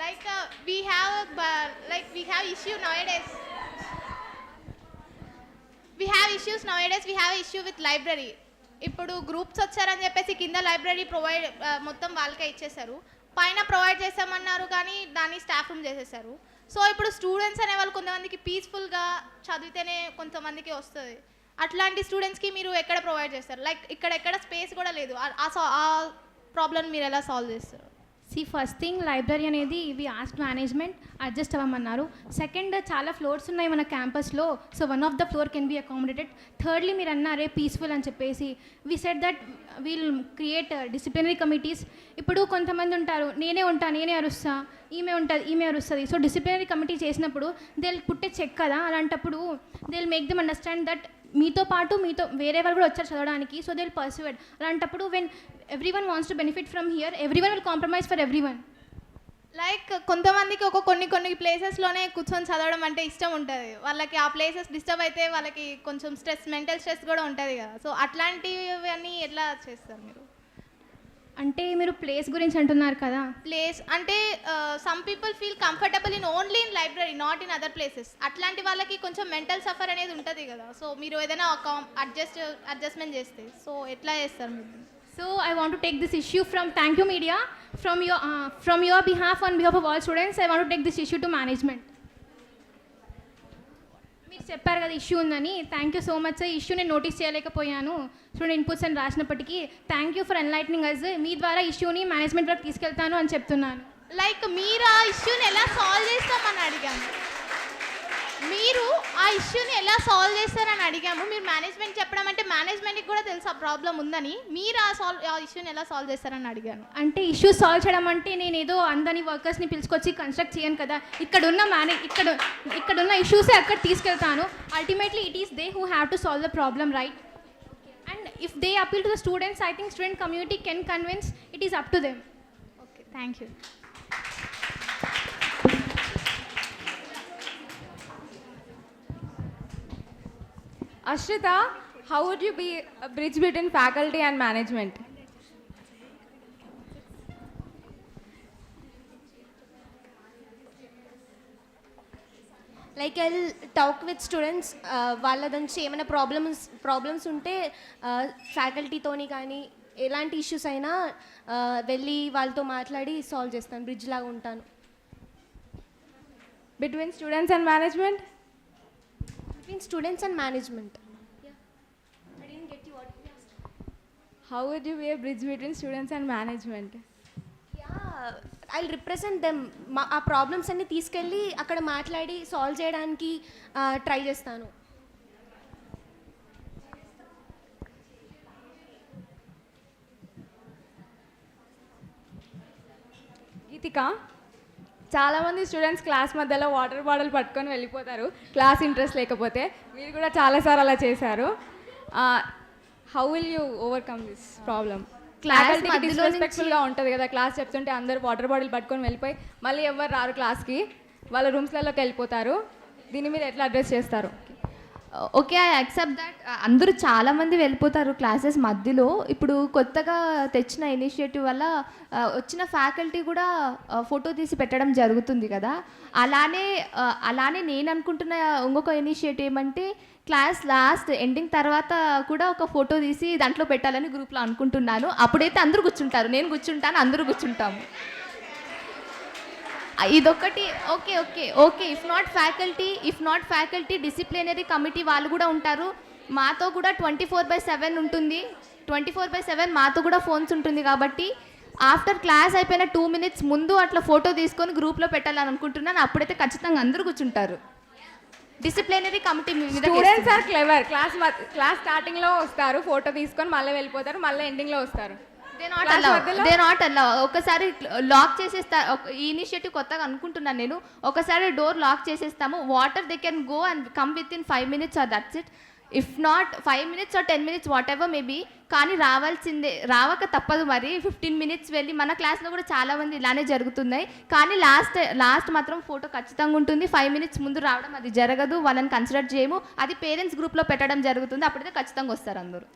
Like we have issue nowadays. We have issues nowadays. We have issue with library. ఇప్పుడు గ్రూప్స్ వచ్చారని చెప్పేసి కింద లైబ్రరీ ప్రొవైడ్ మొత్తం వాళ్ళకే ఇచ్చేసారు, పైన ప్రొవైడ్ చేసామన్నారు కానీ దాన్ని స్టాఫ్ రూమ్ చేసేసారు. సో ఇప్పుడు స్టూడెంట్స్ అనే వాళ్ళు కొంతమందికి పీస్ఫుల్గా చదివితేనే కొంతమందికి వస్తుంది. అట్లాంటి స్టూడెంట్స్కి మీరు ఎక్కడ ప్రొవైడ్ చేస్తారు? లైక్ ఇక్కడ స్పేస్ కూడా లేదు, ఆ ప్రాబ్లమ్ మీరు ఎలా సాల్వ్ చేస్తారు? ఫస్ట్ థింగ్ లైబ్రరీ అనేది వి ఆస్క్ మేనేజ్మెంట్ అడ్జస్ట్ అవ్వమన్నారు. సెకండ్, చాలా ఫ్లోర్స్ ఉన్నాయి మన క్యాంపస్లో, so one of the floor can be accommodated. Thirdly మీరు అన్నారే పీస్ఫుల్ అని చెప్పేసి, we said that we'll create disciplinary committees. ఇప్పుడు కొంతమంది ఉంటారు, నేనే అరుస్తా, ఈమె అరుస్తుంది. సో డిసిప్లినరీ కమిటీ చేసినప్పుడు దే విల్ పుట్టే చెక్ కదా, అలాంటప్పుడు they will make them understand that మీతో వేరే వాళ్ళు కూడా వచ్చారు చదవడానికి, సో దే విల్ పర్సూడ్. అలాంటప్పుడు when everyone wants to benefit from here, everyone will compromise for everyone. Like కొంతమందికి కొన్ని ప్లేసెస్లోనే కూర్చొని చదవడం అంటే ఇష్టం ఉంటుంది, వాళ్ళకి ఆ ప్లేసెస్ డిస్టర్బ్ అయితే వాళ్ళకి కొంచెం మెంటల్ స్ట్రెస్ కూడా ఉంటుంది కదా. సో అట్లాంటివన్నీ ఎట్లా చేస్తారు మీరు? అంటే మీరు ప్లేస్ గురించి అంటున్నారు కదా. ప్లేస్ అంటే some people feel comfortable only in library, not in other places. అట్లాంటి వాళ్ళకి కొంచెం మెంటల్ సఫర్ అనేది ఉంటుంది కదా. సో మీరు ఏదైనా అడ్జస్ట్మెంట్ చేస్తే సో ఎట్లా చేస్తారు మీరు? So I want to take this issue thank you media, from your behalf, on behalf of all students, I want to take this issue to management. మీరు చెప్పారు కదా ఇష్యూ ఉందని, థ్యాంక్ యూ సో మచ్. ఈ ఇష్యూ నేను నోటీస్ చేయలేకపోయాను, స్టూడెంట్ ఇన్పుట్స్ అని రాసినప్పటికీ థ్యాంక్ యూ ఫర్ ఎన్లైటనింగ్ అస్. మీ ద్వారా ఇష్యూని మేనేజ్మెంట్ వరకు తీసుకెళ్తాను అని చెప్తున్నాను. లైక్ మీరు ఆ ఇష్యూని ఎలా సాల్వ్ చేస్తామని అడిగాను, మీరు ఆ ఇష్యూని ఎలా సాల్వ్ చేస్తారని అడిగాము. మీరు మేనేజ్మెంట్ చెప్పడం అంటే మేనేజ్మెంట్కి కూడా తెలుసు ఆ ప్రాబ్లం ఉందని, మీరు ఆ ఇష్యూని ఎలా సాల్వ్ చేస్తారని అడిగాను. అంటే ఇష్యూ సాల్వ్ చేయడం అంటే నేను ఏదో అందరినీ వర్కర్స్ని పిలుచుకొచ్చి కన్స్ట్రక్ట్ చేయను కదా, ఇక్కడున్న ఇష్యూసే అక్కడ తీసుకెళ్తాను. Ultimately it is they who have to solve the problem, right? And if they appeal to the students, I think student community can convince, it is up to them. Okay, thank you. Ashrita, how would you be a bridge between faculty and management? Like I talk with students, వాళ్ళ నుంచి ఏమైనా ప్రాబ్లమ్స్ ఉంటే ఫ్యాకల్టీతోని కానీ ఎలాంటి ఇష్యూస్ అయినా వెళ్ళి వాళ్ళతో మాట్లాడి సాల్వ్ చేస్తాను, బ్రిడ్జ్ లాగా ఉంటాను. Between students and management? Between students and management. Yeah. I didn't get you what you asked. How would you be a bridge between students and management? Yeah, I'll represent them. ఆ ప్రాబ్లమ్స్ అన్ని తీసుకెళ్ళి అక్కడ మాట్లాడి సాల్వ్ చేయడానికి ట్రై చేస్తాను. గీతిక, చాలామంది స్టూడెంట్స్ క్లాస్ మధ్యలో వాటర్ బాటిల్ పట్టుకొని వెళ్ళిపోతారు క్లాస్ ఇంట్రెస్ట్ లేకపోతే, మీరు కూడా చాలాసార్లు అలా చేశారు. How will you overcome this problem? ఫ్యాకల్టీకి డిస్రెస్పెక్ట్ఫుల్గా ఉంటుంది కదా, క్లాస్ చెప్తుంటే అందరూ వాటర్ బాటిల్ పట్టుకొని వెళ్ళిపోయి మళ్ళీ ఎవరు రారు క్లాస్కి, వాళ్ళ రూమ్స్లలోకి వెళ్ళిపోతారు. దీన్ని మీరు ఎట్లా అడ్రస్ చేస్తారు? Okay, I accept that. అందరూ చాలామంది వెళ్ళిపోతారు క్లాసెస్ మధ్యలో. ఇప్పుడు కొత్తగా తెచ్చిన ఇనిషియేటివ్ వల్ల వచ్చిన ఫ్యాకల్టీ కూడా ఫోటో తీసి పెట్టడం జరుగుతుంది కదా. అలానే నేను అనుకుంటున్న ఇంకొక ఇనిషియేటివ్ ఏమంటే, క్లాస్ లాస్ట్ ఎండింగ్ తర్వాత కూడా ఒక ఫోటో తీసి దాంట్లో పెట్టాలని గ్రూప్లో అనుకుంటున్నాను. అప్పుడైతే అందరూ కూర్చుంటారు, నేను కూర్చుంటాను, అందరూ కూర్చుంటాము. ఇదొకటి. Okay okay okay if not faculty disciplinary committee వాళ్ళు కూడా ఉంటారు. మాతో కూడా 24/7 ఉంటుంది. 24/7 మాతో కూడా ఫోన్స్ ఉంటుంది. కాబట్టి ఆఫ్టర్ క్లాస్ అయిపోయిన 2 minutes ముందు అట్లా ఫోటో తీసుకొని గ్రూప్లో పెట్టాలని అనుకుంటున్నాను. అప్పుడైతే ఖచ్చితంగా అందరూ కూర్చుంటారు. Disciplinary committee students are clever. Class స్టార్టింగ్లో వస్తారు, ఫోటో తీసుకొని మళ్ళీ వెళ్ళిపోతారు, మళ్ళీ ఎండింగ్లో వస్తారు. దే నాట్ అలా. ఒకసారి లాక్ చేసేస్తా. ఈ ఇనిషియేటివ్ కొత్తగా అనుకుంటున్నాను నేను. ఒకసారి డోర్ లాక్ చేసేస్తాము. Water they can go and come with in 5 minutes or that's it. If not 5 minutes or 10 minutes whatever maybe, కానీ రావక తప్పదు. మరి 15 minutes వెళ్ళి మన క్లాస్లో కూడా చాలామంది ఇలానే జరుగుతున్నాయి. కానీ లాస్ట్ మాత్రం ఫోటో ఖచ్చితంగా ఉంటుంది. 5 minutes ముందు రావడం అది జరగదు, వాళ్ళని కన్సిడర్ చేయము. అది పేరెంట్స్ గ్రూప్లో పెట్టడం జరుగుతుంది. అప్పుడైతే ఖచ్చితంగా వస్తారు అందరూ.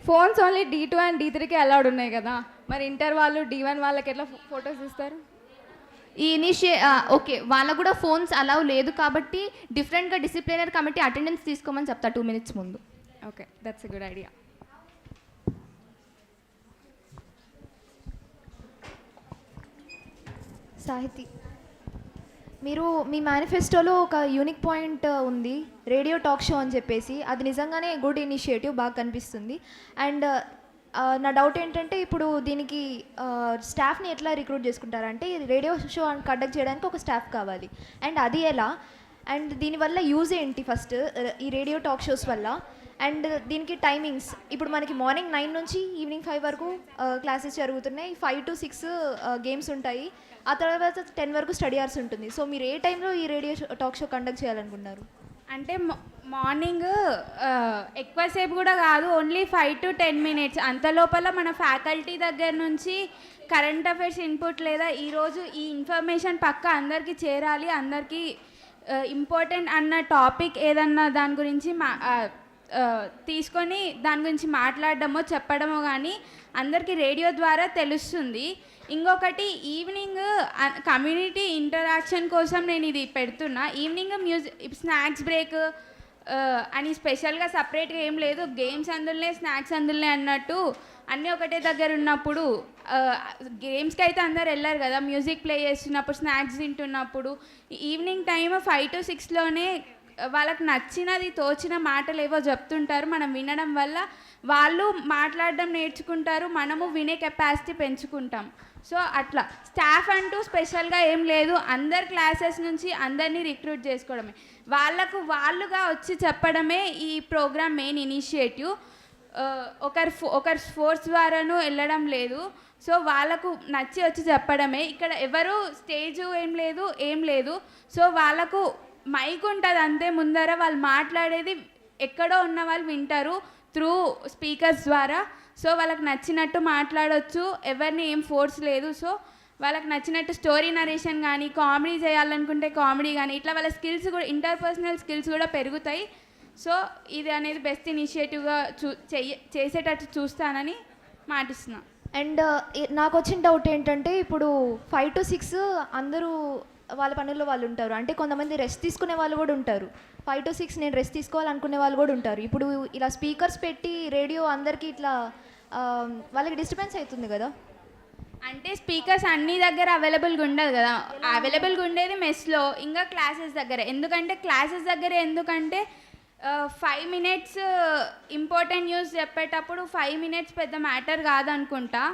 ఫోన్స్ ఓన్లీ D2 and D3కి అలౌడ్ ఉన్నాయి కదా, మరి ఇంటర్ వాళ్ళు D1 వాళ్ళకి ఎట్లా ఫొటోస్ ఇస్తారు? ఈ ఓకే వాళ్ళకు కూడా ఫోన్స్ అలౌ లేదు కాబట్టి డిఫరెంట్గా డిసిప్లినరీ కమిటీ అటెండెన్స్ తీసుకోమని చెప్తా 2 minutes ముందు. Okay, that's a good idea. Sahiti, మీరు మీ మేనిఫెస్టోలో ఒక యూనిక్ పాయింట్ ఉంది, రేడియో టాక్ షో అని చెప్పేసి. అది నిజంగానే గుడ్ ఇనిషియేటివ్, బాగా కనిపిస్తుంది. అండ్ నా డౌట్ ఏంటంటే ఇప్పుడు దీనికి స్టాఫ్ని ఎట్లా రిక్రూట్ చేసుకుంటారంటే రేడియో షో కండక్ట్ చేయడానికి ఒక స్టాఫ్ కావాలి, అండ్ అది ఎలా, అండ్ దీనివల్ల యూజ్ ఏంటి ఫస్ట్ ఈ రేడియో టాక్ షోస్ వల్ల, అండ్ దీనికి టైమింగ్స్. ఇప్పుడు మనకి మార్నింగ్ 9 నుంచి ఈవినింగ్ 5 వరకు క్లాసెస్ జరుగుతున్నాయి, 5 to 6 గేమ్స్ ఉంటాయి, ఆ తర్వాత 10 వరకు స్టడీ అవర్స్ ఉంటుంది. సో మీరు ఏ టైంలో ఈ రేడియో టాక్ షో కండక్ట్ చేయాలనుకున్నారు? అంటే మార్నింగ్ ఎక్కువసేపు కూడా కాదు, ఓన్లీ 5 to 10 minutes. అంత లోపల మన ఫ్యాకల్టీ దగ్గర నుంచి కరెంట్ అఫైర్స్ ఇన్పుట్ లేదా ఈరోజు ఈ ఇన్ఫర్మేషన్ పక్క అందరికీ చేరాలి, అందరికీ ఇంపార్టెంట్ అన్న టాపిక్ ఏదన్నా దాని గురించి తీసుకొని దాని గురించి మాట్లాడడమో చెప్పడమో కానీ అందరికీ రేడియో ద్వారా తెలుస్తుంది. ఇంకొకటి ఈవినింగ్ కమ్యూనిటీ ఇంటరాక్షన్ కోసం నేను ఇది పెడుతున్నా. ఈవినింగ్ స్నాక్స్ బ్రేక్ అని స్పెషల్గా సపరేట్గా ఏం లేదు, గేమ్స్ అందులోనే స్నాక్స్ అందులోనే అన్నట్టు అన్నీ ఒకటే దగ్గర ఉన్నప్పుడు గేమ్స్కి అయితే అందరు వెళ్ళారు కదా, మ్యూజిక్ ప్లే చేస్తున్నప్పుడు స్నాక్స్ తింటున్నప్పుడు ఈవినింగ్ టైం 5 to 6లోనే వాళ్ళకి నచ్చినది తోచిన మాటలు ఏవో చెప్తుంటారు. మనం వినడం వల్ల వాళ్ళు మాట్లాడడం నేర్చుకుంటారు, మనము వినే కెపాసిటీ పెంచుకుంటాం. సో అట్లా స్టాఫ్ అంటూ స్పెషల్గా ఏం లేదు, అందరు క్లాసెస్ నుంచి అందరినీ రిక్రూట్ చేసుకోవడమే, వాళ్ళుగా వచ్చి చెప్పడమే ఈ ప్రోగ్రామ్ మెయిన్ ఇనిషియేటివ్. ఒకరు ఫోర్స్ ద్వారాను వెళ్ళడం లేదు. సో వాళ్ళకు నచ్చి వచ్చి చెప్పడమే. ఇక్కడ ఎవరు స్టేజ్ ఏం లేదు. సో వాళ్ళకు మైక్ ఉంటుంది అంతే ముందర, వాళ్ళు మాట్లాడేది ఎక్కడో ఉన్న వాళ్ళు వింటారు త్రూ స్పీకర్స్ ద్వారా. సో వాళ్ళకి నచ్చినట్టు మాట్లాడవచ్చు, ఎవరిని ఏం ఫోర్స్ లేదు. సో వాళ్ళకి నచ్చినట్టు స్టోరీ నరేషన్ కానీ, కామెడీ చేయాలనుకుంటే కామెడీ కానీ, ఇట్లా వాళ్ళ స్కిల్స్ కూడా ఇంటర్పర్సనల్ స్కిల్స్ కూడా పెరుగుతాయి. సో ఇది అనేది బెస్ట్ ఇనిషియేటివ్గా చేసేటట్టు చూస్తానని మాటిస్తున్నా. అండ్ నాకు వచ్చిన డౌట్ ఏంటంటే ఇప్పుడు 5 to 6 అందరూ వాళ్ళ పనుల్లో వాళ్ళు ఉంటారు, అంటే కొంతమంది రెస్ట్ తీసుకునే వాళ్ళు కూడా ఉంటారు. 5 to 6 నేను రెస్ట్ తీసుకోవాలనుకునే వాళ్ళు కూడా ఉంటారు. ఇప్పుడు ఇలా స్పీకర్స్ పెట్టి రేడియో అందరికీ ఇట్లా వాళ్ళకి డిస్టర్బెన్స్ అవుతుంది కదా. అంటే స్పీకర్స్ అన్ని దగ్గర అవైలబుల్గా ఉండదు కదా, అవైలబుల్గా ఉండేది మెస్లో ఇంకా క్లాసెస్ దగ్గర. ఎందుకంటే 5 minutes ఇంపార్టెంట్ న్యూస్ చెప్పేటప్పుడు 5 minutes పెద్ద మ్యాటర్ కాదనుకుంటా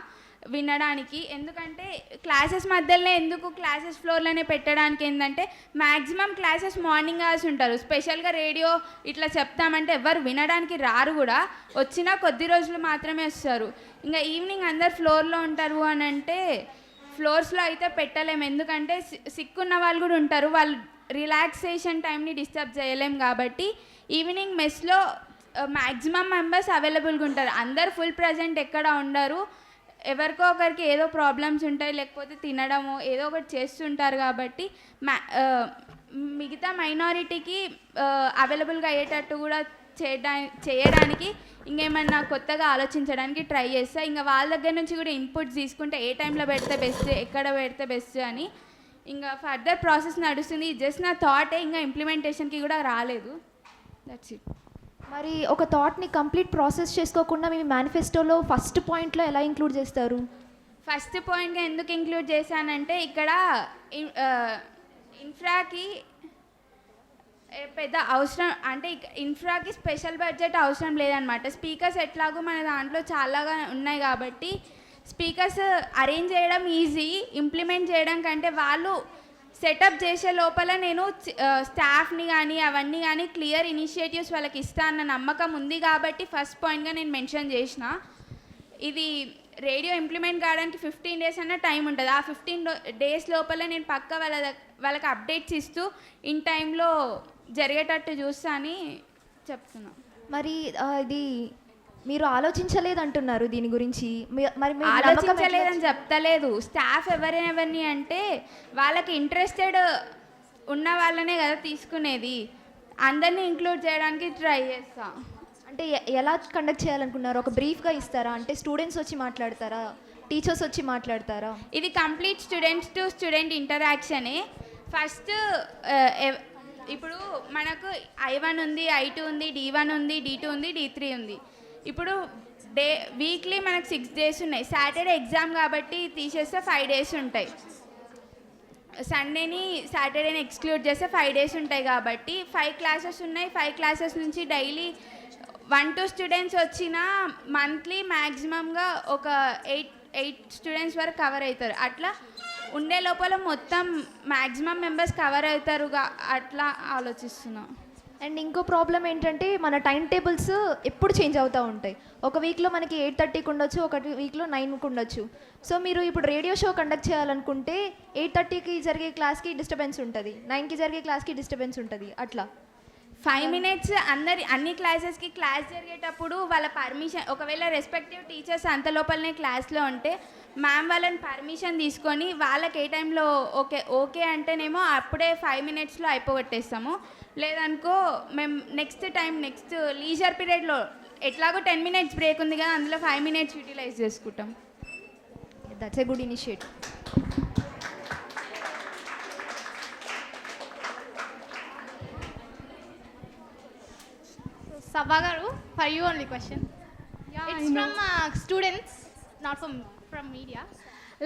వినడానికి. ఎందుకంటే క్లాసెస్ మధ్యలోనే ఎందుకు క్లాసెస్ ఫ్లోర్లోనే పెట్టడానికి ఏంటంటే మ్యాక్సిమం క్లాసెస్ మార్నింగ్ అవర్స్ ఉంటారు. స్పెషల్గా రేడియో ఇట్లా చెప్తామంటే ఎవరు వినడానికి రారు కూడా, వచ్చినా కొద్ది రోజులు మాత్రమే వస్తారు. ఇంకా ఈవినింగ్ అందరు ఫ్లోర్లో ఉంటారు అని అంటే ఫ్లోర్స్లో అయితే పెట్టలేము, ఎందుకంటే సిక్కున్న వాళ్ళు కూడా ఉంటారు, వాళ్ళు రిలాక్సేషన్ టైంని డిస్టర్బ్ చేయలేం. కాబట్టి ఈవినింగ్ మెస్లో మ్యాక్సిమం మెంబర్స్ అవైలబుల్గా ఉంటారు, అందరు ఫుల్ ప్రజెంట్ ఎక్కడ ఉండరు. ఎవరికో ఒకరికి ఏదో ప్రాబ్లమ్స్ ఉంటాయి, లేకపోతే తినడము ఏదో ఒకటి చేస్తుంటారు. కాబట్టి మిగతా మైనారిటీకి అవైలబుల్గా అయ్యేటట్టు కూడా చేయడానికి ఇంకేమన్నా కొత్తగా ఆలోచించడానికి ట్రై చేస్తా. ఇంకా వాళ్ళ దగ్గర నుంచి కూడా ఇన్పుట్స్ తీసుకుంటే ఏ టైంలో పెడితే బెస్ట్, ఎక్కడ పెడితే బెస్ట్ అని ఇంకా ఫర్దర్ ప్రాసెస్ నడుస్తుంది. జస్ట్ నా థాటే, ఇంకా ఇంప్లిమెంటేషన్కి కూడా రాలేదు. That's it. మరి ఒక థాట్ని కంప్లీట్ ప్రాసెస్ చేసుకోకుండా మీ మేనిఫెస్టోలో ఫస్ట్ పాయింట్లో ఎలా ఇంక్లూడ్ చేస్తారు? ఫస్ట్ పాయింట్గా ఎందుకు ఇంక్లూడ్ చేశానంటే ఇక్కడ ఇన్ఫ్రాకి పెద్ద అవసరం, అంటే ఇన్ఫ్రాకి స్పెషల్ బడ్జెట్ అవసరం లేదనమాట. స్పీకర్స్ ఎట్లాగో మన దాంట్లో చాలాగా ఉన్నాయి కాబట్టి స్పీకర్స్ అరేంజ్ చేయడం ఈజీ, ఇంప్లిమెంట్ చేయడం కంటే వాళ్ళు సెటప్ చేసే లోపల నేను స్టాఫ్ని కానీ అవన్నీ కానీ క్లియర్ ఇనిషియేటివ్స్ వాళ్ళకి ఇస్తా అన్న నమ్మకం ఉంది. కాబట్టి ఫస్ట్ పాయింట్గా నేను మెన్షన్ చేసిన. ఇది రేడియో ఇంప్లిమెంట్ కావడానికి 15 days అన్న టైం ఉంటుంది. ఆ 15 days లోపల నేను పక్క వాళ్ళకి అప్డేట్స్ ఇస్తూ ఇన్ టైంలో జరిగేటట్టు చూస్తా అని చెప్తున్నా. మరి ఇది మీరు ఆలోచించలేదు అంటున్నారు దీని గురించి, మరి ఆలోచించలేదని చెప్తలేదు. స్టాఫ్ ఎవరిని అంటే వాళ్ళకి ఇంట్రెస్టెడ్ ఉన్న వాళ్ళనే కదా తీసుకునేది, అందరినీ ఇంక్లూడ్ చేయడానికి ట్రై చేస్తా. అంటే ఎలా కండక్ట్ చేయాలనుకున్నారు? ఒక బ్రీఫ్గా ఇస్తారా? అంటే స్టూడెంట్స్ వచ్చి మాట్లాడతారా, టీచర్స్ వచ్చి మాట్లాడతారా? ఇది కంప్లీట్ స్టూడెంట్స్ టు స్టూడెంట్ ఇంటరాక్షనే. ఫస్ట్ ఇప్పుడు మనకు I1 ఉంది, I2 ఉంది, D1 ఉంది, D2 ఉంది, D3 ఉంది. ఇప్పుడు వీక్లీ మనకు 6 days ఉన్నాయి. సాటర్డే ఎగ్జామ్ కాబట్టి తీసేస్తే 5 days ఉంటాయి. సాటర్డేని ఎక్స్క్లూడ్ చేస్తే 5 days ఉంటాయి కాబట్టి 5 classes ఉన్నాయి. 5 classes నుంచి డైలీ 1-2 స్టూడెంట్స్ వచ్చినా మంత్లీ మ్యాక్సిమంగా ఒక 8 స్టూడెంట్స్ వరకు కవర్ అవుతారు. అట్లా ఉండే లోపల మొత్తం మ్యాక్సిమం మెంబర్స్ కవర్ అవుతారుగా, అట్లా ఆలోచిస్తున్నాం. అండ్ ఇంకో ప్రాబ్లం ఏంటంటే మన టైం టేబుల్స్ ఎప్పుడు చేంజ్ అవుతూ ఉంటాయి. ఒక వీక్లో మనకి 8:30కి ఉండొచ్చు, ఒక వీక్లో 9కి ఉండొచ్చు. సో మీరు ఇప్పుడు రేడియో షో కండక్ట్ చేయాలనుకుంటే 8:30కి జరిగే క్లాస్కి డిస్టర్బెన్స్ ఉంటుంది, 9కి జరిగే క్లాస్కి డిస్టర్బెన్స్ ఉంటుంది. అట్లా 5 minutes అన్ని క్లాసెస్కి క్లాస్ జరిగేటప్పుడు వాళ్ళ పర్మిషన్, ఒకవేళ రెస్పెక్టివ్ టీచర్స్ అంత లోపలనే క్లాస్లో ఉంటే మ్యామ్ వాళ్ళని పర్మిషన్ తీసుకొని వాళ్ళకి ఏ టైంలో ఓకే అంటేనేమో అప్పుడే 5 minutesలో అయిపోగొట్టేస్తాము. లేదనుకో మేము నెక్స్ట్ లీజర్ పీరియడ్లో ఎట్లాగో 10 minutes బ్రేక్ ఉంది కదా, అందులో 5 minutes యూటిలైజ్ చేసుకుంటాం. That's a good initiative. Sabha garu, for you only question. Yeah, it's from students, not from media.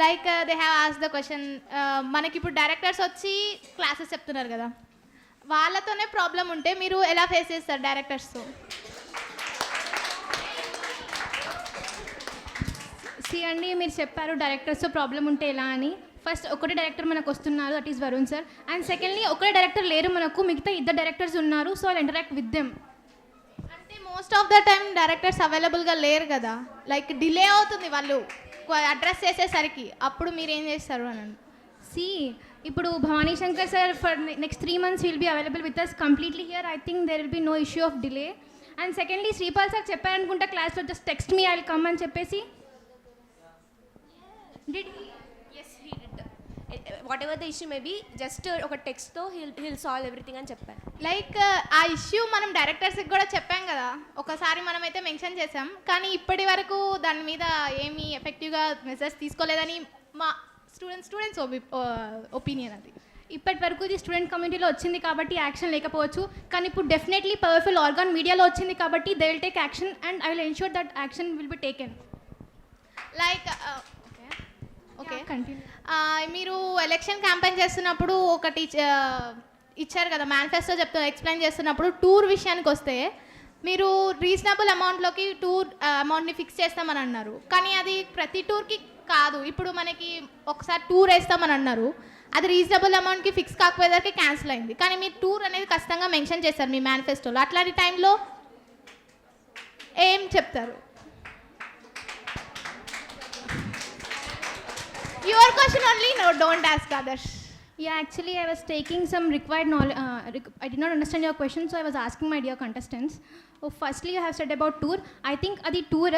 Like they have asked the question, మనకి ఇప్పుడు డైరెక్టర్స్ వచ్చి క్లాసెస్ చెప్తున్నారు కదా, వాళ్ళతోనే ప్రాబ్లం ఉంటే మీరు ఎలా ఫేస్ చేస్తారు డైరెక్టర్స్తో? సి అండి, మీరు చెప్పారు డైరెక్టర్స్తో ప్రాబ్లం ఉంటే ఎలా అని. ఫస్ట్ ఒకటే డైరెక్టర్ మనకు వస్తున్నారు, that is Varun sir. And secondly ఒకటే డైరెక్టర్ లేరు మనకు, మిగతా 2 డైరెక్టర్స్ ఉన్నారు. So I interact with them. అంటే most of the time directors అవైలబుల్గా లేరు కదా, లైక్ డిలే అవుతుంది వాళ్ళు అడ్రస్ చేసేసరికి, అప్పుడు మీరు ఏం చేస్తారు అని? సి ఇప్పుడు Bhavani Shankar sir for next 3 months will be available with us completely here. I think there will be no issue of delay. And secondly Sripal sir చెప్పారనుకుంటా క్లాస్లో, just text me I will come అని చెప్పేసి. Did he? Yes, he did. Whatever the issue may be, just ఒక టెక్స్ట్తో he'll solve everything అని చెప్పారు. లైక్ ఆ ఇష్యూ మనం డైరెక్టర్స్కి కూడా చెప్పాం కదా, ఒకసారి మనమైతే మెన్షన్ చేసాం, కానీ ఇప్పటి వరకు దాని మీద ఏమీ ఎఫెక్టివ్గా మెసేజ్ తీసుకోలేదని మా స్టూడెంట్స్ ఒపీనియన్. అది ఇప్పటి వరకు ఇది స్టూడెంట్ కమ్యూనిటీలో వచ్చింది కాబట్టి యాక్షన్ లేకపోవచ్చు, కానీ ఇప్పుడు డెఫినెట్లీ పవర్ఫుల్ ఆర్గాన్ మీడియాలో వచ్చింది కాబట్టి they will take action and I will ensure that action will be taken. Like okay, మీరు ఎలక్షన్ క్యాంపెయిన్ చేస్తున్నప్పుడు ఒక ఇచ్చారు కదా మేనిఫెస్టో ఎక్స్ప్లెయిన్ చేస్తున్నప్పుడు టూర్ విషయానికి వస్తే మీరు రీజనబుల్ అమౌంట్లోకి టూర్ అమౌంట్ని ఫిక్స్ చేస్తామని అన్నారు, కానీ అది ప్రతి టూర్కి కాదు. ఇప్పుడు మనకి ఒకసారి టూర్ వేస్తామని అన్నారు, అది రీజనబుల్ అమౌంట్కి ఫిక్స్ కాకపోయేదానికి క్యాన్సిల్ అయింది, కానీ మీరు టూర్ అనేది ఖచ్చితంగా మెన్షన్ చేస్తారు మీ మేనిఫెస్టోలో. అట్లాంటి టైంలో ఏం చెప్తారు? Your question only, no, don't ask others. Yeah, actually I was taking some required knowledge. I did not understand your question, so I was asking my dear contestants. Firstly, you have said about tour. I think adi tour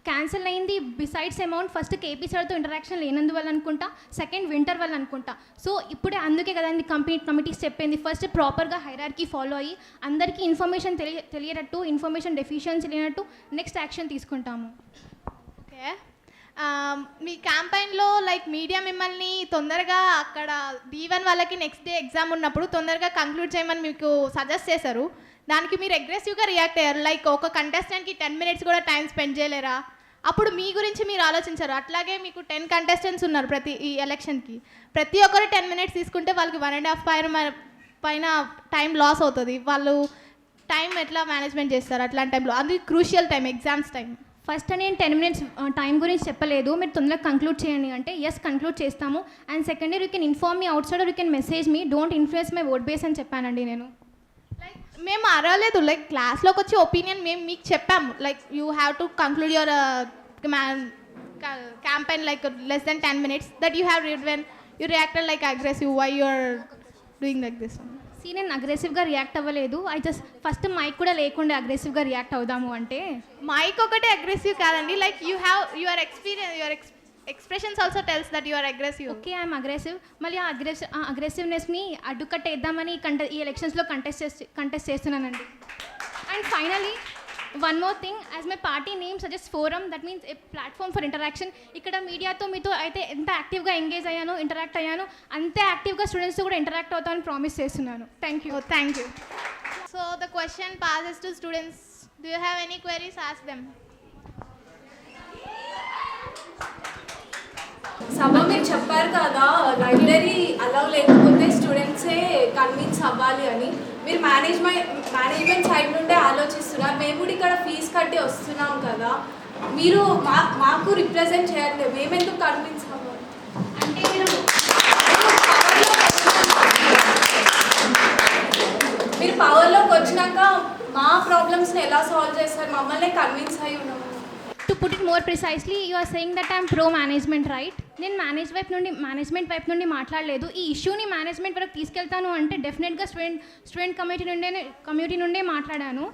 cancel అయింది బిసైడ్స్ అమౌంట్. ఫస్ట్ కేపీ సార్తో ఇంటరాక్షన్ లేనందువల్ల అనుకుంటా, సెకండ్ వింటర్ వల్ల అనుకుంటా. సో ఇప్పుడే అందుకే కదండి కమిటీస్ చెప్పింది, ఫస్ట్ ప్రాపర్గా హైరార్కీ ఫాలో అయ్యి అందరికీ ఇన్ఫర్మేషన్ తెలియనట్టు, ఇన్ఫర్మేషన్ డెఫిషియన్సీ లేనట్టు నెక్స్ట్ యాక్షన్ తీసుకుంటాము. ఓకే, మీ క్యాంపెయిన్లో లైక్ మీడియా మిమ్మల్ని తొందరగా అక్కడ D1 వాళ్ళకి నెక్స్ట్ డే ఎగ్జామ్ ఉన్నప్పుడు తొందరగా కంక్లూడ్ చేయమని మీకు సజెస్ట్ చేశారు, దానికి మీరు అగ్రెసివ్గా రియాక్ట్ అయ్యారు. లైక్ ఒక కంటెస్టెంట్కి 10 minutes కూడా టైం స్పెండ్ చేయలేరా? అప్పుడు మీ గురించి మీరు ఆలోచించారు. అట్లాగే మీకు 10 contestants ఉన్నారు ఈ ఎలక్షన్కి, ప్రతి ఒక్కరు 10 minutes తీసుకుంటే వాళ్ళకి 1.5 hour పైన టైం లాస్ అవుతుంది. వాళ్ళు టైం ఎట్లా మేనేజ్మెంట్ చేస్తారు అట్లాంటి టైంలో? అది crucial time, exams time. First నేను 10 minutes టైం గురించి చెప్పలేదు, మీరు తొందరగా కంక్లూడ్ చేయండి అంటే ఎస్ కంక్లూడ్ చేస్తాము. And second you can inform me out side, you can message me, don't influence my vote base అని చెప్పానండి నేను. లైక్ మేము అరవలేదు, లైక్ క్లాస్లోకి వచ్చి ఒపీనియన్ మేము మీకు చెప్పాము, like you have to conclude your campaign like less than 10 minutes, that you have read when you reacted like aggressive. Why you are doing like this? నేను అగ్రెసివ్గా రియాక్ట్ అవ్వలేదు, ఐ జస్ట్ ఫస్ట్ మైక్ కూడా లేకుండా అగ్రెసివ్గా రియాక్ట్ అవుదాము అంటే. మైక్ ఒకటే అగ్రెసివ్ కాదండి, like you have your experience, your expressions also tells that you are aggressive. Okay, I'm aggressive. మళ్ళీ ఆ అగ్రెసివ్నెస్ని అడ్డుకట్టేద్దామని ఈ ఎలక్షన్స్లో కంటెస్ట్ చేస్తున్నానండి. And finally one more thing, as my party name suggest forum, that means a platform for interaction. ఇక్కడ మీడియాతో మీతో అయితే ఎంత యాక్టివ్గా ఎంగేజ్ అయ్యాను, ఇంటరాక్ట్ అయ్యాను, అంతే యాక్టివ్గా స్టూడెంట్స్తో కూడా ఇంటరాక్ట్ అవుతామని ప్రామిస్ చేస్తున్నాను. Thank you. So the question passes to students. Do you have any queries? Ask them. సభ మీరు చెప్పారు కదా లైబ్రరీ అలౌ లేకపోతే స్టూడెంట్సే కన్విన్స్ అవ్వాలి అని. మీరు మేనేజ్మెంట్ సైడ్ నుండే ఆలోచిస్తున్నారు. మేము కూడా ఇక్కడ ఫీజు కట్టి వస్తున్నాం కదా, మీరు మాకు రిప్రజెంట్ చేయాలి. మేమెందుకు కన్విన్స్ అవ్వాలి అంటే మీరు పవర్లోకి వచ్చినాక మా ప్రాబ్లమ్స్ని ఎలా సాల్వ్ చేస్తారు? మమ్మల్ని కన్విన్స్ అయ్యి ఉన్నాము. To put it more precisely, you are saying that I'm pro management, right? నేను మేనేజ్మెంట్ వైపు నుండి మాట్లాడలేదు. ఈ ఇష్యూని మేనేజ్మెంట్ వరకు తీసుకెళ్తాను అంటే డెఫినెట్గా స్టూడెంట్ కమ్యూనిటీ నుండే మాట్లాడాను.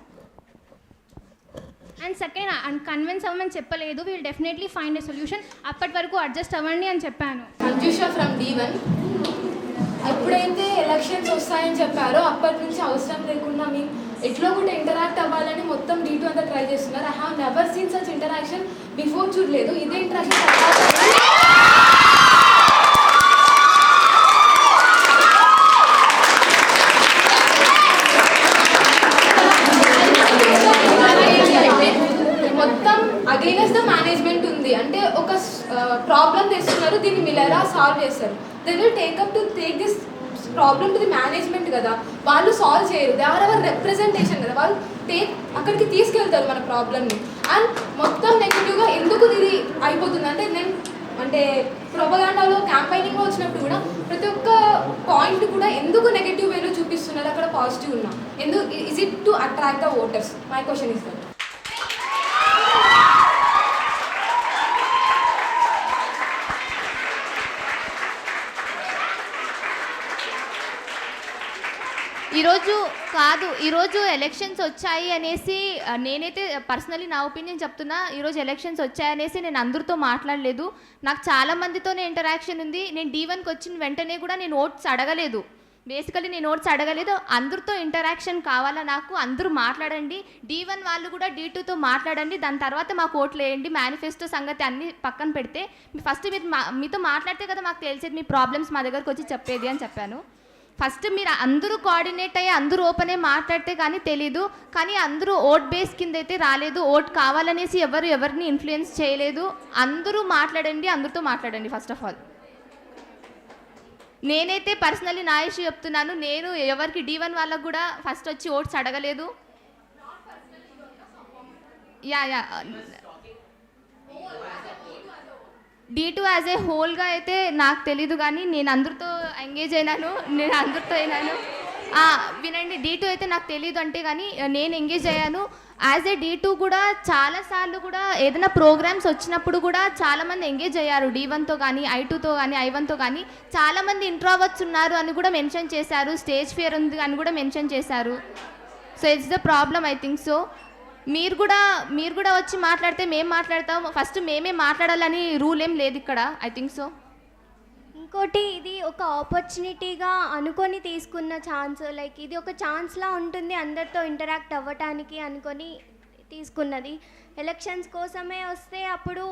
అండ్ సెకండ్, కన్విన్స్ అవ్వమని చెప్పలేదు. We'll definitely find a solution. అప్పటి వరకు అడ్జస్ట్ అవ్వండి అని చెప్పాను. Manjusha from D1. ఎప్పుడైతే ఎలక్షన్స్ వస్తాయని చెప్పారో అప్పటి నుంచి అవసరం లేకుండా మేము ఎట్లా కూడా ఇంటరాక్ట్ అవ్వాలని మొత్తం D2 అంతా ట్రై చేస్తున్నారు. I have never seen such interaction before, చూడలేదు. ఇదే ఇంటరాక్షన్ మొత్తం అగైనెస్ట్ ద మేనేజ్మెంట్ ఉంది. అంటే ఒక ప్రాబ్లం తెస్తున్నారు, దీన్ని మీరు ఎలా సాల్వ్ చేస్తారు? They will take this problem to the management కదా, వాళ్ళు సాల్వ్ చేయరు. దే ఆర్ అవర్ రిప్రజెంటేషన్ కదా, వాళ్ళు అక్కడికి తీసుకెళ్తారు మన ప్రాబ్లమ్ని. అండ్ మొత్తం నెగిటివ్గా ఎందుకు ఇది అయిపోతుంది అంటే ప్రొపగాండాలో క్యాంపైనింగ్లో వచ్చినప్పుడు కూడా ప్రతి ఒక్క పాయింట్ కూడా ఎందుకు నెగిటివ్ వేలో చూపిస్తున్నారు, అక్కడ పాజిటివ్ ఉన్నా ఎందుకు? Is it to attract the voters? My question is that. ఈరోజు ఎలక్షన్స్ వచ్చాయి అనేసి నేనైతే పర్సనలీ నా ఒపీనియన్ చెప్తున్నా. ఈరోజు ఎలక్షన్స్ వచ్చాయనేసి నేను అందరితో మాట్లాడలేదు. నాకు చాలా మందితోనే ఇంటరాక్షన్ ఉంది. నేను D1కి వచ్చిన వెంటనే కూడా నేను ఓట్స్ అడగలేదు. బేసికలీ నేను ఓట్స్ అడగలేదు. అందరితో ఇంటరాక్షన్ కావాలా నాకు, అందరూ మాట్లాడండి. D1 వాళ్ళు కూడా D2తో మాట్లాడండి, దాని తర్వాత మాకు ఓట్లు వేయండి. మేనిఫెస్టో సంగతి అన్ని పక్కన పెడితే ఫస్ట్ మీతో మాట్లాడితే కదా మాకు తెలిసేది, మీ ప్రాబ్లమ్స్ మా దగ్గరకు వచ్చి చెప్పేది అని చెప్పాను. ఫస్ట్ మీరు అందరూ కోఆర్డినేట్ అయ్యి అందరూ ఓపెన్ అయ్యి మాట్లాడితే కానీ తెలీదు. కానీ అందరూ ఓట్ బేస్ కింద అయితే రాలేదు. ఓట్ కావాలనేసి ఎవరిని ఇన్ఫ్లుయెన్స్ చేయలేదు. అందరూ మాట్లాడండి, అందరితో మాట్లాడండి ఫస్ట్ ఆఫ్ ఆల్. నేనైతే పర్సనల్లీ నా ఇష్యూ చెప్తున్నాను. నేను ఎవరికి D1 వాళ్ళకు కూడా ఫస్ట్ వచ్చి ఓట్స్ అడగలేదు. D2 యాజ్ ఏ హోల్గా అయితే నాకు తెలీదు, కానీ నేను అందరితో ఎంగేజ్ అయినాను. వినండి, D2 అయితే నాకు తెలీదు అంటే కానీ నేను ఎంగేజ్ అయ్యాను. యాజ్ ఏ D2 కూడా చాలాసార్లు కూడా ఏదైనా ప్రోగ్రామ్స్ వచ్చినప్పుడు కూడా చాలామంది ఎంగేజ్ అయ్యారు. D1తో కానీ I2తో కానీ I1తో కానీ చాలామంది ఇంట్రోవర్ట్స్ ఉన్నారు అని కూడా మెన్షన్ చేశారు. స్టేజ్ ఫియర్ ఉంది అని కూడా మెన్షన్ చేశారు. So it's the problem, I think so. మీరు కూడా వచ్చి మాట్లాడితే మేము మాట్లాడతాం. ఫస్ట్ మేమే మాట్లాడాలని రూల్ ఏం లేదు ఇక్కడ, ఐ థింక్ సో. ఇంకోటి, ఇది ఒక ఆపర్చునిటీగా అనుకొని తీసుకున్న ఛాన్స్, లైక్ ఇది ఒక ఛాన్స్లా ఉంటుంది అందరితో ఇంటరాక్ట్ అవ్వటానికి అనుకొని తీసుకున్నది. ఎలక్షన్స్ కోసమే వస్తే అప్పుడు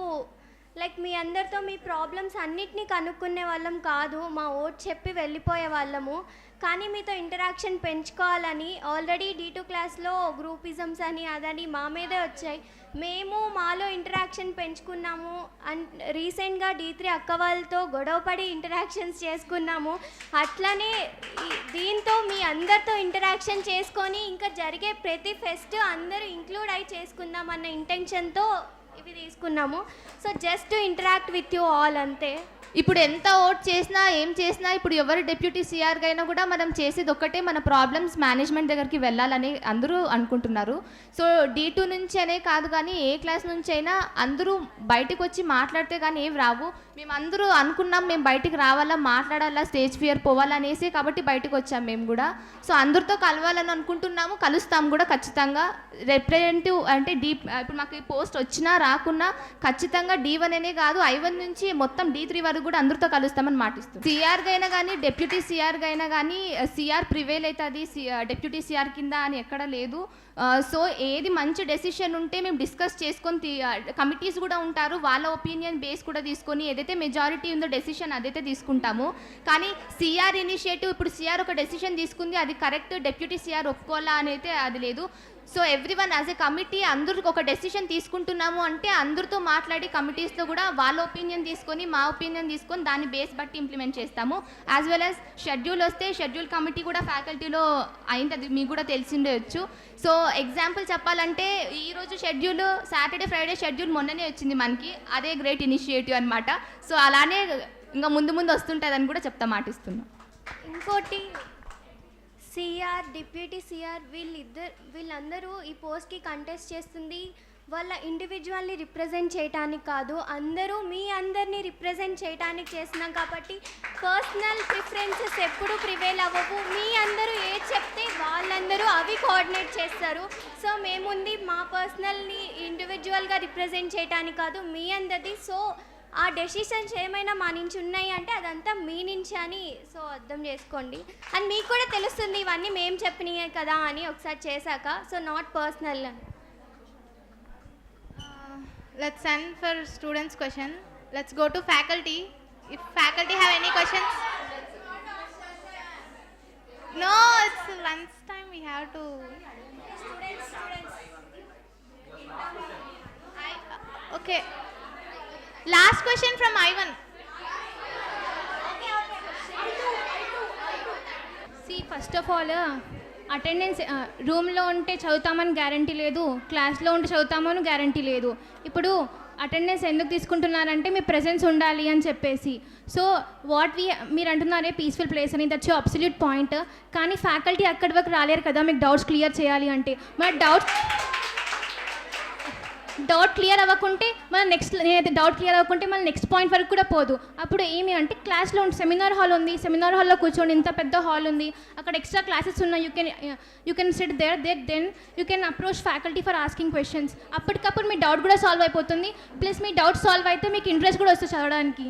లైక్ మీ అందరితో మీ ప్రాబ్లమ్స్ అన్నిటినీ కనుక్కునే వాళ్ళం కాదు, మా ఓట్ చెప్పి వెళ్ళిపోయే వాళ్ళము. కానీ మీతో ఇంటరాక్షన్ పెంచుకోవాలని ఆల్రెడీ D2 క్లాస్లో గ్రూపిజమ్స్ అని అదని మా మీదే వచ్చాయి. మేము మాలో ఇంటరాక్షన్ పెంచుకున్నాము. అండ్ రీసెంట్గా D3 అక్క వాళ్ళతో గొడవపడి ఇంటరాక్షన్స్ చేసుకున్నాము. అట్లనే దీంతో మీ అందరితో ఇంటరాక్షన్ చేసుకొని ఇంకా జరిగే ప్రతి ఫెస్ట్ అందరూ ఇంక్లూడ్ అయి చేసుకుందాం అన్న ఇంటెన్షన్తో ఇవి తీసుకున్నాము. So just to interact with you all అంతే. ఇప్పుడు ఎంత ఓట్ చేసినా ఏం చేసినా ఇప్పుడు ఎవరు డిప్యూటీ సీఆర్గా అయినా కూడా మనం చేసేది ఒక్కటే, మన ప్రాబ్లమ్స్ మేనేజ్మెంట్ దగ్గరికి వెళ్ళాలని అందరూ అనుకుంటున్నారు. సో D2 నుంచి అనే కాదు కానీ ఏ క్లాస్ నుంచి అయినా అందరూ బయటకు వచ్చి మాట్లాడితే కానీ ఏం రావు. మేము అందరూ అనుకున్నాం మేము బయటికి రావాలా, మాట్లాడాలా, స్టేజ్ ఫియర్ పోవాలనేసి కాబట్టి బయటకు వచ్చాం మేము కూడా. సో అందరితో కలవాలని అనుకుంటున్నాము, కలుస్తాం కూడా ఖచ్చితంగా. రిప్రజెంటేటివ్ అంటే ఇప్పుడు మాకు ఈ పోస్ట్ వచ్చినా రాకున్నా ఖచ్చితంగా D1 అనే కాదు I1 నుంచి మొత్తం D3 వరకు వరకు కూడా అందరితో కలుస్తామని మాటిస్తాం. సిఆర్గా అయినా కానీ డెప్యూటీ సిఆర్గా అయినా కానీ సిఆర్ ప్రివేల్ అవుతుంది, డెప్యూటీ సిఆర్ కింద అని ఎక్కడ లేదు. సో ఏది మంచి డెసిషన్ ఉంటే మేము డిస్కస్ చేసుకొని కమిటీస్ కూడా ఉంటారు, వాళ్ళ ఒపీనియన్ బేస్ కూడా తీసుకొని ఏదైతే మెజారిటీ ఉందో డెసిషన్ అదైతే తీసుకుంటాము. కానీ సిఆర్ ఇనిషియేటివ్ ఇప్పుడు సిఆర్ ఒక డెసిషన్ తీసుకుంది అది కరెక్ట్, డెప్యూటీ సిఆర్ ఒప్పుకోవాలా అని అయితే అది లేదు. So everyone as a committee అందరూ ఒక డెసిషన్ తీసుకుంటున్నాము అంటే అందరితో మాట్లాడి కమిటీస్లో కూడా వాళ్ళ ఒపీనియన్ తీసుకొని మా ఒపీనియన్ తీసుకొని దాన్ని బేస్ బట్టి ఇంప్లిమెంట్ చేస్తాము. యాజ్ వెల్ యాజ్ షెడ్యూల్ వస్తే షెడ్యూల్ కమిటీ కూడా ఫ్యాకల్టీలో అయింది, అది మీకు కూడా తెలిసిండవచ్చు. సో ఎగ్జాంపుల్ చెప్పాలంటే ఈరోజు షెడ్యూల్ సాటర్డే ఫ్రైడే షెడ్యూల్ మొన్ననే వచ్చింది మనకి, అదే గ్రేట్ ఇనిషియేటివ్ అనమాట. సో అలానే ఇంకా ముందు ముందు వస్తుంటుందని కూడా చెప్తా మాటిస్తున్నాం. ఇంకోటి సిఆర్ డిప్యూటీ సిఆర్ వీళ్ళందరూ ఈ పోస్ట్కి కంటెస్ట్ చేస్తుంది వాళ్ళ ఇండివిజువల్ని రిప్రజెంట్ చేయడానికి కాదు, అందరూ మీ అందరినీ రిప్రజెంట్ చేయడానికి చేస్తున్నాం. కాబట్టి పర్సనల్ ప్రిఫరెన్సెస్ ఎప్పుడు ప్రివేల్ అవ్వవు, మీ అందరూ ఏది చెప్తే వాళ్ళందరూ అవి కోఆర్డినేట్ చేస్తారు. సో మేముంది మా పర్సనల్ని ఇండివిజువల్గా రిప్రజెంట్ చేయడానికి కాదు, మీ అందరిది. సో ఆ డెసిషన్స్ ఏమైనా మా నుంచి ఉన్నాయి అంటే అదంతా మీ నుంచి అని సో అర్థం చేసుకోండి. అండ్ మీకు కూడా తెలుస్తుంది ఇవన్నీ మేము చెప్పినాయి కదా అని ఒకసారి చేశాక. So not personal. Let's end for students' question. Let's go to faculty. If faculty have any questions. No, it's lunch time. We have to. Students. Okay. Last question from Ivan. See, first of all, attendance రూమ్లో ఉంటే చదువుతామని గ్యారంటీ లేదు, క్లాస్లో ఉంటే చదువుతామని గ్యారంటీ లేదు. ఇప్పుడు అటెండెన్స్ ఎందుకు తీసుకుంటున్నారంటే మీ ప్రెజెన్స్ ఉండాలి అని చెప్పేసి. సో మీరు అంటున్నారే పీస్ఫుల్ ప్లేస్ అని, దట్స్ యువర్ అబ్సల్యూట్ పాయింట్. కానీ ఫ్యాకల్టీ అక్కడి వరకు రాలేరు కదా మీకు డౌట్స్ క్లియర్ చేయాలి అంటే. మన డౌట్ క్లియర్ అవ్వకుంటే నేనైతే డౌట్ క్లియర్ అవ్వకుంటే మళ్ళీ నెక్స్ట్ పాయింట్ వరకు కూడా పోదు. అప్పుడు ఏమి అంటే క్లాస్లో సెమినార్ హాల్ ఉంది, సెమినార్ హాల్లో కూర్చోండి, ఇంత పెద్ద హాల్ ఉంది, అక్కడ ఎక్స్ట్రా క్లాసెస్ ఉన్నాయి, you can sit then you can approach faculty for asking questions. అప్పటికప్పుడు మీ డౌట్ కూడా సాల్వ్ అయిపోతుంది, ప్లస్ మీ డౌట్ సాల్వ్ అయితే మీకు ఇంట్రెస్ట్ కూడా వస్తుంది చదవడానికి.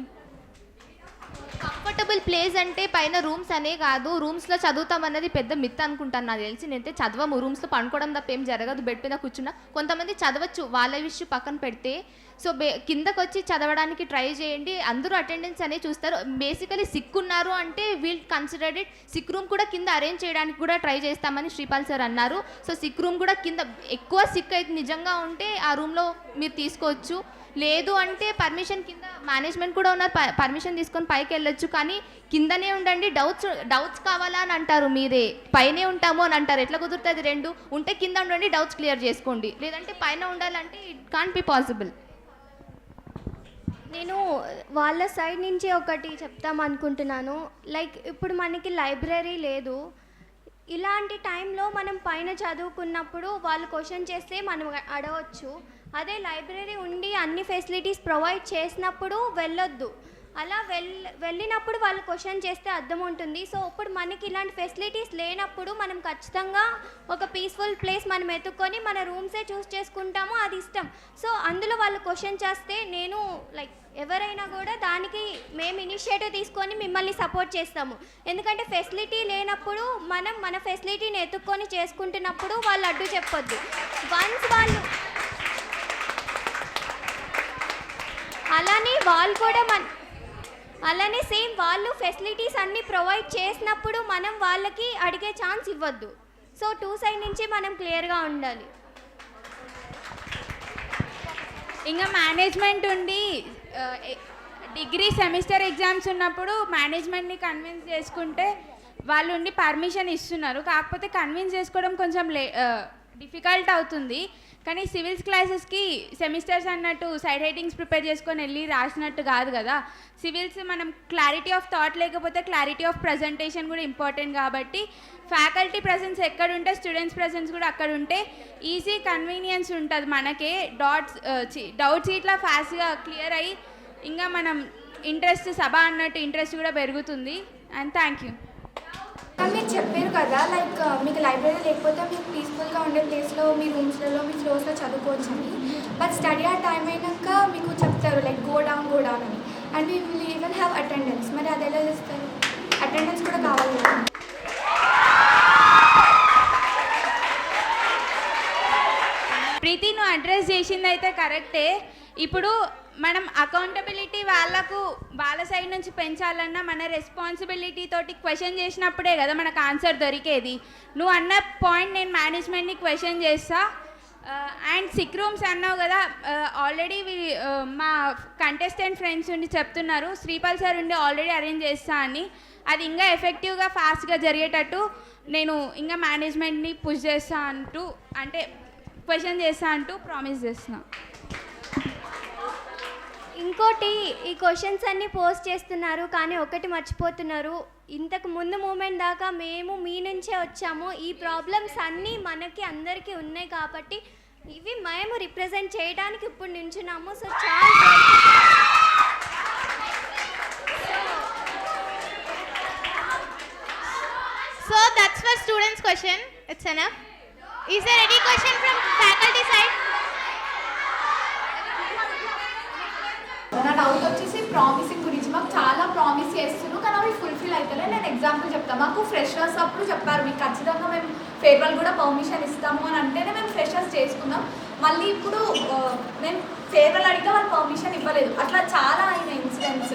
కంఫర్టబుల్ ప్లేస్ అంటే పైన రూమ్స్ అనే కాదు, రూమ్స్లో చదువుతామన్నది పెద్ద మిత్ అనుకుంటాను నాకు తెలిసి. నేనైతే చదవము, రూమ్స్లో పడుకోవడం తప్ప ఏం జరగదు, బెడ్ మీద కూర్చున్నా. కొంతమంది చదవచ్చు, వాళ్ళ విషయం పక్కన పెడితే. సో కిందకు వచ్చి చదవడానికి ట్రై చేయండి. అందరూ అటెండెన్స్ అనేది చూస్తారు. బేసికలీ సిక్ ఉన్నారు అంటే we'll considered it. Sick room కూడా కింద అరేంజ్ చేయడానికి కూడా ట్రై చేస్తామని శ్రీపాల్ సార్ అన్నారు. సో సిక్ రూమ్ కూడా కింద ఎక్కువ సిక్ అయితే నిజంగా ఉంటే ఆ రూమ్లో మీరు తీసుకోవచ్చు. లేదు అంటే పర్మిషన్ కింద మేనేజ్మెంట్ కూడా ఉన్నారు, పర్మిషన్ తీసుకొని పైకి వెళ్ళొచ్చు. కానీ కిందనే ఉండండి. డౌట్స్ కావాలా అని అంటారు, మీరే పైనే ఉంటాము అని అంటారు. ఎట్లా కుదురుతుంది? రెండు ఉంటే కింద ఉండండి, డౌట్స్ క్లియర్ చేసుకోండి. లేదంటే పైన ఉండాలంటే ఇట్ కాంట్ బి పాసిబుల్. నేను వాళ్ళ సైడ్ నుంచి ఒకటి చెప్తాం అనుకుంటున్నాను. లైక్ ఇప్పుడు మనకి లైబ్రరీ లేదు, ఇలాంటి టైంలో మనం పైన చదువుకున్నప్పుడు వాళ్ళు క్వశ్చన్ చేస్తే మనం అడగవచ్చు. అదే లైబ్రరీ ఉండి అన్ని ఫెసిలిటీస్ ప్రొవైడ్ చేసినప్పుడు వెళ్ళొద్దు. అలా వెళ్ళినప్పుడు వాళ్ళు క్వశ్చన్ చేస్తే అర్థం ఉంటుంది. సో ఇప్పుడు మనకి ఇలాంటి ఫెసిలిటీస్ లేనప్పుడు మనం ఖచ్చితంగా ఒక పీస్ఫుల్ ప్లేస్ మనం ఎత్తుకొని మన రూమ్సే చూస్ చేసుకుంటాము, అది ఇష్టం. సో అందులో వాళ్ళు క్వశ్చన్ చేస్తే నేను లైక్ ఎవరైనా కూడా దానికి మేము ఇనిషియేటివ్ తీసుకొని మిమ్మల్ని సపోర్ట్ చేస్తాము. ఎందుకంటే ఫెసిలిటీ లేనప్పుడు మనం మన ఫెసిలిటీని ఎత్తుక్కొని చేసుకుంటున్నప్పుడు వాళ్ళు అడ్డు చెప్పొద్దు. వన్స్ వాళ్ళు అలానే సేమ్ వాళ్ళు ఫెసిలిటీస్ అన్నీ ప్రొవైడ్ చేసినప్పుడు మనం వాళ్ళకి అడిగే ఛాన్స్ ఇవ్వద్దు. సో టూ సైడ్ నుంచి మనం క్లియర్గా ఉండాలి. ఇంకా మేనేజ్మెంట్ ఉండి డిగ్రీ సెమిస్టర్ ఎగ్జామ్స్ ఉన్నప్పుడు మేనేజ్మెంట్ని కన్విన్స్ చేసుకుంటే వాళ్ళు ఉండి పర్మిషన్ ఇస్తున్నారు. కాకపోతే కన్విన్స్ చేసుకోవడం కొంచెం డిఫికల్ట్ అవుతుంది. కానీ సివిల్స్ క్లాసెస్కి సెమిస్టర్స్ అన్నట్టు సైడ్ హెడ్డింగ్స్ ప్రిపేర్ చేసుకొని వెళ్ళి రాసినట్టు కాదు కదా. సివిల్స్ మనం క్లారిటీ ఆఫ్ థాట్ లేకపోతే క్లారిటీ ఆఫ్ ప్రజెంటేషన్ కూడా ఇంపార్టెంట్. కాబట్టి ఫ్యాకల్టీ ప్రెజెన్స్ ఎక్కడుంటే స్టూడెంట్స్ ప్రెజెన్స్ కూడా అక్కడ ఉంటే ఈజీ కన్వీనియన్స్ ఉంటుంది మనకే. డౌట్స్ ఇట్లా ఫాస్ట్గా క్లియర్ అయ్యి ఇంకా మనం ఇంట్రెస్ట్ సభ అన్నట్టు ఇంట్రెస్ట్ కూడా పెరుగుతుంది. And thank you. మీరు చెప్పారు కదా లైక్ మీకు లైబ్రరీ లేకపోతే మీకు పీస్ఫుల్గా ఉండే ప్లేస్లో మీ రూమ్స్లలో మీ ఫ్లోర్స్లో చదువుకోవచ్చు అని. బట్ స్టడీ ఆ టైం అయినాక మీకు చెప్తారు లైక్ గో డౌన్ అని. And we will even have attendance. మరి అది ఎలా చేస్తారు? అటెండెన్స్ కూడా కావాలి కదా. ప్రీతి, నువ్వు అడ్రస్ చేసింది అయితే కరెక్టే. ఇప్పుడు మనం అకౌంటబిలిటీ వాళ్ళ సైడ్ నుంచి పెంచాలన్నా మన రెస్పాన్సిబిలిటీ తోటి క్వశ్చన్ చేసినప్పుడే కదా మనకు ఆన్సర్ దొరికేది. నువ్వు అన్న పాయింట్ నేను మేనేజ్మెంట్ని క్వశ్చన్ చేస్తా. అండ్ సిక్ రూమ్స్ అన్నావు కదా, ఆల్రెడీ మా కంటెస్టెంట్ ఫ్రెండ్స్ ఉండి చెప్తున్నారు, శ్రీపాల్ సార్ ఉండి ఆల్రెడీ అరేంజ్ చేస్తా అని. అది ఇంకా ఎఫెక్టివ్గా ఫాస్ట్గా జరిగేటట్టు నేను ఇంకా మేనేజ్మెంట్ని పుష్ చేస్తా అంటూ, అంటే క్వశ్చన్ చేస్తా అంటూ ప్రామిస్ చేస్తున్నా. ఇంకోటి, ఈ క్వశ్చన్స్ అన్నీ పోస్ట్ చేస్తున్నారు కానీ ఒకటి మర్చిపోతున్నారు. ఇంతకు ముందు మూమెంట్ దాకా మేము మీ నుంచే వచ్చాము. ఈ ప్రాబ్లమ్స్ అన్నీ మనకి అందరికీ ఉన్నాయి కాబట్టి ఇవి మేము రిప్రజెంట్ చేయడానికి ఇప్పుడు నించున్నాము. సో చాలా So that's for students question. It's enough. Is there any question from faculty side? నా డౌట్ వచ్చేసి ప్రామిసింగ్ గురించి. మాకు చాలా ప్రామిస్ చేస్తున్నారు కానీ అవి ఫుల్ఫిల్ అవుతలే. నేను ఎగ్జాంపుల్ చెప్తాను. మాకు ఫ్రెషర్స్ అప్పుడు చెప్పారు మీకు ఖచ్చితంగా మేము ఫేర్వెల్ కూడా పర్మిషన్ ఇస్తాము అని అంటేనే మేము ఫ్రెషర్స్ చేసుకుందాం. మళ్ళీ ఇప్పుడు మేము ఫేర్వెల్ అడిగితే వాళ్ళు పర్మిషన్ ఇవ్వలేదు. అట్లా చాలా అయిన ఇన్సిడెంట్స్.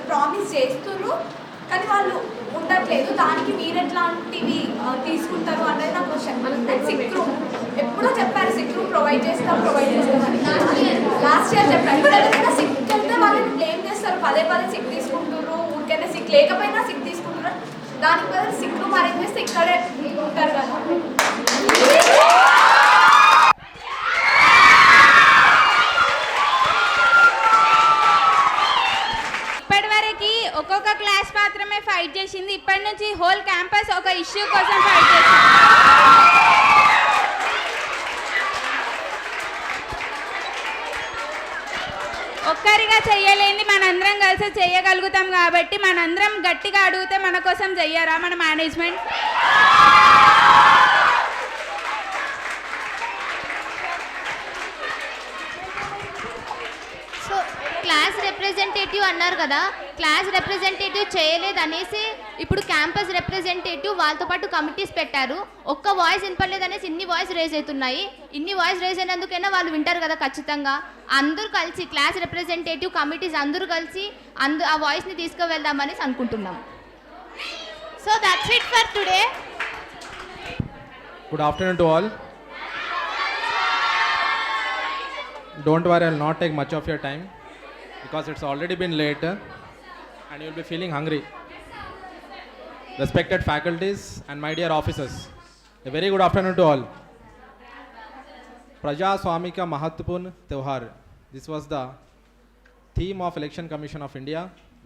ప్రామిస్ చేస్తున్నారు కానీ వాళ్ళు ఉండట్లేదు. దానికి మీరు ఎట్లాంటివి తీసుకుంటారు అనేది నా క్వశ్చన్. సిక్ రూమ్ ఎప్పుడో చెప్పారు, సిక్ రూమ్ ప్రొవైడ్ చేస్తామని. లాస్ట్ ఇయర్ చెప్పారు. ఇప్పుడు ఎవరైనా సిక్ వెళ్తే వాళ్ళని బ్లేమ్ చేస్తారు, పదే సిక్ తీసుకుంటారు. ఊరికైనా సిక్ లేకపోయినా సిక్ తీసుకుంటారు. దానికి బదులు సిక్ రూమ్ అరేంజ్ చేస్తే ఇక్కడే ఉంటారు కదా. ఒక్కొక్క క్లాస్ మాత్రమే ఫైట్ చేసింది. ఇప్పటి నుంచి హోల్ క్యాంపస్ ఒక ఇష్యూ కోసం ఫైట్ చేసింది. ఒక్కరిగా చెయ్యలేని మనందరం కలిసి చెయ్యగలుగుతాం కాబట్టి మనందరం గట్టిగా అడిగితే మన కోసం చెయ్యరా మన మేనేజ్మెంట్? సో క్లాస్ రిప్రజెంటేటివ్ అన్నారు కదా, క్లాస్ రిప్రజెంటేటివ్ చేయలేదు అనేసి ఇప్పుడు క్యాంపస్ రిప్రజెంటేటివ్ వాళ్ళతో పాటు కమిటీస్ పెట్టారు. ఒక్క వాయిస్ వినపడలేదు అనేసి ఇన్ని వాయిస్ రేజ్ అవుతున్నాయి. ఇన్ని వాయిస్ రేజ్ అయినందుకైనా వాళ్ళు వింటారు కదా ఖచ్చితంగా. అందరూ కలిసి క్లాస్ రిప్రజెంటేటివ్ కమిటీస్ అందరూ కలిసి ఆ వాయిస్ని తీసుకువెళ్దామనేసి అనుకుంటున్నాం. So that's it for today. Good afternoon to all. Don't worry, I will not take much of your time because it's already been late and you will be feeling hungry. Respected faculties and my dear officers, a very good afternoon to all. Prajaswamika Mahatpurn Tyohar. This was the theme of Election Commission of India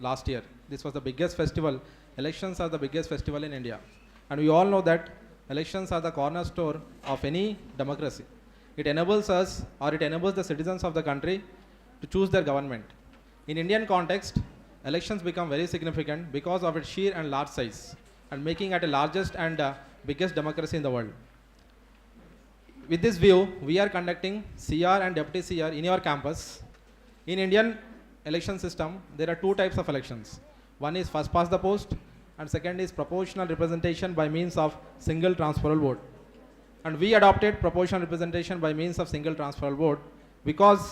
last year. This was the biggest festival. Elections are the biggest festival in India. And we all know that elections are the cornerstone of any democracy. It enables us, or it enables the citizens of the country to choose their government. In Indian context, elections become very significant because of its sheer and large size and making it the largest and biggest democracy in the world. With this view, we are conducting CR and Deputy CR in your campus. In Indian election system, there are two types of elections. One is first past the post and second is proportional representation by means of single transferable vote. And we adopted proportional representation by means of single transferable vote because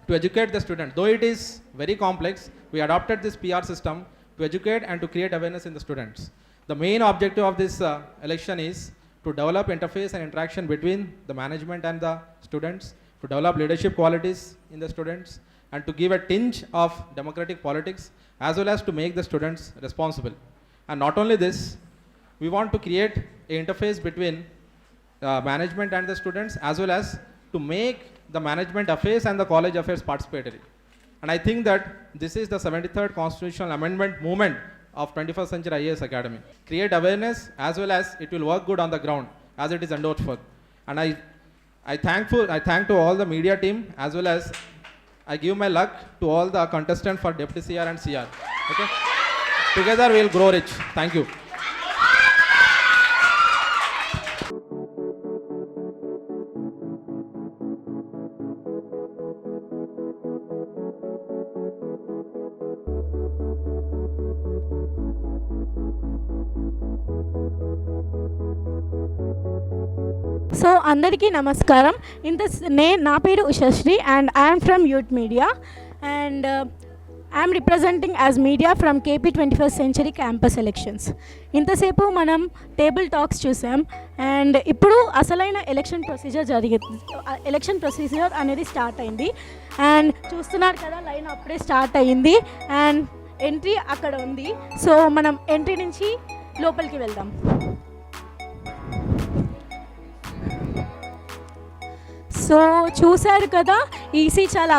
to educate the student, though it is very complex, we adopted this PR system to educate and to create awareness in the students. The main objective of this election is to develop interface and interaction between the management and the students, to develop leadership qualities in the students, and to give a tinge of democratic politics as well as to make the students responsible. And not only this, we want to create an interface between management and the students as well as to make the management affairs and the college affairs participatory. And I think that this is the 73rd constitutional amendment movement of 21st century IAS Academy. Create awareness as well as it will work good on the ground as it is endorsed for. And I thank to all the media team as well as I give my luck to all the contestants for Deputy CR and CR. Okay? Together we will grow rich. Thank you. So అందరికీ నమస్కారం. నా పేరు Ushasri and I'm from youth media and I'm representing as media from KP 21st Century campus elections. ఇంతసేపు మనం టేబుల్ టాక్స్ చూసాం అండ్ ఇప్పుడు అసలైన ఎలక్షన్ ప్రొసీజర్ అనేది స్టార్ట్ అయింది అండ్ చూస్తున్నారు కదా, లైన్ అప్పుడే స్టార్ట్ అయ్యింది అండ్ ఎంట్రీ అక్కడ ఉంది. సో మనం ఎంట్రీ నుంచి లోపలికి వెళ్దాం. సో చూశారు కదా, ఈసీ చాలా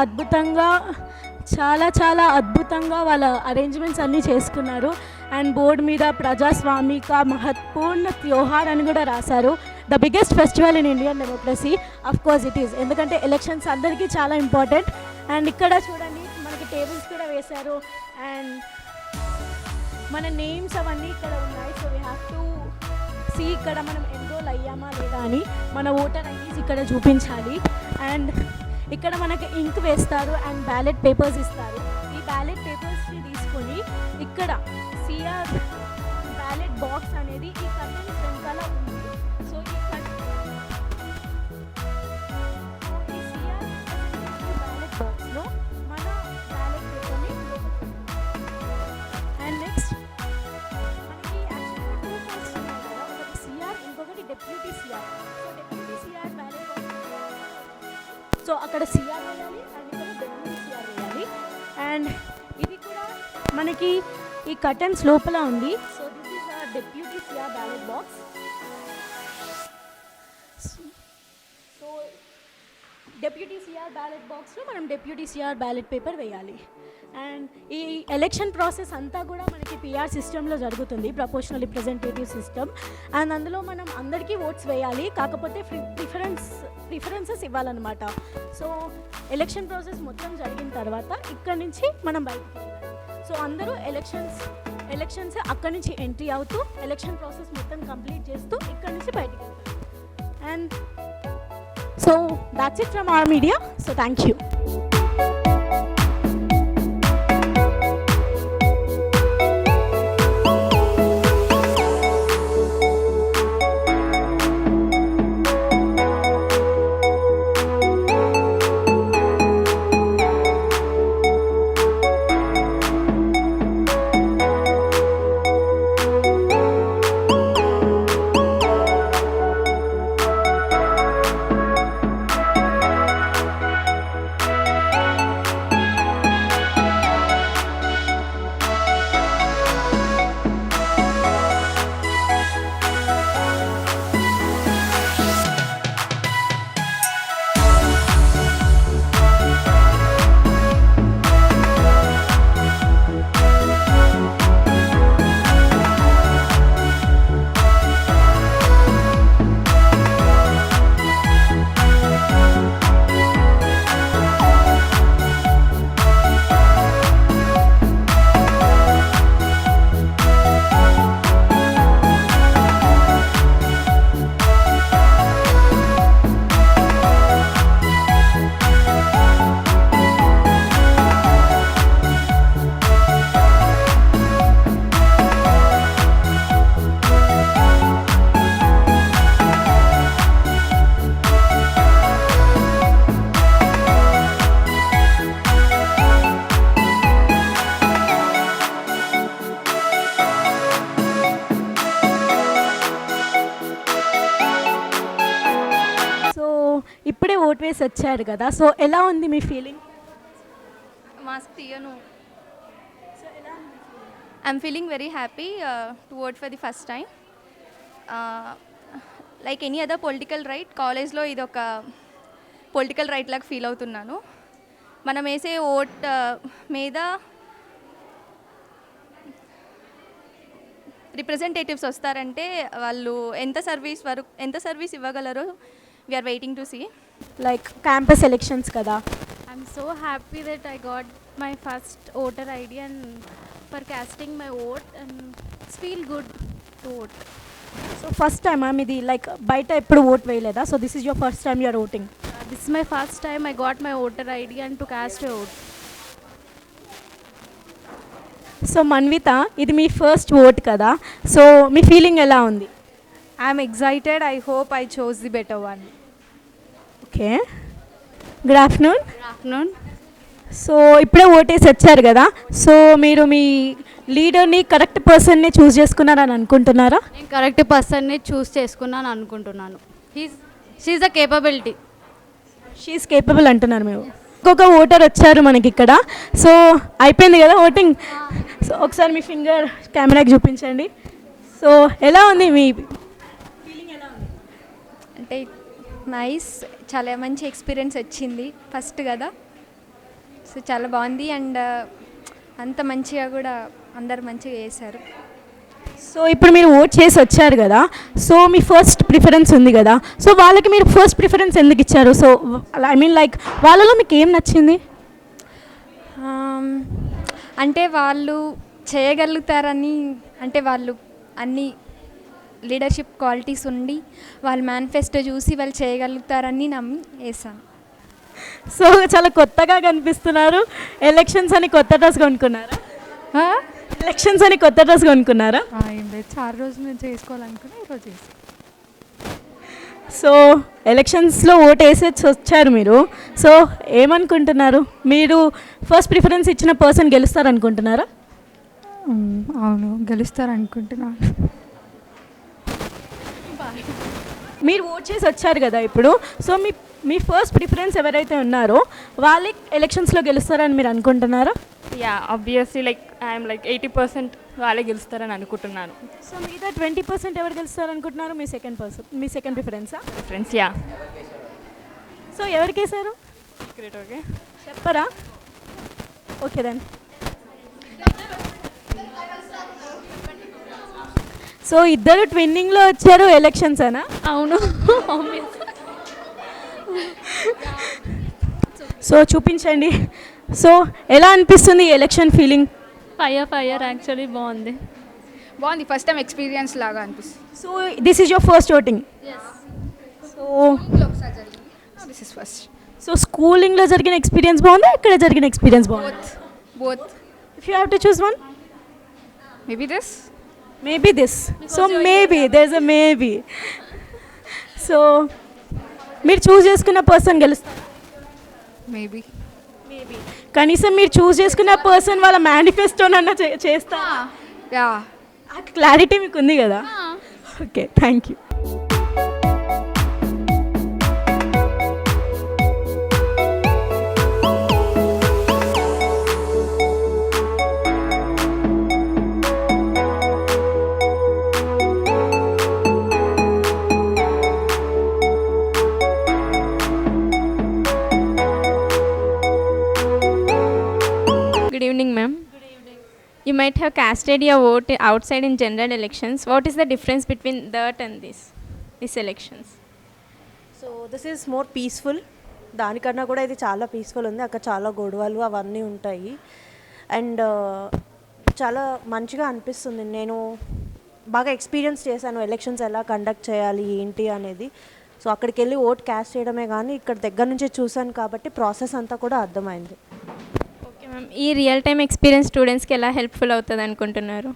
అద్భుతంగా వాళ్ళ అరేంజ్మెంట్స్ అన్నీ చేసుకున్నారు అండ్ బోర్డు మీద ప్రజాస్వామిక మహత్వపూర్ణ త్యోహార్ అని కూడా రాశారు. The biggest festival in Indian democracy. Of course it is, ఎందుకంటే ఎలక్షన్స్ అందరికీ చాలా ఇంపార్టెంట్. అండ్ ఇక్కడ చూడండి మనకి టేబుల్స్ కూడా వేశారు అండ్ మన నేమ్స్ అవన్నీ ఇక్కడ ఉన్నాయి. So we have to see ఇక్కడ మనం ఎన్రోల్ అయ్యామా లేదా అని మన ఓటర్ ఐడీస్ ఇక్కడ చూపించాలి. అండ్ ఇక్కడ మనకి ఇంక్ వేస్తారు అండ్ బ్యాలెట్ పేపర్స్ ఇస్తారు. ఈ బ్యాలెట్ పేపర్స్ని తీసుకొని ఇక్కడ సిఆర్ బ్యాలెట్ బాక్స్ అనేది ఈ కర్టెన్స్ వెనకాల ఉంది. సో ఈ సిఆర్ బ్యాలెట్ బాక్స్లో మన బ్యాలెట్ పేపర్ని అండ్ నెక్స్ట్ మనకి యాక్చువల్గా 2 పోస్ట్స్ ఉన్నాయి కదా, ఒకటి సిఆర్ ఇంకొకటి deputy CR. So deputy CR ballot so అక్కడ సిఆర్ వేయాలి అండ్ ఇక్కడ డెప్యూటీ సిఆర్ వేయాలి. అండ్ ఇది కూడా మనకి ఈ కర్టన్స్ లోపల ఉంది. So this is a deputy CR ballot box. So deputy CR ballot బాక్స్లో మనం డెప్యూటీ సిఆర్ బ్యాలెట్ పేపర్ వేయాలి. అండ్ ఈ ఎలక్షన్ ప్రాసెస్ అంతా కూడా మనకి పిఆర్ సిస్టంలో జరుగుతుంది, ప్రపోర్షనల్ రిప్రజెంటేటివ్ సిస్టమ్. అండ్ అందులో మనం అందరికీ ఓట్స్ వేయాలి, కాకపోతే ప్రిఫరెన్సెస్ ఇవ్వాలన్నమాట. సో ఎలక్షన్ ప్రాసెస్ మొత్తం జరిగిన తర్వాత ఇక్కడి నుంచి మనం బయటకు వెళ్ళాలి. సో అందరూ ఎలక్షన్స్ అక్కడి నుంచి ఎంట్రీ అవుతూ ఎలక్షన్ ప్రాసెస్ మొత్తం కంప్లీట్ చేస్తూ ఇక్కడి నుంచి బయటకు వెళ్తారు. And so that's it from our media. So thank you. ఇప్పుడే ఓట్ వేసి వచ్చారు కదా, సో ఎలా ఉంది మీ ఫీలింగ్? మాస్క్ తీయను. I'm feeling very happy to vote for the first time. Like any other political right, కాలేజ్లో ఇది ఒక పొలిటికల్ రైట్ లాగా ఫీల్ అవుతున్నాను. మనం వేసే ఓట్ మీద రిప్రజెంటేటివ్స్ వస్తారంటే వాళ్ళు ఎంత సర్వీస్ ఇవ్వగలరో we're waiting to see. Like campus elections కదా. I'm so happy that I got my first voter ID and for casting my vote, and it's feel good to vote. So first time ఇది లైక్ బయట ఎప్పుడు ఓట్ వేయలేదా? So this is your first time you're voting? This is my first time I got my voter ID and to cast a vote. So Manvitha, ఇది మీ ఫస్ట్ ఓట్ కదా, సో మీ ఫీలింగ్ ఎలా ఉంది? I'm excited. I hope I chose the better one. Okay, good afternoon. Good afternoon. So ఇప్పుడే ఓటేసి వచ్చారు కదా, సో మీరు మీ లీడర్ని కరెక్ట్ పర్సన్ని చూస్ చేసుకున్నారని అనుకుంటున్నారా? నేను కరెక్ట్ పర్సన్ని చూస్ చేసుకున్నాను అనుకుంటున్నాను. She's the capability. She's capable అంటున్నారు మేము. ఇంకొక ఓటర్ వచ్చారు మనకి ఇక్కడ. సో అయిపోయింది కదా ఓటింగ్. సో ఒకసారి మీ ఫింగర్ కెమెరాకి చూపించండి. సో ఎలా ఉంది మీ ఫీలింగ్? ఎలా ఉంది అంటే నైస్, చాలా మంచి ఎక్స్పీరియన్స్ వచ్చింది ఫస్ట్ కదా, సో చాలా బాగుంది. అండ్ అంత మంచిగా కూడా అందరు మంచిగా చేశారు. సో ఇప్పుడు మీరు ఓట్ చేసి వచ్చారు కదా, సో మీ ఫస్ట్ ప్రిఫరెన్స్ ఉంది కదా, సో వాళ్ళకి మీరు ఫస్ట్ ప్రిఫరెన్స్ ఎందుకు ఇచ్చారు? సో ఐ మీన్ లైక్ వాళ్ళలో మీకు ఏం నచ్చింది? అంటే వాళ్ళు చేయగలుగుతారని, అంటే వాళ్ళు అన్ని లీడర్షిప్ క్వాలిటీస్ ఉండి వాళ్ళ మేనిఫెస్టో చూసి వాళ్ళు చేయగలుగుతారని నమ్మి వేసాను. సో చాలా కొత్తగా కనిపిస్తున్నారు. ఎలక్షన్స్ అని కొత్త డ్రెస్ కొనుక్కున్నారా? ఎలక్షన్స్ అని కొత్త డ్రెస్ కొనుక్కున్నారా? ఏం లేదు, చాలా రోజులు నేను చేసుకోవాలనుకున్నా, ఈరోజు చేసి. సో ఎలక్షన్స్లో ఓటు వేసి వచ్చారు మీరు. సో ఏమనుకుంటున్నారు? మీరు ఫస్ట్ ప్రిఫరెన్స్ ఇచ్చిన పర్సన్ గెలుస్తారనుకుంటున్నారా? అవును, గెలుస్తారనుకుంటున్నాను. మీరు ఓట్ చేసి వచ్చారు కదా ఇప్పుడు, సో మీ ఫస్ట్ ప్రిఫరెన్స్ ఎవరైతే ఉన్నారో వాళ్ళే ఎలక్షన్స్లో గెలుస్తారని మీరు అనుకుంటున్నారా? Yeah, obviously like I'm like 80% వాళ్ళే గెలుస్తారని అనుకుంటున్నాను. సో మిగతా 20% ఎవరు గెలుస్తారనుకుంటున్నారు? మీ సెకండ్ ప్రిఫరెన్సా? Preference, yeah. సో ఎవరికి వేశారు? Secret, okay. చెప్పరా? Okay then. సో ఇద్దరు ట్విన్నింగ్లో వచ్చారు ఎలక్షన్స్ అనా? అవును. సో చూపించండి. సో ఎలా అనిపిస్తుంది ఎలక్షన్ ఫీలింగ్? ఫైర్ యాక్చువల్లీ బాగుంది. ఫస్ట్ టైం ఎక్స్పీరియన్స్ లాగా అనిపిస్తుంది. So this is your first voting? So this is first. So స్కూలింగ్లో జరిగిన ఎక్స్పీరియన్స్ బాగుందా, ఇక్కడ జరిగిన ఎక్స్పీరియన్స్ బాగుందా? Both. If you have to choose one, maybe this. So maybe there is a maybe. So మీరు చూస్ చేసుకున్న పర్సన్ గెలుస్తారు? మేబీ. కనీసం మీరు చూస్ చేసుకున్న పర్సన్ వాళ్ళ మేనిఫెస్టోనన్నా చేస్తారా? ఆ క్లారిటీ మీకు ఉంది కదా? Okay, thank you. Good evening, ma'am. Good evening. You might have casted your vote outside in general elections. What is the difference between that and these elections? So this is more peaceful. దానికన్నా కూడా ఇది చాలా పీస్ఫుల్ ఉంది. అక్కడ చాలా గొడవలు అవన్నీ ఉంటాయి. అండ్ చాలా మంచిగా అనిపిస్తుంది. నేను బాగా ఎక్స్పీరియన్స్ చేశాను ఎలక్షన్స్ ఎలా కండక్ట్ చేయాలి ఏంటి అనేది. సో అక్కడికి వెళ్ళి ఓట్ క్యాస్ట్ చేయడమే కానీ ఇక్కడ దగ్గర నుంచి చూశాను కాబట్టి ప్రాసెస్ అంతా కూడా అర్థమైంది. మ్యామ్, ఈ రియల్ టైమ్ ఎక్స్పీరియన్స్ స్టూడెంట్స్కి ఎలా హెల్ప్ఫుల్ అవుతుంది అనుకుంటున్నారు?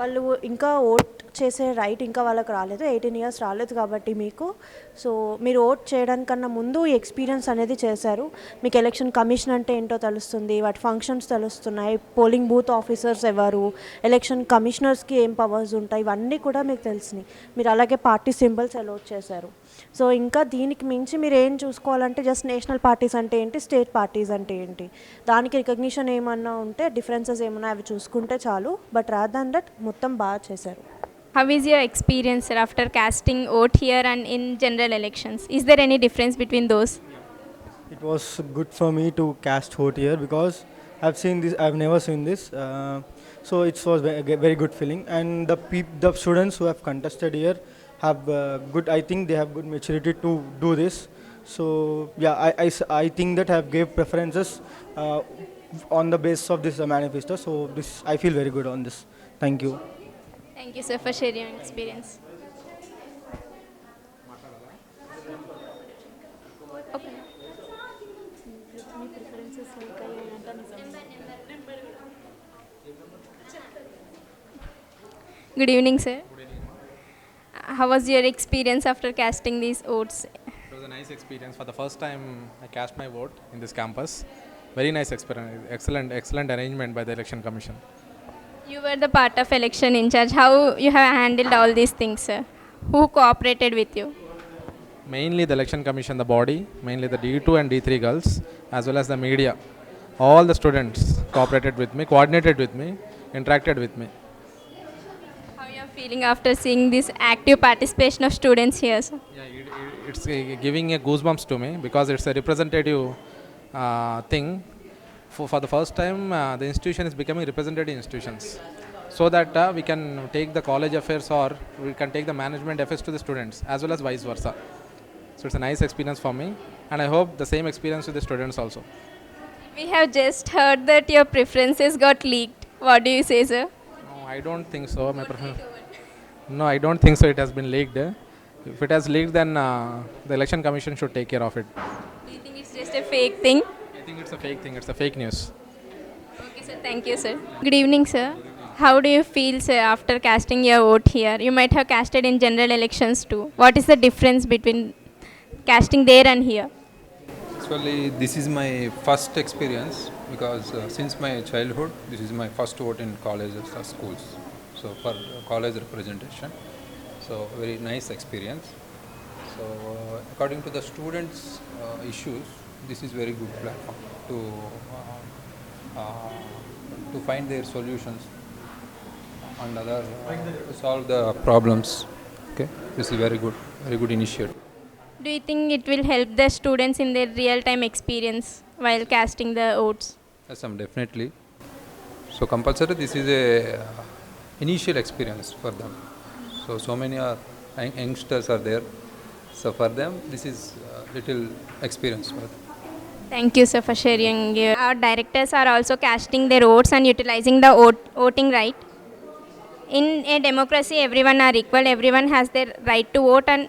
వాళ్ళు ఇంకా ఓట్ చేసే రైట్ ఇంకా వాళ్ళకి రాలేదు, 18 years రాలేదు కాబట్టి మీకు. సో మీరు ఓట్ చేయడానికన్నా ముందు ఈ ఎక్స్పీరియన్స్ అనేది చేశారు. మీకు ఎలక్షన్ కమిషన్ అంటే ఏంటో తెలుస్తుంది, వాటి ఫంక్షన్స్ తెలుస్తున్నాయి, పోలింగ్ బూత్ ఆఫీసర్స్ ఎవరు, ఎలక్షన్ కమిషనర్స్కి ఏం పవర్స్ ఉంటాయి, ఇవన్నీ కూడా మీకు తెలిసినాయి. మీరు అలాగే పార్టీ సింబల్స్ అలౌట్ చేశారు. సో ఇంకా దీనికి మించి మీరు ఏం చూసుకోవాలంటే జస్ట్ నేషనల్ పార్టీస్ అంటే ఏంటి, స్టేట్ పార్టీస్ అంటే ఏంటి, దానికి రికగ్నిషన్ ఏమన్నా ఉంటే డిఫరెన్సెస్ ఏమన్నా అవి చూసుకుంటే చాలు. బట్ రాదర్ దాన్ దట్ మొత్తం బాగా చేశారు. How is your experience, sir, after casting vote here and in general elections? Is there any difference between those? It was good for me to cast vote here because I've seen this. I've never seen this, so it was very good feeling. And the students who have contested here have good. I think they have good maturity to do this. So yeah, I think that I have gave preferences on the basis of this manifesto. So this I feel very good on this. Thank you. Thank you, sir, for sharing your experience. Okay. Good evening, sir. how was your experience after casting these votes? It was a nice experience. For the first time, I cast my vote in this campus. Very nice experience. Excellent arrangement by the election commission. You were the part of election in charge. How you have handled all these things, sir? Who cooperated with you? Mainly the election commission, the body, mainly the D2 and D3 girls, as well as the media. All the students cooperated with me, coordinated with me, interacted with me. How you are feeling after seeing this active participation of students here, sir? Yeah, it's giving a goosebumps to me because it's a representative thing. For the first time, the institution is becoming representative institutions, so that we can take the college affairs or we can take the management affairs to the students, as well as vice versa. So it's a nice experience for me, and I hope the same experience with the students also. We have just heard that your preferences got leaked. What do you say, sir? No, I don't think so. No, I don't think so. It has been leaked. If it has leaked, then the election commission should take care of it. Do you think it's just a fake thing? I think it's a fake thing. It's a fake news. Okay, sir. Thank you, sir. Good evening, sir. How do you feel, sir, after casting your vote here? You might have casted in general elections too. What is the difference between casting there and here? Actually, this is my first experience because since my childhood, this is my first vote in colleges or schools. So for college representation, so very nice experience. So according to the students' issues, this is very good platform to find their solutions and other solve the problems. Okay, this is very good initiative. Do you think it will help the students in their real-time experience while casting the votes? Yes, definitely. So compulsory, this is a initial experience for them. So many youngsters are there. So for them, this is little experience for them. Thank you, sir, for sharing. Our directors are also casting their votes and utilizing the voting right. In a democracy, everyone are equal. Everyone has their right to vote, and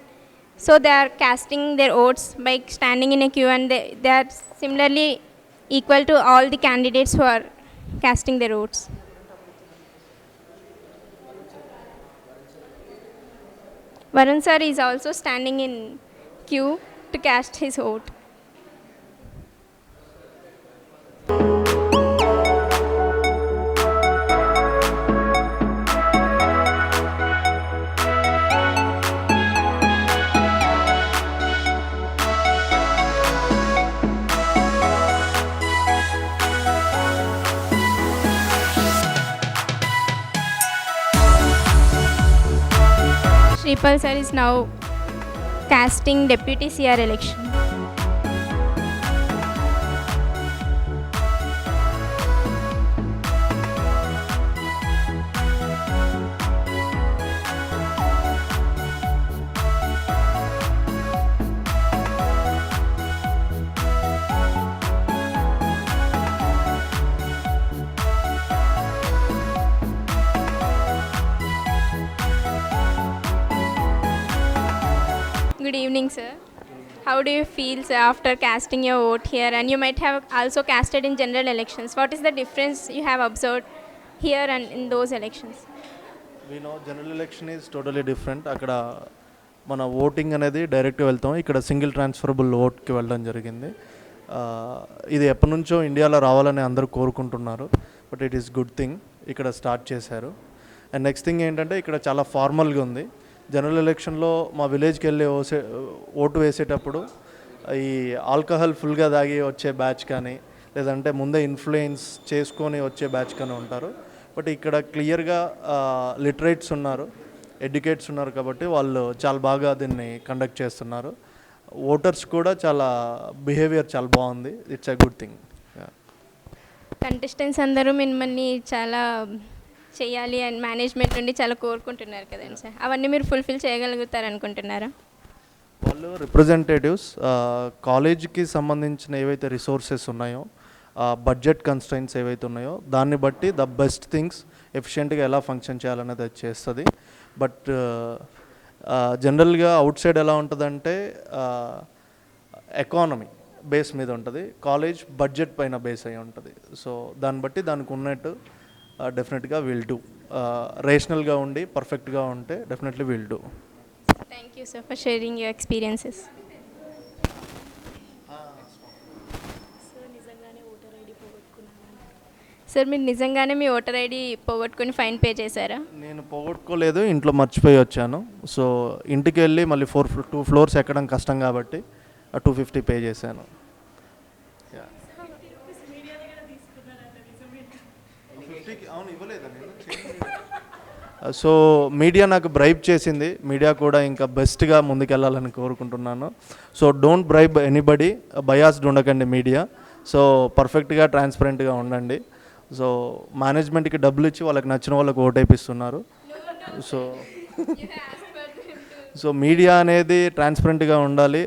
so they are casting their votes by standing in a queue, and they are similarly equal to all the candidates who are casting their votes. Varun sir is also standing in queue to cast his vote. Shripal sir is now casting deputy CR election. Good evening, sir. How do you feel, sir, after casting your vote here? And you might have also casted in general elections. What is the difference you have observed here and in those elections? We know general election is totally different. అక్కడ మన ఓటింగ్ అనేది డైరెక్ట్గా వెళ్తాం. ఇక్కడ సింగిల్ ట్రాన్స్ఫరబుల్ ఓట్కి వెళ్ళడం జరిగింది. ఇది ఎప్పటి నుంచో ఇండియాలో రావాలని అందరూ కోరుకుంటున్నారు. But it is good thing ఇక్కడ స్టార్ట్ చేశారు. అండ్ నెక్స్ట్ థింగ్ ఏంటంటే ఇక్కడ చాలా ఫార్మల్గా ఉంది. జనరల్ ఎలక్షన్లో మా విలేజ్కి వెళ్ళి ఓటు వేసేటప్పుడు ఈ ఆల్కహాల్ ఫుల్గా తాగి వచ్చే బ్యాచ్ కానీ లేదంటే ముందే ఇన్ఫ్లుయెన్స్ చేసుకొని వచ్చే బ్యాచ్ కానీ ఉంటారు. బట్ ఇక్కడ క్లియర్గా లిటరేట్స్ ఉన్నారు, ఎడ్యుకేట్స్ ఉన్నారు కాబట్టి వాళ్ళు చాలా బాగా దీన్ని కండక్ట్ చేస్తున్నారు. ఓటర్స్ కూడా చాలా బిహేవియర్ చాలా బాగుంది. It's a good thing. Contestants అందరూ మిమ్మల్ని చాలా చేయాలి అండ్ మేనేజ్మెంట్ నుండి చాలా కోరుకుంటున్నారు కదండి సార్, అవన్నీ మీరు ఫుల్ఫిల్ చేయగలుగుతారు అనుకుంటున్నారా? వాళ్ళు రిప్రజెంటేటివ్స్ కాలేజీకి సంబంధించిన ఏవైతే రిసోర్సెస్ ఉన్నాయో, బడ్జెట్ కన్స్ట్రైన్స్ ఏవైతే ఉన్నాయో దాన్ని బట్టి ద బెస్ట్ థింగ్స్ ఎఫిషియెంట్గా ఎలా ఫంక్షన్ చేయాలనేది అది చేస్తుంది. బట్ జనరల్గా అవుట్ సైడ్ ఎలా ఉంటుందంటే ఎకానమీ బేస్ మీద ఉంటుంది, కాలేజ్ బడ్జెట్ పైన బేస్ అయి ఉంటుంది. సో దాన్ని బట్టి దానికి ఉన్నట్టు డెఫినెట్గా విల్ డూ. రేషనల్గా ఉండి పర్ఫెక్ట్గా ఉంటే definitely will do. Thank you, sir, for sharing your experiences. Sir మీరు నిజంగానే మీ ఓటర్ ఐడి పోగొట్టుకుని ఫైన్ పే చేశారా? నేను పోగొట్టుకోలేదు, ఇంట్లో మర్చిపోయి వచ్చాను. సో ఇంటికి వెళ్ళి మళ్ళీ 2 ఫ్లోర్స్ ఎక్కడం కష్టం కాబట్టి 250 పే చేశాను. సో మీడియా నాకు బ్రైబ్ చేసింది. మీడియా కూడా ఇంకా బెస్ట్గా ముందుకెళ్ళాలని కోరుకుంటున్నాను. So don't bribe anybody, biased ఉండకండి మీడియా. సో పర్ఫెక్ట్గా ట్రాన్స్పరెంట్గా ఉండండి. సో మేనేజ్మెంట్కి డబ్బులు ఇచ్చి వాళ్ళకి నచ్చిన వాళ్ళకి ఓటేపిస్తున్నారు. సో మీడియా అనేది ట్రాన్స్పరెంట్గా ఉండాలి,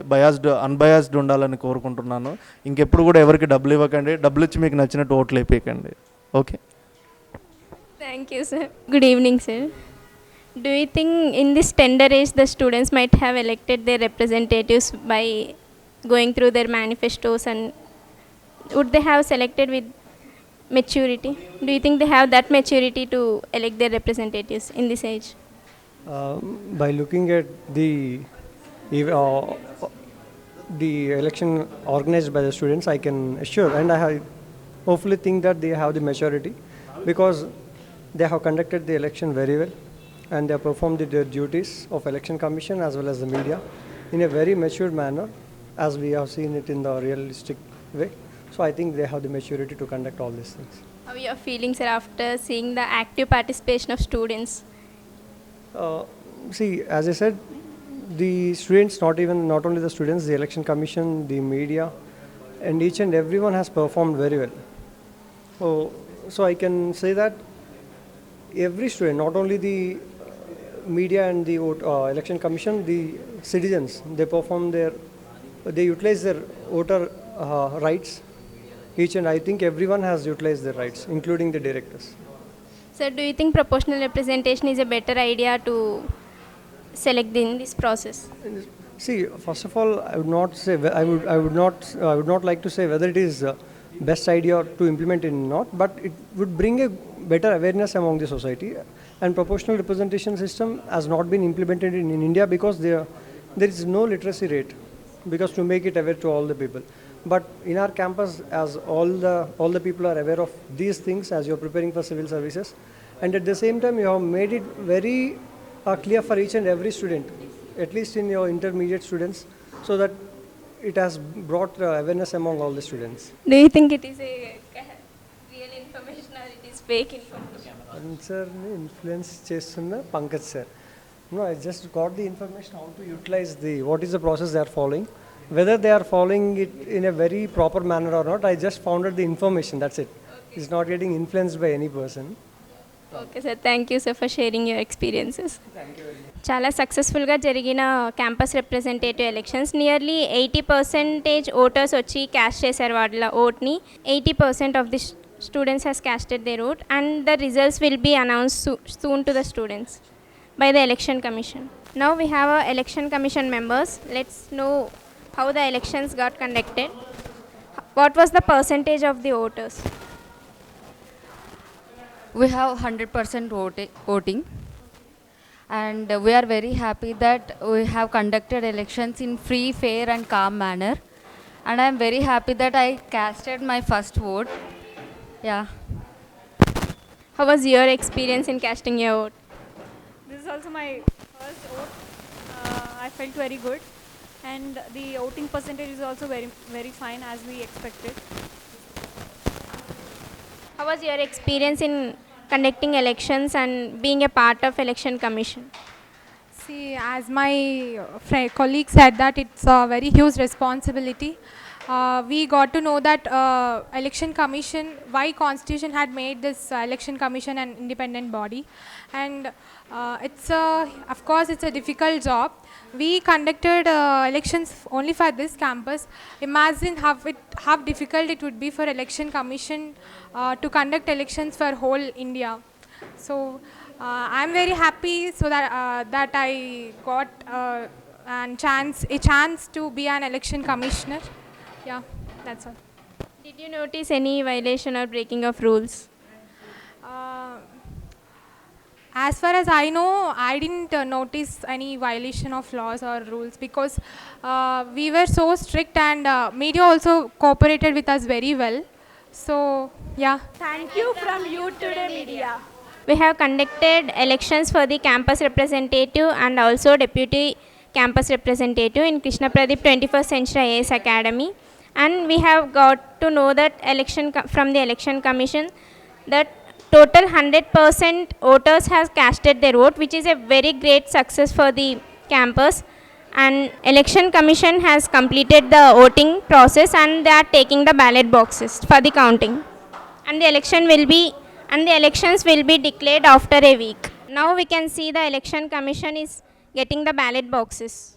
అన్బయాస్డ్ ఉండాలని కోరుకుంటున్నాను. ఇంకెప్పుడు కూడా ఎవరికి డబ్బులు ఇవ్వకండి, డబ్బులు ఇచ్చి మీకు నచ్చినట్టు ఓట్లు వేయకండి. Okay, thank you sir. Good evening sir. Do you think in this tender age the students might have elected their representatives by going through their manifestos, and would they have selected with maturity? Do you think they have that maturity to elect their representatives in this age? By looking at the election organized by the students, I can assure, and I hopefully think that they have the maturity, because they have conducted the election very well, and they have performed their duties of election commission as well as the media in a very matured manner, as we have seen it in the realistic way. So I think they have the maturity to conduct all these things. How are your feelings, sir, after seeing the active participation of students? See, as I said, the students, not only the students, the election commission, the media, and each and everyone has performed very well. So I can say that every student, not only the media and the election commission, the citizens, they utilize their voter rights. Each and I think everyone has utilized their rights, including the directors. Sir, do you think proportional representation is a better idea to select in this process? See, first of all, I would not like to say whether it is best idea to implement it or not, but it would bring a better awareness among the society. And proportional representation system has not been implemented in India because there is no literacy rate, because to make it aware to all the people. But in our campus, as all the people are aware of these things, as you are preparing for civil services, and at the same time you have made it very clear for each and every student, at least in your intermediate students, so that it has brought awareness among all the students. Do you think it is a real information or it is fake information? Sir, influence chestunna Pankaj sir. No, I just got the information how to utilize what is the process they are following. Whether they are following it in a very proper manner or not, I just found out the information, that's it. Okay. It's not getting influenced by any person. Okay sir, thank you sir for sharing your experiences. Thank you very much. చాలా సక్సెస్ఫుల్గా జరిగిన campus representative elections. Nearly 80% voters వచ్చి క్యాస్ట్ చేశారు వాళ్ళ ఓట్ని. 80% of the students has casted their vote, and the results will be announced soon to the students by the election commission. Now we have our election commission members. Let's know how the elections got conducted. What was the percentage of the voters? We have 100% voting, and we are very happy that we have conducted elections in free, fair and calm manner, and I am very happy that I casted my first vote. Yeah. How was your experience in casting your vote? This is also my first vote. I felt very good, and the voting percentage is also very, very fine as we expected. How was your experience in conducting elections and being a part of election commission? See, as my colleague said that it's a very huge responsibility. We got to know that election commission, why constitution had made this election commission an independent body, and of course it's a difficult job. We conducted elections only for this campus. Imagine how difficult it would be for election commission to conduct elections for whole India. So I'm very happy so that I got a chance to be an election commissioner. Yeah, that's all. Did you notice any violation or breaking of rules? As far as I know, I didn't notice any violation of laws or rules because we were so strict, and media also cooperated with us very well. So yeah. Thank you from you today media. We have conducted elections for the campus representative and also deputy campus representative in Krishna Pradeep 21st Century IAS Academy, and we have got to know that from the election commission that total 100% voters has casted their vote, which is a very great success for the campus. And election commission has completed the voting process, and they are taking the ballot boxes for the counting, and the elections will be declared after a week. Now we can see the election commission is getting the ballot boxes.